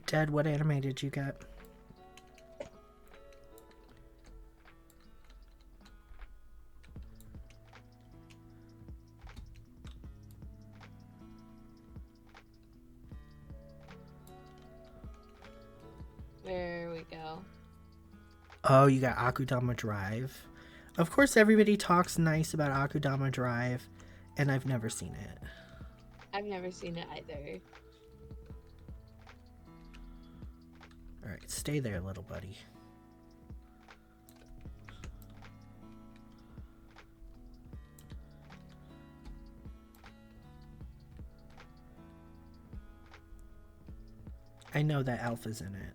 Dad, what anime did you get? There we go. Oh, you got Akudama Drive. Of course, everybody talks nice about Akudama Drive, and I've never seen it. I've never seen it either. Alright, stay there, little buddy. I know that Alpha's in it.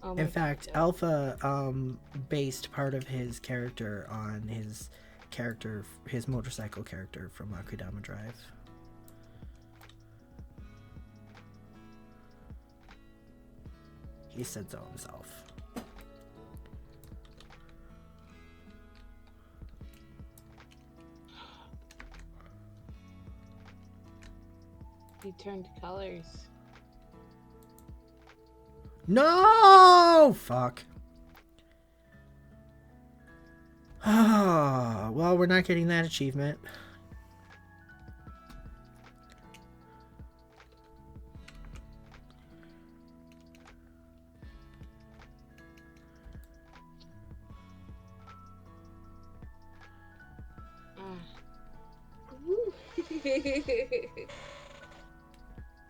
Oh In my god, fact, Jeff. Alpha based part of his character on his motorcycle character from Akudama Drive. He said so himself. He turned colors. No! Fuck. Well, we're not getting that achievement.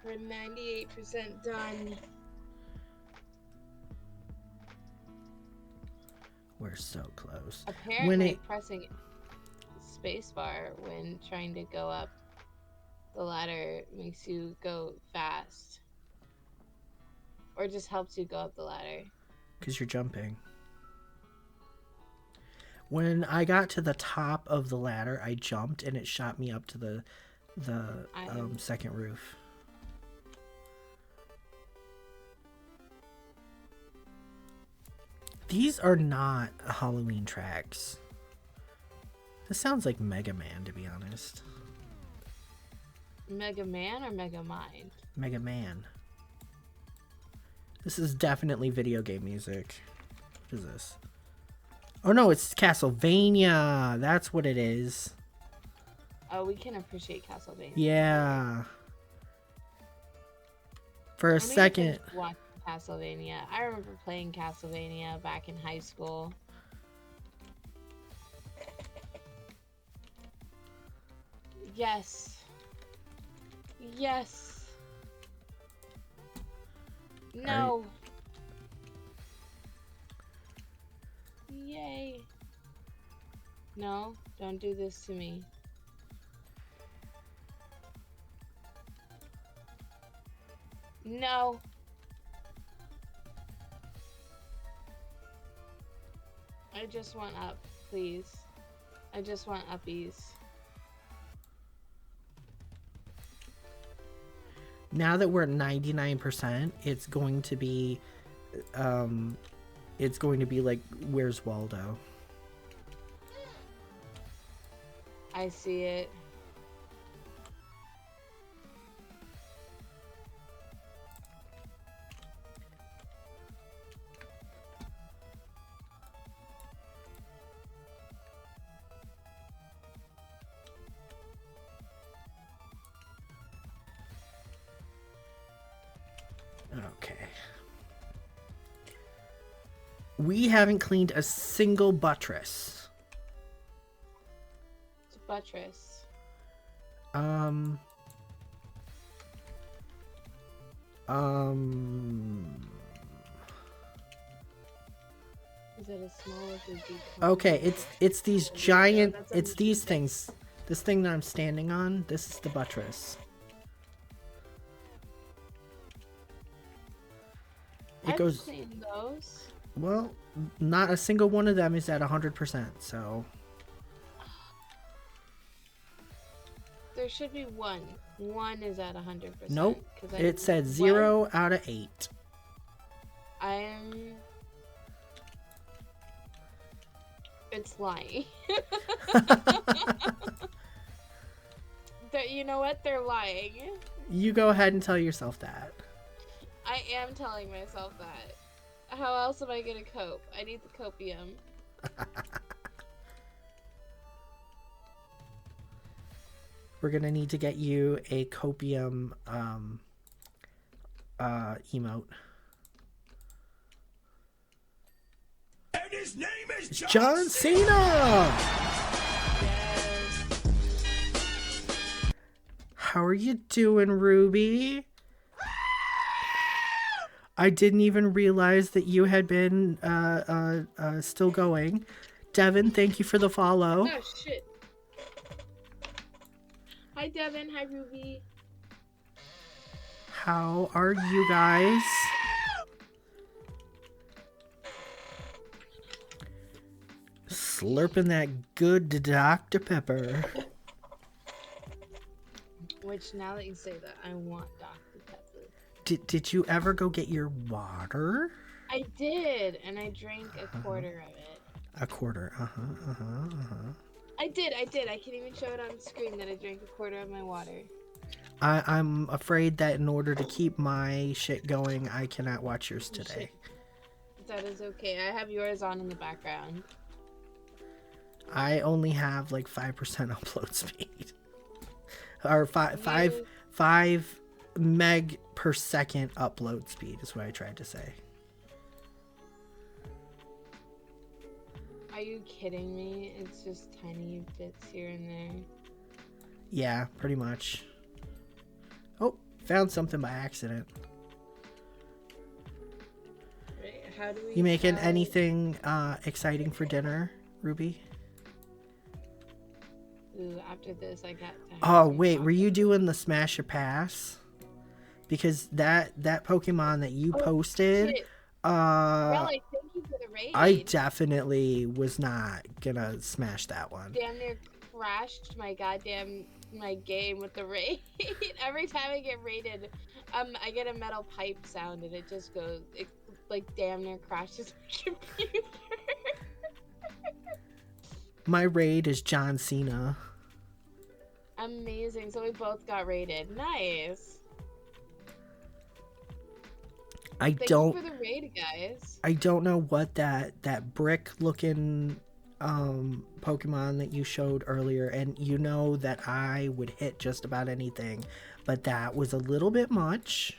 We're 98% done. We're so close. Apparently, pressing spacebar when trying to go up the ladder makes you go fast. Or just helps you go up the ladder. Because you're jumping. When I got to the top of the ladder, I jumped and it shot me up to the second roof. These are not Halloween tracks. This sounds like Mega Man, to be honest. Mega Man or Mega Mind? Mega Man. This is definitely video game music. What is this? Oh no, it's Castlevania. That's what it is. Oh, we can appreciate Castlevania. Yeah. For a second. Watch Castlevania. I remember playing Castlevania back in high school. Yes. Yes. No. Yay. No, don't do this to me. No. I just want up, please. I just want uppies. Now that we're at 99%, it's going to be like, where's Waldo? I see it. Okay. We haven't cleaned a single buttress. It's a buttress. Is it a small or big? Okay, it's these giant, it's these things. This thing that I'm standing on, this is the buttress. I've cleaned those. Well, not a single one of them is at 100%, so. There should be one. One is at 100%. Nope. It said 0 out of 8. It's lying. You know what? They're lying. You go ahead and tell yourself that. I am telling myself that. How else am I gonna cope? I need the copium. We're gonna need to get you a copium emote. And his name is John Cena! How are you doing, Ruby? I didn't even realize that you had been still going. Devin, thank you for the follow. Oh, shit. Hi, Devin. Hi, Ruby. How are you guys? Slurping that good Dr. Pepper. Which, now that you say that, I want Dr. Pepper. Did you ever go get your water? I did, and I drank a quarter of it. A quarter. I did. I can even show it on screen that I drank a quarter of my water. I'm afraid that in order to keep my shit going, I cannot watch yours today. That is okay. I have yours on in the background. I only have like 5% upload speed. Or 5 meg per second upload speed is what I tried to say. Are you kidding me? It's just tiny bits here and there. Yeah, pretty much. Oh, found something by accident. Right, how do we... You making anything exciting for dinner, Ruby? Ooh, after this, I got time. Oh, wait, were you doing the Smash or Pass? Because that Pokemon that you posted... Shit. Well, I thank you for the raid. I definitely was not gonna smash that one. Damn near crashed my game with the raid. Every time I get raided, I get a metal pipe sound and it just goes, it like damn near crashes my computer. My raid is John Cena. Amazing. So we both got raided. Nice. Thank you for the raid, guys. I don't know what that brick looking Pokemon that you showed earlier, and you know that I would hit just about anything, but that was a little bit much.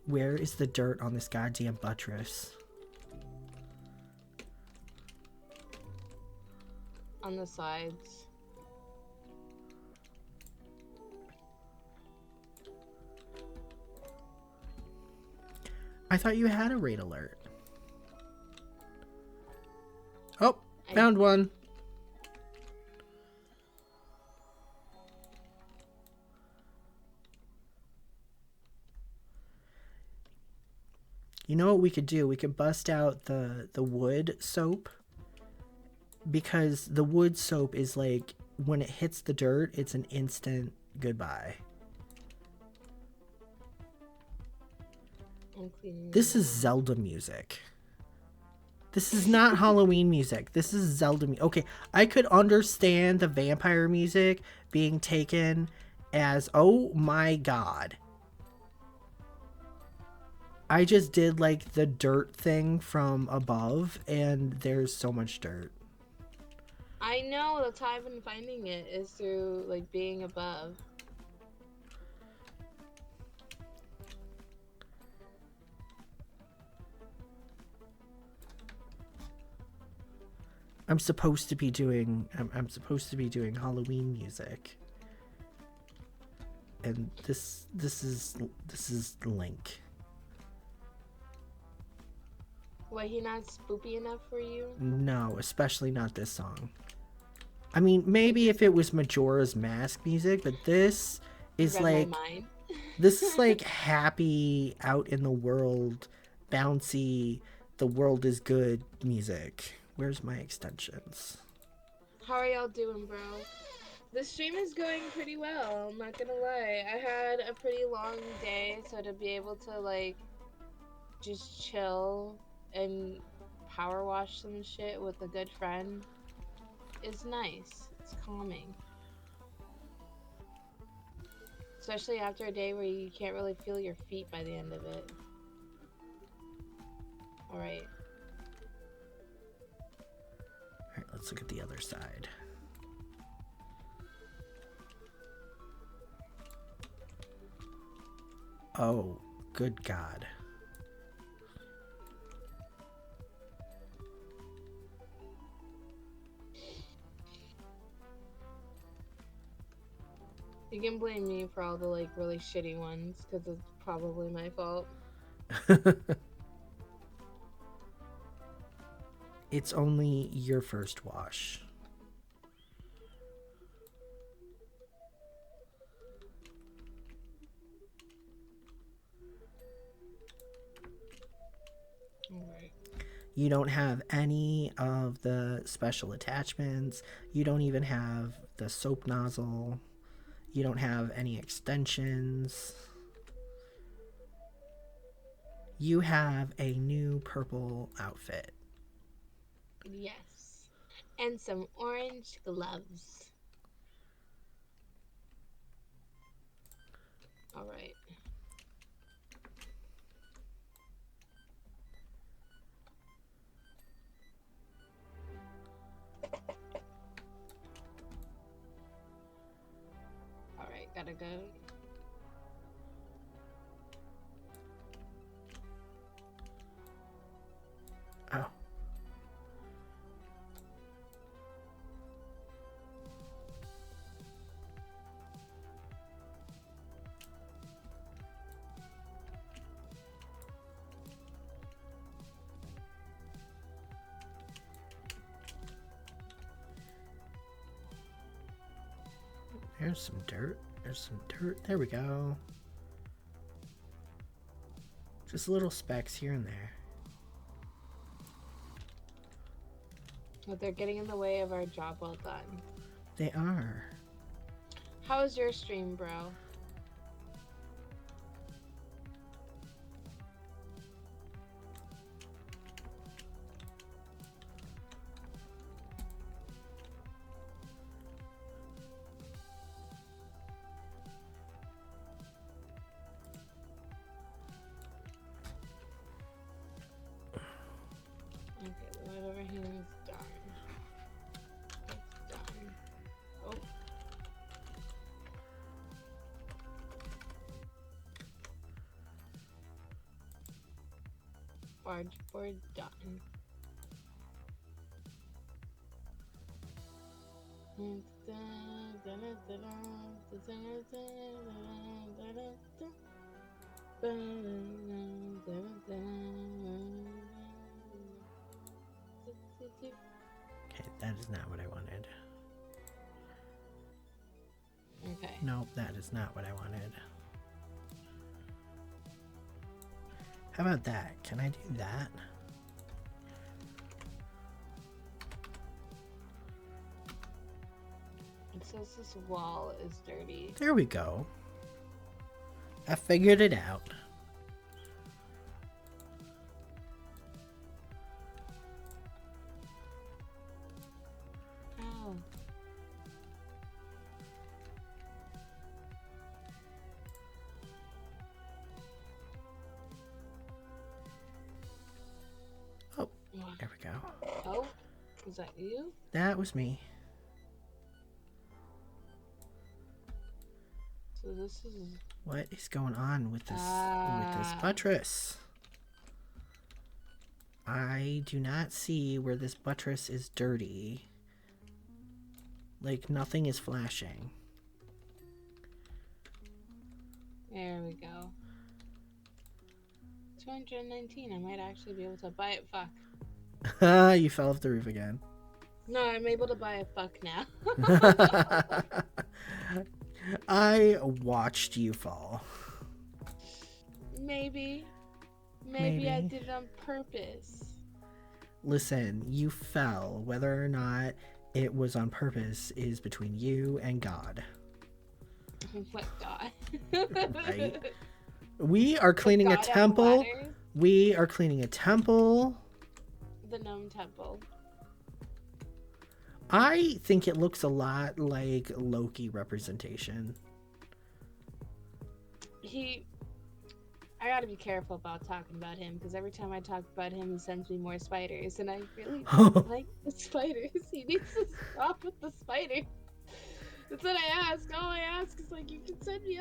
Where is the dirt on this goddamn buttress? On the sides. I thought you had a raid alert. Oh, found one. You know what we could do? We could bust out the wood soap. Because the wood soap is like, when it hits the dirt, it's an instant goodbye. This is Zelda music. This is not Halloween music. This is Zelda music. Okay, I could understand the vampire music being taken as, oh my god. I just did like the dirt thing from above, and there's so much dirt. I know, that's how I've been finding it, is through like being above. I'm supposed to be doing Halloween music. And this is Link. Why, he not spoopy enough for you? No, especially not this song. I mean, maybe if it was Majora's Mask music, but this is like this is like happy, out in the world, bouncy, the world is good music. Where's my extensions? How are y'all doing, bro? The stream is going pretty well, I'm not gonna lie. I had a pretty long day, so to be able to like just chill and power wash some shit with a good friend is nice. It's calming. Especially after a day where you can't really feel your feet by the end of it. Alright. Alright, let's look at the other side. Oh, good God. You can blame me for all the like really shitty ones, because it's probably my fault. It's only your first wash. All right. You don't have any of the special attachments. You don't even have the soap nozzle. You don't have any extensions. You have a new purple outfit. Yes. And some orange gloves. All right. All right, gotta go. Oh. There's some dirt. There's some dirt. There we go. Just little specks here and there. But they're getting in the way of our job well done. They are. How was your stream, bro? Okay, the right overhand is done. It's done. Oh. Barge board done. Okay, that is not what I wanted. Okay. Nope, that is not what I wanted. How about that? Can I do that? It says this wall is dirty. There we go. I figured it out. Ow. Oh, there we go. Oh, is that you? That was me. So this is What is going on with this buttress? I do not see where this buttress is dirty. Like nothing is flashing. there we go. 219. I might actually be able to buy it. Fuck. You fell off the roof again. No, I'm able to buy a fuck now. I watched you fall. Maybe I Maybe. did it on purpose. Listen, you fell. Whether or not it was on purpose is between you and God. What God? Right? We are cleaning a God of temple. ladders? We are cleaning a temple. The gnome temple. I think it looks a lot like Loki representation. I gotta be careful about talking about him because every time I talk about him, he sends me more spiders, and I really don't like the spiders. He needs to stop with the spiders. That's what I ask. All I ask is like, you can send me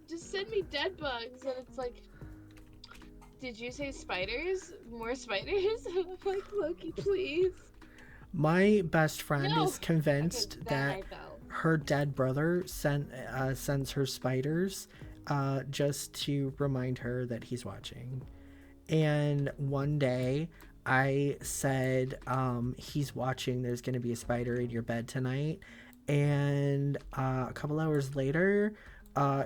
just send me dead bugs, and it's like, did you say spiders? More spiders? I'm like, Loki, please. My best friend No. is convinced Okay, then that I fell. her dead brother sends her spiders just to remind her that he's watching. And one day I said, he's watching, there's going to be a spider in your bed tonight. And a couple hours later,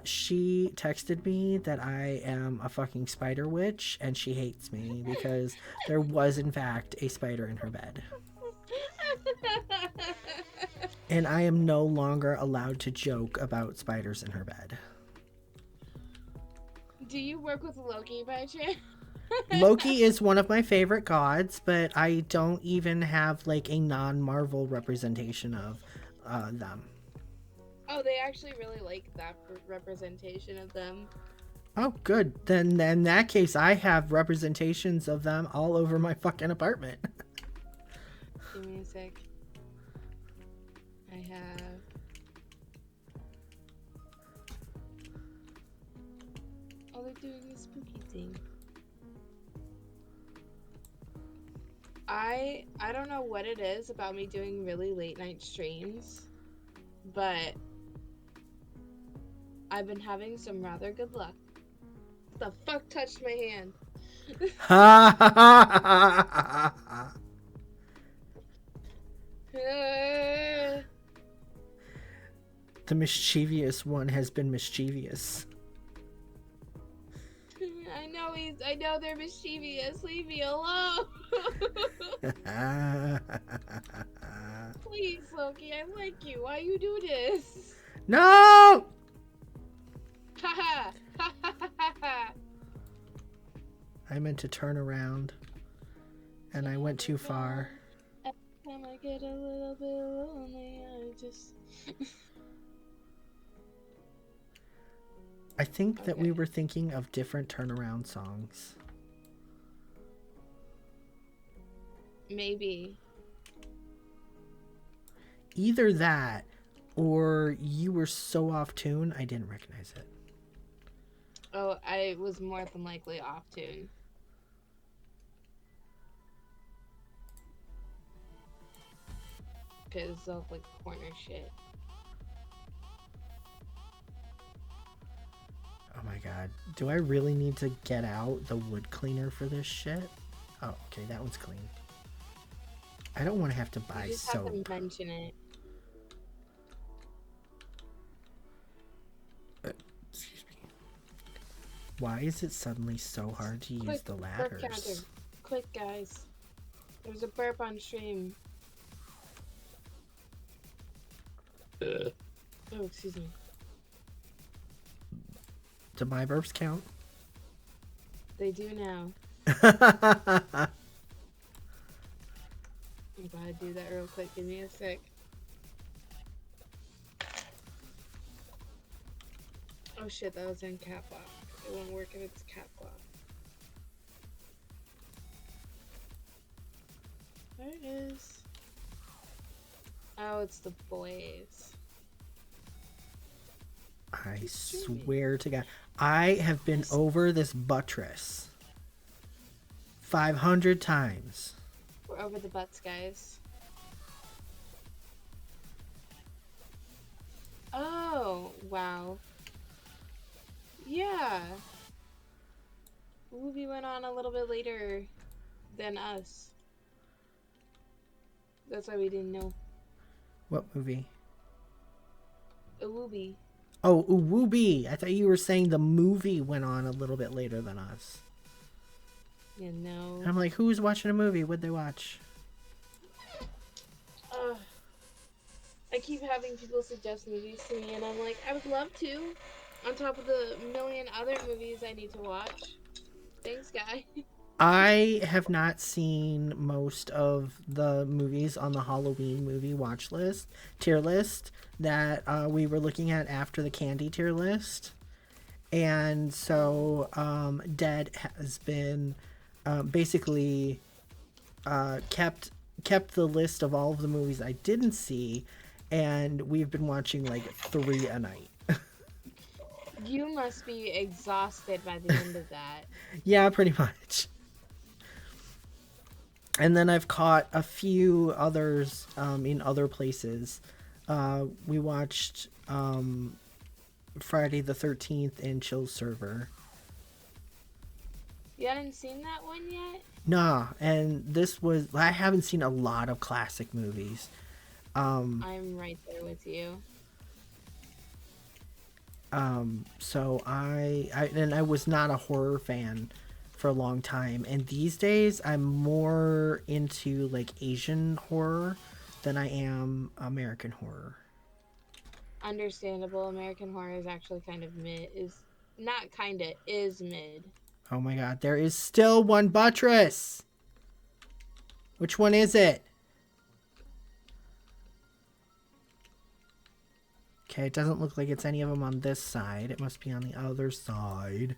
She texted me that I am a fucking spider witch and she hates me because there was in fact a spider in her bed. And I am no longer allowed to joke about spiders in her bed. Do you work with Loki by chance? Loki is one of my favorite gods, but I don't even have like a non-Marvel representation of them. Oh, they actually really like that representation of them. Oh, good. Then in that case, I have representations of them all over my fucking apartment. Give me a sec. I have. Oh, they're doing a spooky thing. I don't know what it is about me doing really late night streams, but I've been having some rather good luck. The fuck touched my hand? Ha ha ha ha ha. The mischievous one has been mischievous. I know they're mischievous. Leave me alone. Please, Loki, I like you. Why you do this? No! Haha. I meant to turn around and I went too far. Every time I get a little bit lonely, I just I think that we were thinking of different turnaround songs. maybe. Either that or you were so off tune I didn't recognize it. Oh, I was more than likely off tune. Because of like corner shit. Oh my god. Do I really need to get out the wood cleaner for this shit? Oh, okay, that one's clean. I don't want to have to buy You just soap. have to mention it. Excuse me. Why is it suddenly so hard to use the Burp counter. ladders? Quick, guys. There's a burp on stream. Oh, excuse me. Do my burps count? They do now. I I'm gonna do that real quick. Give me a sec. Oh shit, that was in cap lock. It won't work if it's cap lock. There it is. Oh, it's the boys. swear to God. I have been over this buttress 500 times. We're over the butts, guys. Oh, wow. Yeah. The movie went on a little bit later than us. That's why we didn't know. What movie? A Wooby. Oh, Uwoobi. I thought you were saying the movie went on a little bit later than us. Yeah, no. And I'm like, who's watching a movie? What'd they watch? I keep having people suggest movies to me, and I'm like, I would love to. On top of the million other movies I need to watch. Thanks, guy. I have not seen most of the movies on the Halloween movie watch list, tier list, that we were looking at after the candy tier list. And so Dead has been basically kept the list of all of the movies I didn't see, and we've been watching like 3 a night. You must be exhausted by the end of that. Yeah, pretty much. And then I've caught a few others in other places. We watched Friday the 13th in Chill Server. You hadn't seen that one yet? Nah, and this was... I haven't seen a lot of classic movies. I'm right there with you. So I was not a horror fan for a long time, and these days I'm more into like Asian horror than I am American horror. Understandable. American Horror is actually kind of mid. Is not kinda, is mid. Oh my god, there is still one buttress. Which one is it? Okay, it doesn't look like it's any of them on this side. It must be on the other side.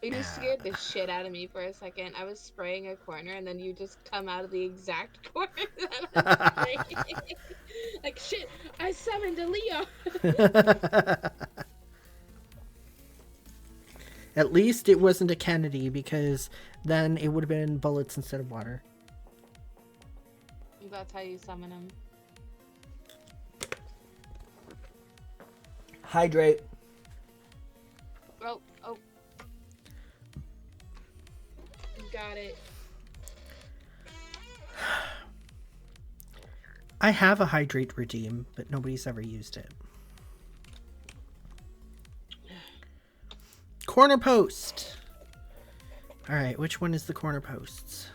You scared the shit out of me for a second. I was spraying a corner, and then you just come out of the exact corner that I was spraying. Like, shit, I summoned a Leo. At least it wasn't a Kennedy, because then it would have been bullets instead of water. That's how you summon him. Hydrate. Oh. Got it. I have a hydrate redeem, but nobody's ever used it. Corner post. All right, which one is the corner posts?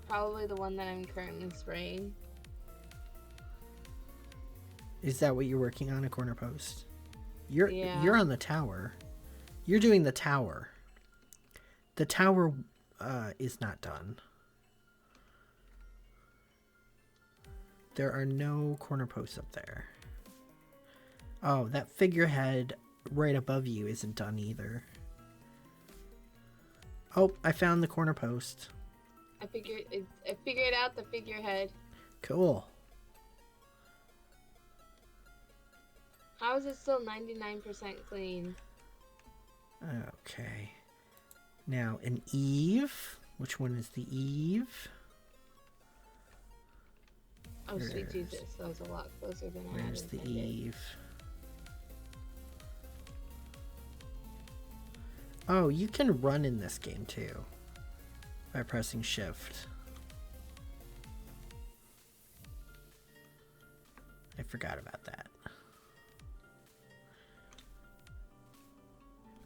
Probably the one that I'm currently spraying. Is that what you're working on, a corner post? You're on the tower. You're doing the tower. The tower is not done. There are no corner posts up there. Oh, that figurehead right above you isn't done either. Oh, I found the corner post. I figured out the figurehead. Cool. How is it still 99% clean? Okay. Now, an Eve. Which one is the Eve? Oh, sweet Jesus. That was a lot closer than I had Where's the intended. Eve? Oh, you can run in this game too. By pressing shift. I forgot about that.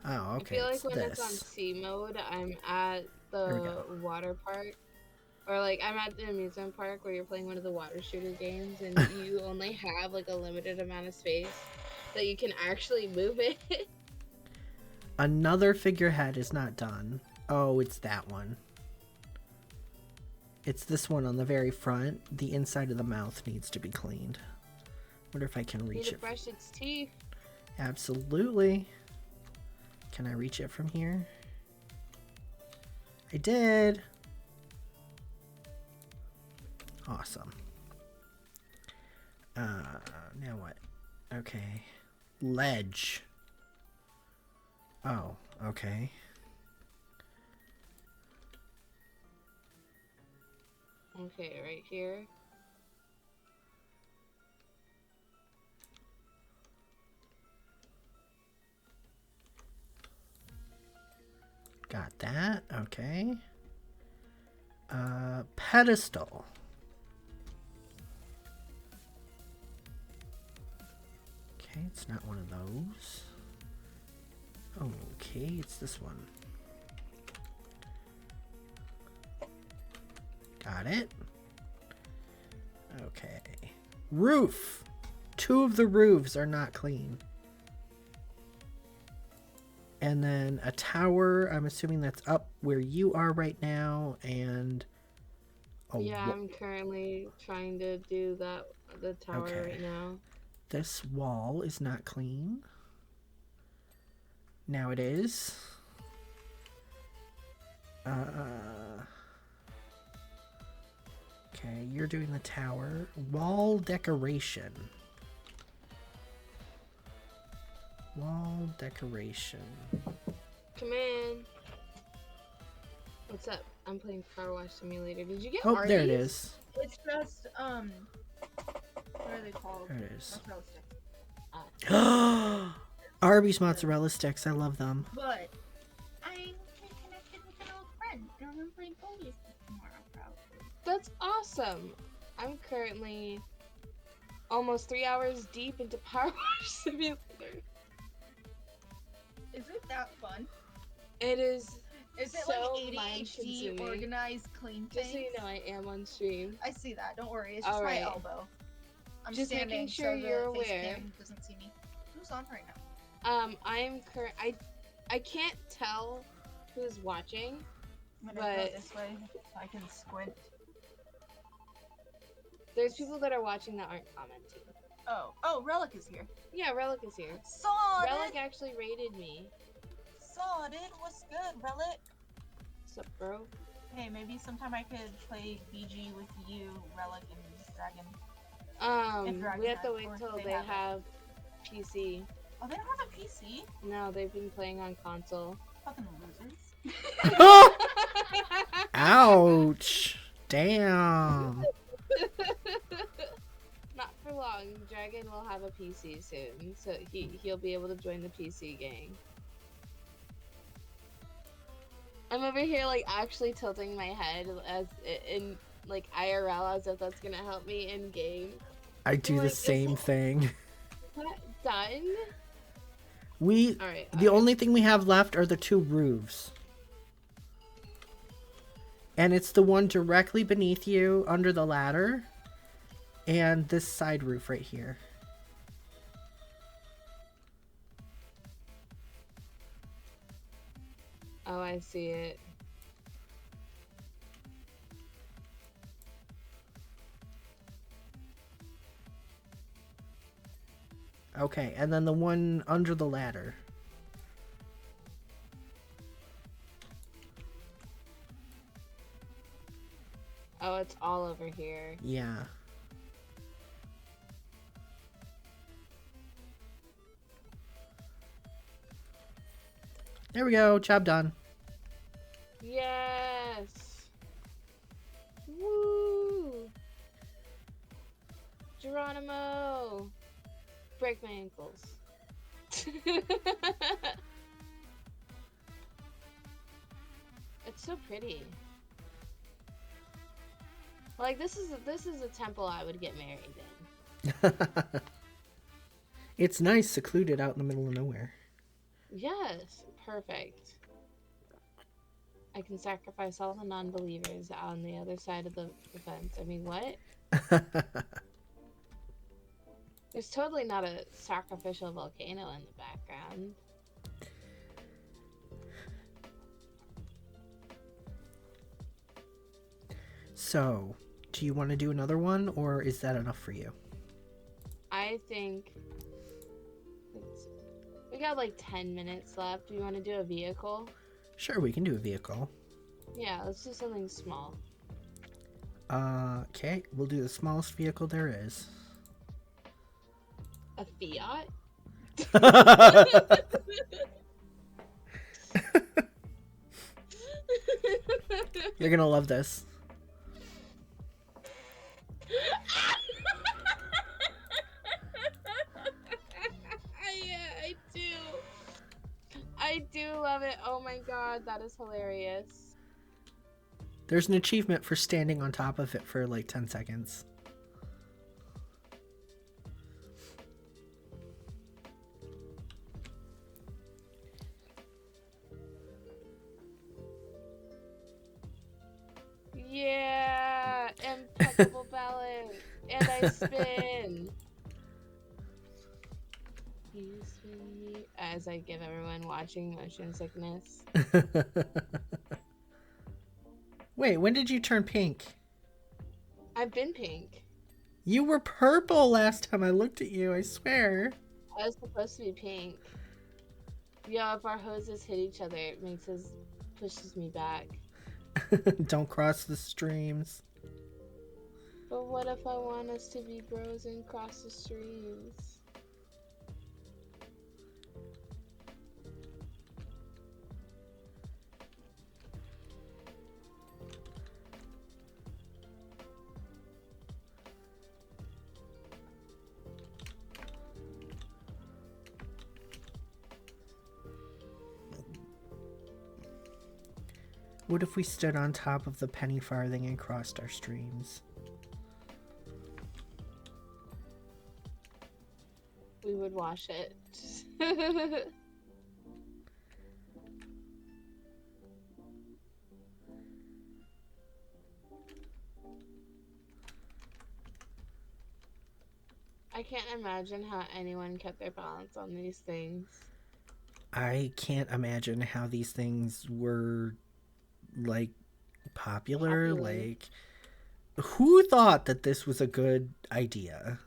Oh, okay. I feel like it's when this. it's on C mode, I'm at the water park. Or like I'm at the amusement park where you're playing one of the water shooter games and you only have like a limited amount of space that you can actually move it. Another figurehead is not done. Oh, it's that one. It's this one on the very front. The inside of the mouth needs to be cleaned. Wonder if I can reach Need to it. brush its teeth. Absolutely. Can I reach it from here? I did. Awesome. Now what? Okay. Ledge. Oh, okay. Okay, right here. Got that. Okay. Pedestal. Okay, it's not one of those. Okay, it's this one. Got it. Okay. Roof. 2 of the roofs are not clean. And then a tower, I'm assuming that's up where you are right now, and... Yeah, I'm currently trying to do the tower right now. This wall is not clean. Now it is. Okay, you're doing the tower. Wall decoration. Wall decoration. Come in. What's up? I'm playing Powerwash Simulator. Did you get Oh, Arby's? there it is. It's just, what are they called? There it is. Mozzarella sticks. Arby's mozzarella sticks. I love them. But I'm connected with an old friend, and I'm gonna play Police tomorrow, probably. That's awesome. I'm currently almost 3 hours deep into Powerwash Simulator. Is it that fun? It is. Is it so like ADHD, mind-consuming. organized, clean things? Just so you know, I am on stream. I see that. Don't worry. It's just All my right. elbow. I'm Just standing making sure so you're the face aware. cam doesn't see me. Who's on right now? I can't tell who's watching. I'm gonna go But- this way so I can squint. There's people that are watching that aren't commenting. Oh, Relic is here. Yeah, Relic is here. Saw Relic it! actually raided me. Saw it! What's good, Relic? What's up, bro? Hey, maybe sometime I could play BG with you, Relic, and Dragon. We have to has, wait or till they they have it. have PC. Oh, they don't have a PC? No, they've been playing on console. Fucking losers. Ouch. Damn. Not for long. Dragon will have a PC soon, so he'll be able to join the PC gang. I'm over here like actually tilting my head as in like IRL as if that's gonna help me in game. I do the Like, same thing. What? Done? The Alright. only thing we have left are the 2 roofs. And it's the one directly beneath you under the ladder. And this side roof right here. Oh, I see it. Okay, and then the one under the ladder. Oh, it's all over here. Yeah. There we go. Job done. Yes. Woo. Geronimo. Break my ankles. It's so pretty. Like this is a temple I would get married in. It's nice, secluded out in the middle of nowhere. Yes, perfect. I can sacrifice all the non-believers on the other side of the fence. I mean, what? There's totally not a sacrificial volcano in the background. So, do you want to do another one, or is that enough for you? I think we got like 10 minutes left. Do you want to do a vehicle? Sure, we can do a vehicle. Yeah, let's do something small. Okay, we'll do the smallest vehicle there is. A Fiat? You're gonna love this. Yeah, I do. I do love it. Oh my god, that is hilarious. There's an achievement for standing on top of it for like 10 seconds. Yeah, impeccable balance. And I spin. You spin me as I give everyone watching motion sickness. Wait, when did you turn pink? I've been pink. You were purple last time I looked at you, I swear. I was supposed to be pink. Yo, if our hoses hit each other, it pushes me back. Don't cross the streams. But what if I want us to be bros and cross the streams? What if we stood on top of the penny farthing and crossed our streams? we would wash it. I can't imagine how anyone kept their balance on these things. I can't imagine how these things were like popular. Popular. Like, who thought that this was a good idea?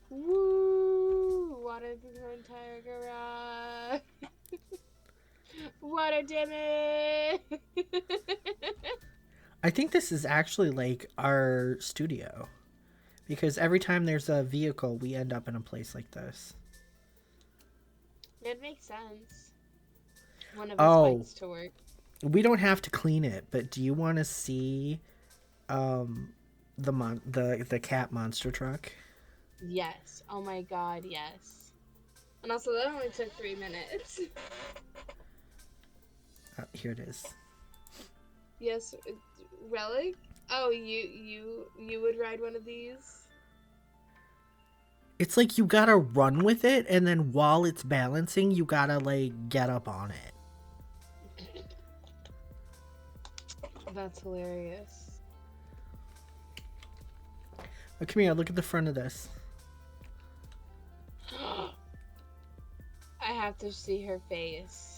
Woo! Water through the entire garage. Water damage. I think this is actually like our studio. Because every time there's a vehicle, we end up in a place like this. It makes sense. One of his Oh, bikes to work. we don't have to clean it, but do you want to see the cat monster truck? Yes. Oh my god, yes. And also, that only took 3 minutes. Here it is. Yes, Relic? Oh, you would ride one of these? It's like you gotta run with it, and then while it's balancing, you gotta like get up on it. That's hilarious. Oh, come here, look at the front of this. I have to see her face.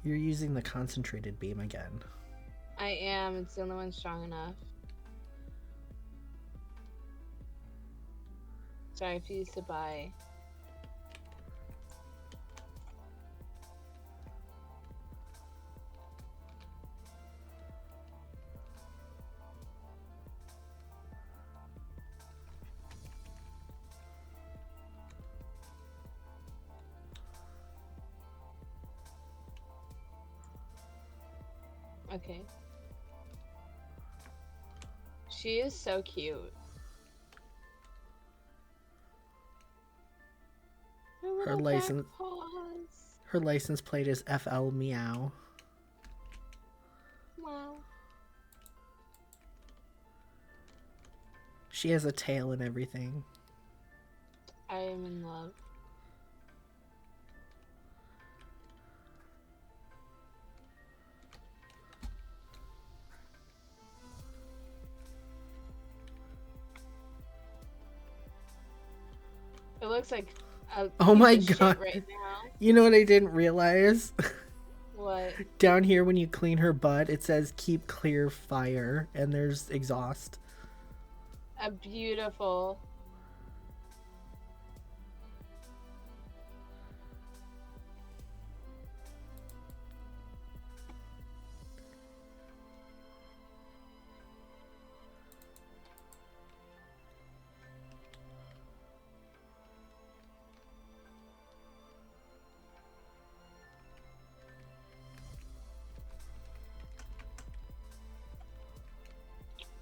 You're using the concentrated beam again. I am. It's the only one strong enough. Sorry, I refuse to buy. Okay. She is so cute. Her license plate is FL Meow. Wow. She has a tail and everything. I am in love. It looks like a Oh piece my of shit god. right now. You know what I didn't realize? What? Down here when you clean her butt, it says keep clear fire, and there's exhaust. A beautiful.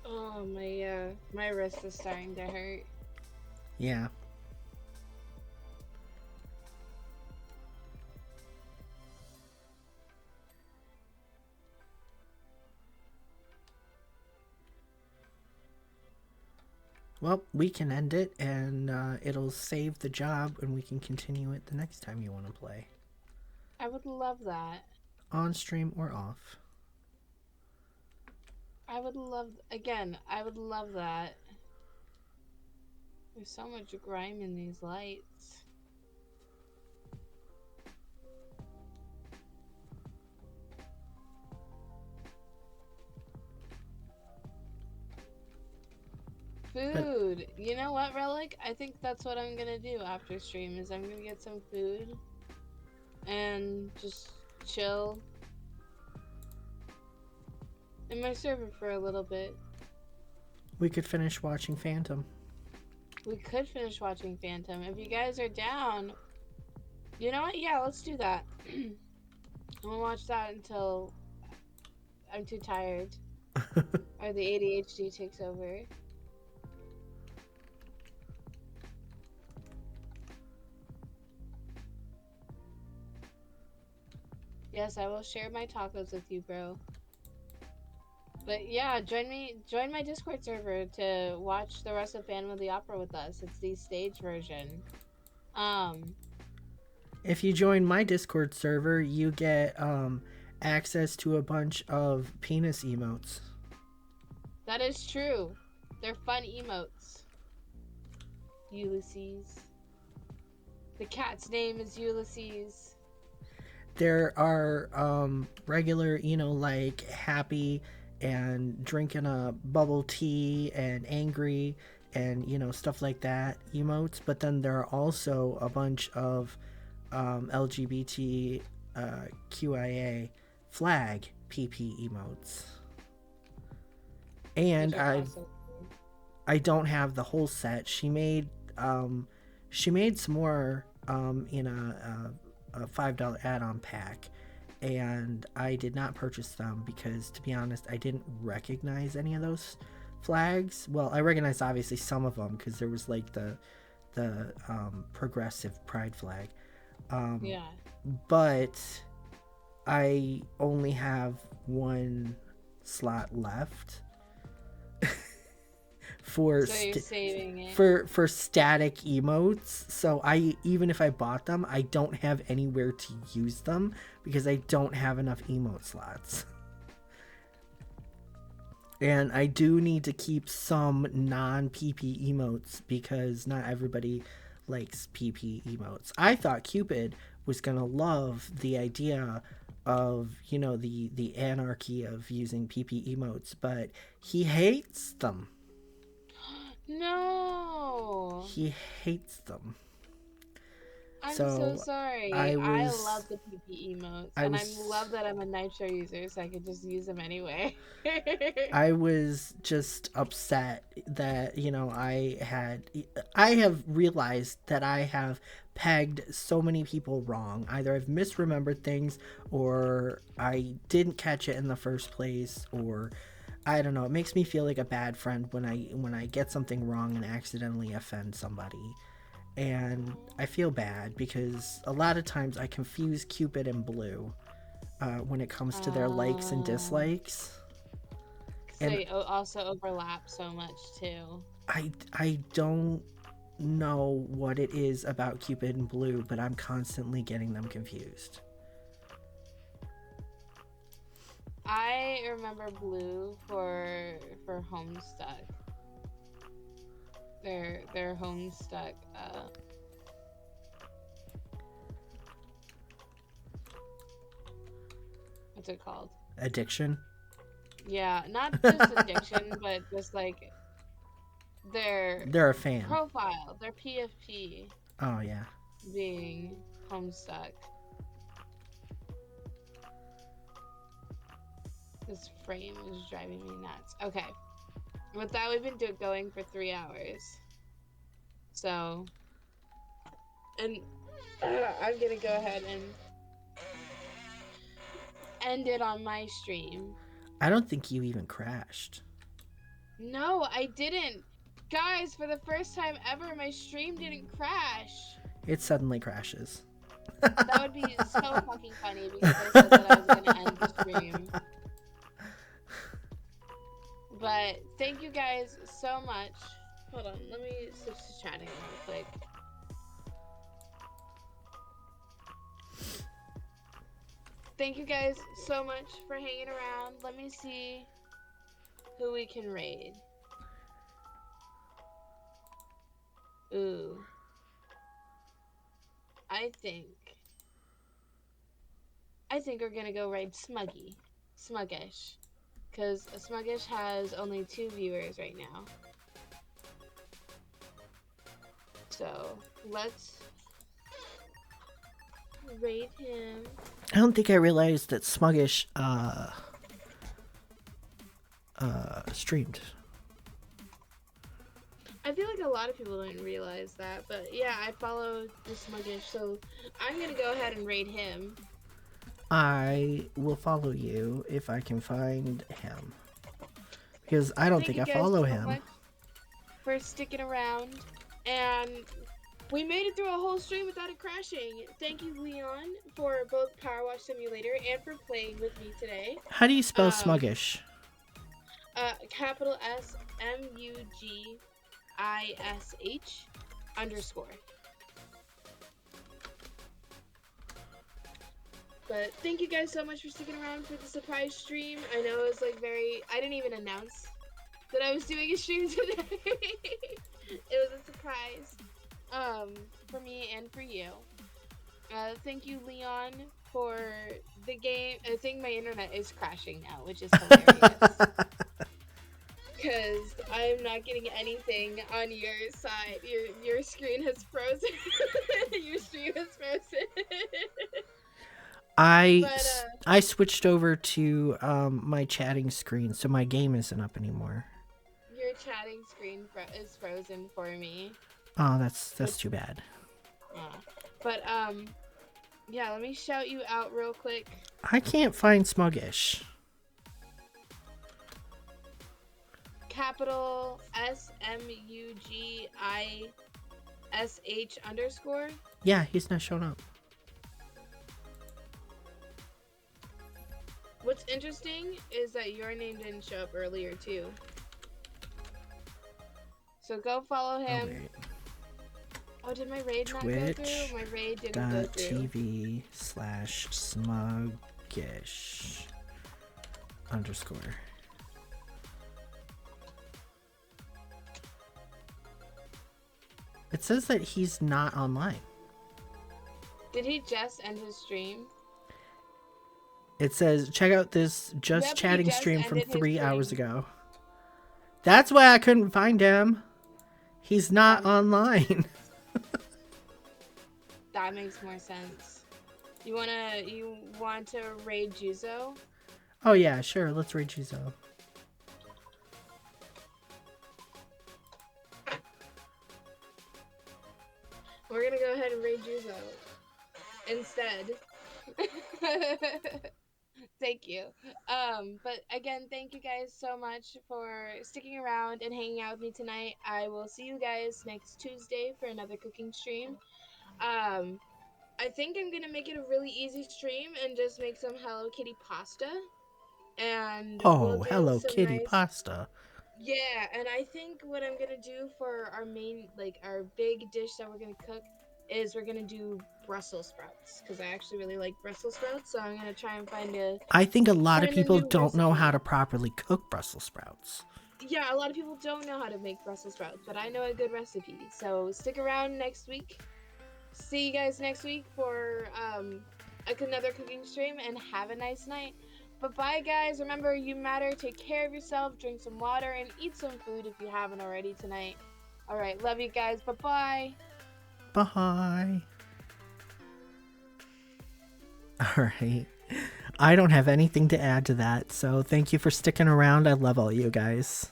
Oh my wrist is starting to hurt. Yeah. Well, we can end it, and it'll save the job, and we can continue it the next time you want to play. I would love that. On stream or off. I would love, again, I would love that. There's so much grime in these lights. Food. You know what, Relic? I think that's what I'm gonna do after stream, is I'm gonna get some food and just chill in my server for a little bit. We could finish watching Phantom. We could finish watching Phantom. If you guys are down, you know what? Yeah, let's do that. I'm gonna watch that until I'm too tired. Or the ADHD takes over. Yes, I will share my tacos with you, bro. But yeah, join my Discord server to watch the rest of Phantom of the Opera with us. It's the stage version. If you join my Discord server, you get access to a bunch of penis emotes. That is true. They're fun emotes. Ulysses. The cat's name is Ulysses. There are regular, like happy and drinking a bubble tea and angry and stuff like that emotes. But then there are also a bunch of LGBT QIA flag PP emotes. And I don't have the whole set. She made some more in a $5 add-on pack, and I did not purchase them because, to be honest, I didn't recognize any of those flags. Well, I recognized obviously some of them because there was like the progressive pride flag. Yeah. But I only have one slot left for So you're saving it. for static emotes. So even if I bought them, I don't have anywhere to use them because I don't have enough emote slots. And I do need to keep some non-PP emotes because not everybody likes PP emotes. I thought Cupid was gonna love the idea of the anarchy of using PP emotes, but he hates them. No. He hates them. I'm so sorry. I love the PP emotes, I love that I'm a Nitro user, so I could just use them anyway. I was just upset that I have realized that I have pegged so many people wrong. Either I've misremembered things, or I didn't catch it in the first place, or I don't know. It makes me feel like a bad friend when I get something wrong and accidentally offend somebody. And I feel bad because a lot of times I confuse Cupid and Blue when it comes to their likes and dislikes. And they also overlap so much too. I don't know what it is about Cupid and Blue, but I'm constantly getting them confused. I remember Blue for Homestuck. Their Homestuck. What's it called? Addiction. Yeah, not just addiction, but just like they're a fan profile, their PFP. Oh yeah. Being Homestuck. This frame is driving me nuts. Okay. With that, we've been going for 3 hours. So, and I'm gonna go ahead and end it on my stream. I don't think you even crashed. No, I didn't. Guys, for the first time ever, my stream didn't crash. It suddenly crashes. That would be so fucking funny because I said that I was gonna end the stream. But thank you guys so much. Hold on, let me switch to chatting real quick. Thank you guys so much for hanging around. Let me see who we can raid. Ooh. I think we're gonna go raid Smuggish. Because Smuggish has only 2 viewers right now. So, let's raid him. I don't think I realized that Smuggish streamed. I feel like a lot of people don't realize that, but yeah, I follow the Smuggish, so I'm gonna go ahead and raid him. I will follow you if I can find him. because I don't Thank think you I guys follow so him. much for sticking around. And we made it through a whole stream without it crashing. Thank you, Leon, for both Powerwash Simulator and for playing with me today. How do you spell smuggish? Capital SMUGISH_. But thank you guys so much for sticking around for the surprise stream. I know it was like I didn't even announce that I was doing a stream today. It was a surprise for me and for you. Thank you, Leon, for the game. I think my internet is crashing now, which is hilarious. Because I'm not getting anything on your side. Your screen has frozen. Your stream has frozen. I switched over to my chatting screen, so my game isn't up anymore. Your chatting screen is frozen for me. Oh, that's too bad. Yeah. But yeah, let me shout you out real quick. I can't find smuggish. Capital SMUGISH_. Yeah, he's not showing up. What's interesting is that your name didn't show up earlier too. So go follow him. Oh, did my raid not go through? My raid didn't go through. Twitch.tv/smuggish_. It says that he's not online. Did he just end his stream? It says, check out this chatting stream from 3 hours ago. That's why I couldn't find him. He's not online. That makes more sense. You want to raid Juzo? Oh yeah, sure. Let's raid Juzo. We're gonna go ahead and raid Juzo instead. Thank you. But again, thank you guys so much for sticking around and hanging out with me tonight. I will see you guys next Tuesday for another cooking stream. I think I'm gonna make it a really easy stream and just make some Hello Kitty pasta. And we'll do Hello some Kitty nice... pasta. Yeah, and I think what I'm gonna do for our main, like our big dish that we're gonna cook is we're gonna do Brussels sprouts, because I actually really like Brussels sprouts, so I'm gonna try and I think a lot of people don't know recipe. how to properly cook Brussels sprouts. Yeah, a lot of people don't know how to make Brussels sprouts, but I know a good recipe, so stick around next week. See you guys next week for another cooking stream, and have a nice night. But bye guys, remember you matter, take care of yourself, drink some water, and eat some food if you haven't already tonight. Alright, love you guys, bye-bye. Bye. Alright. I don't have anything to add to that, so thank you for sticking around. I love all you guys.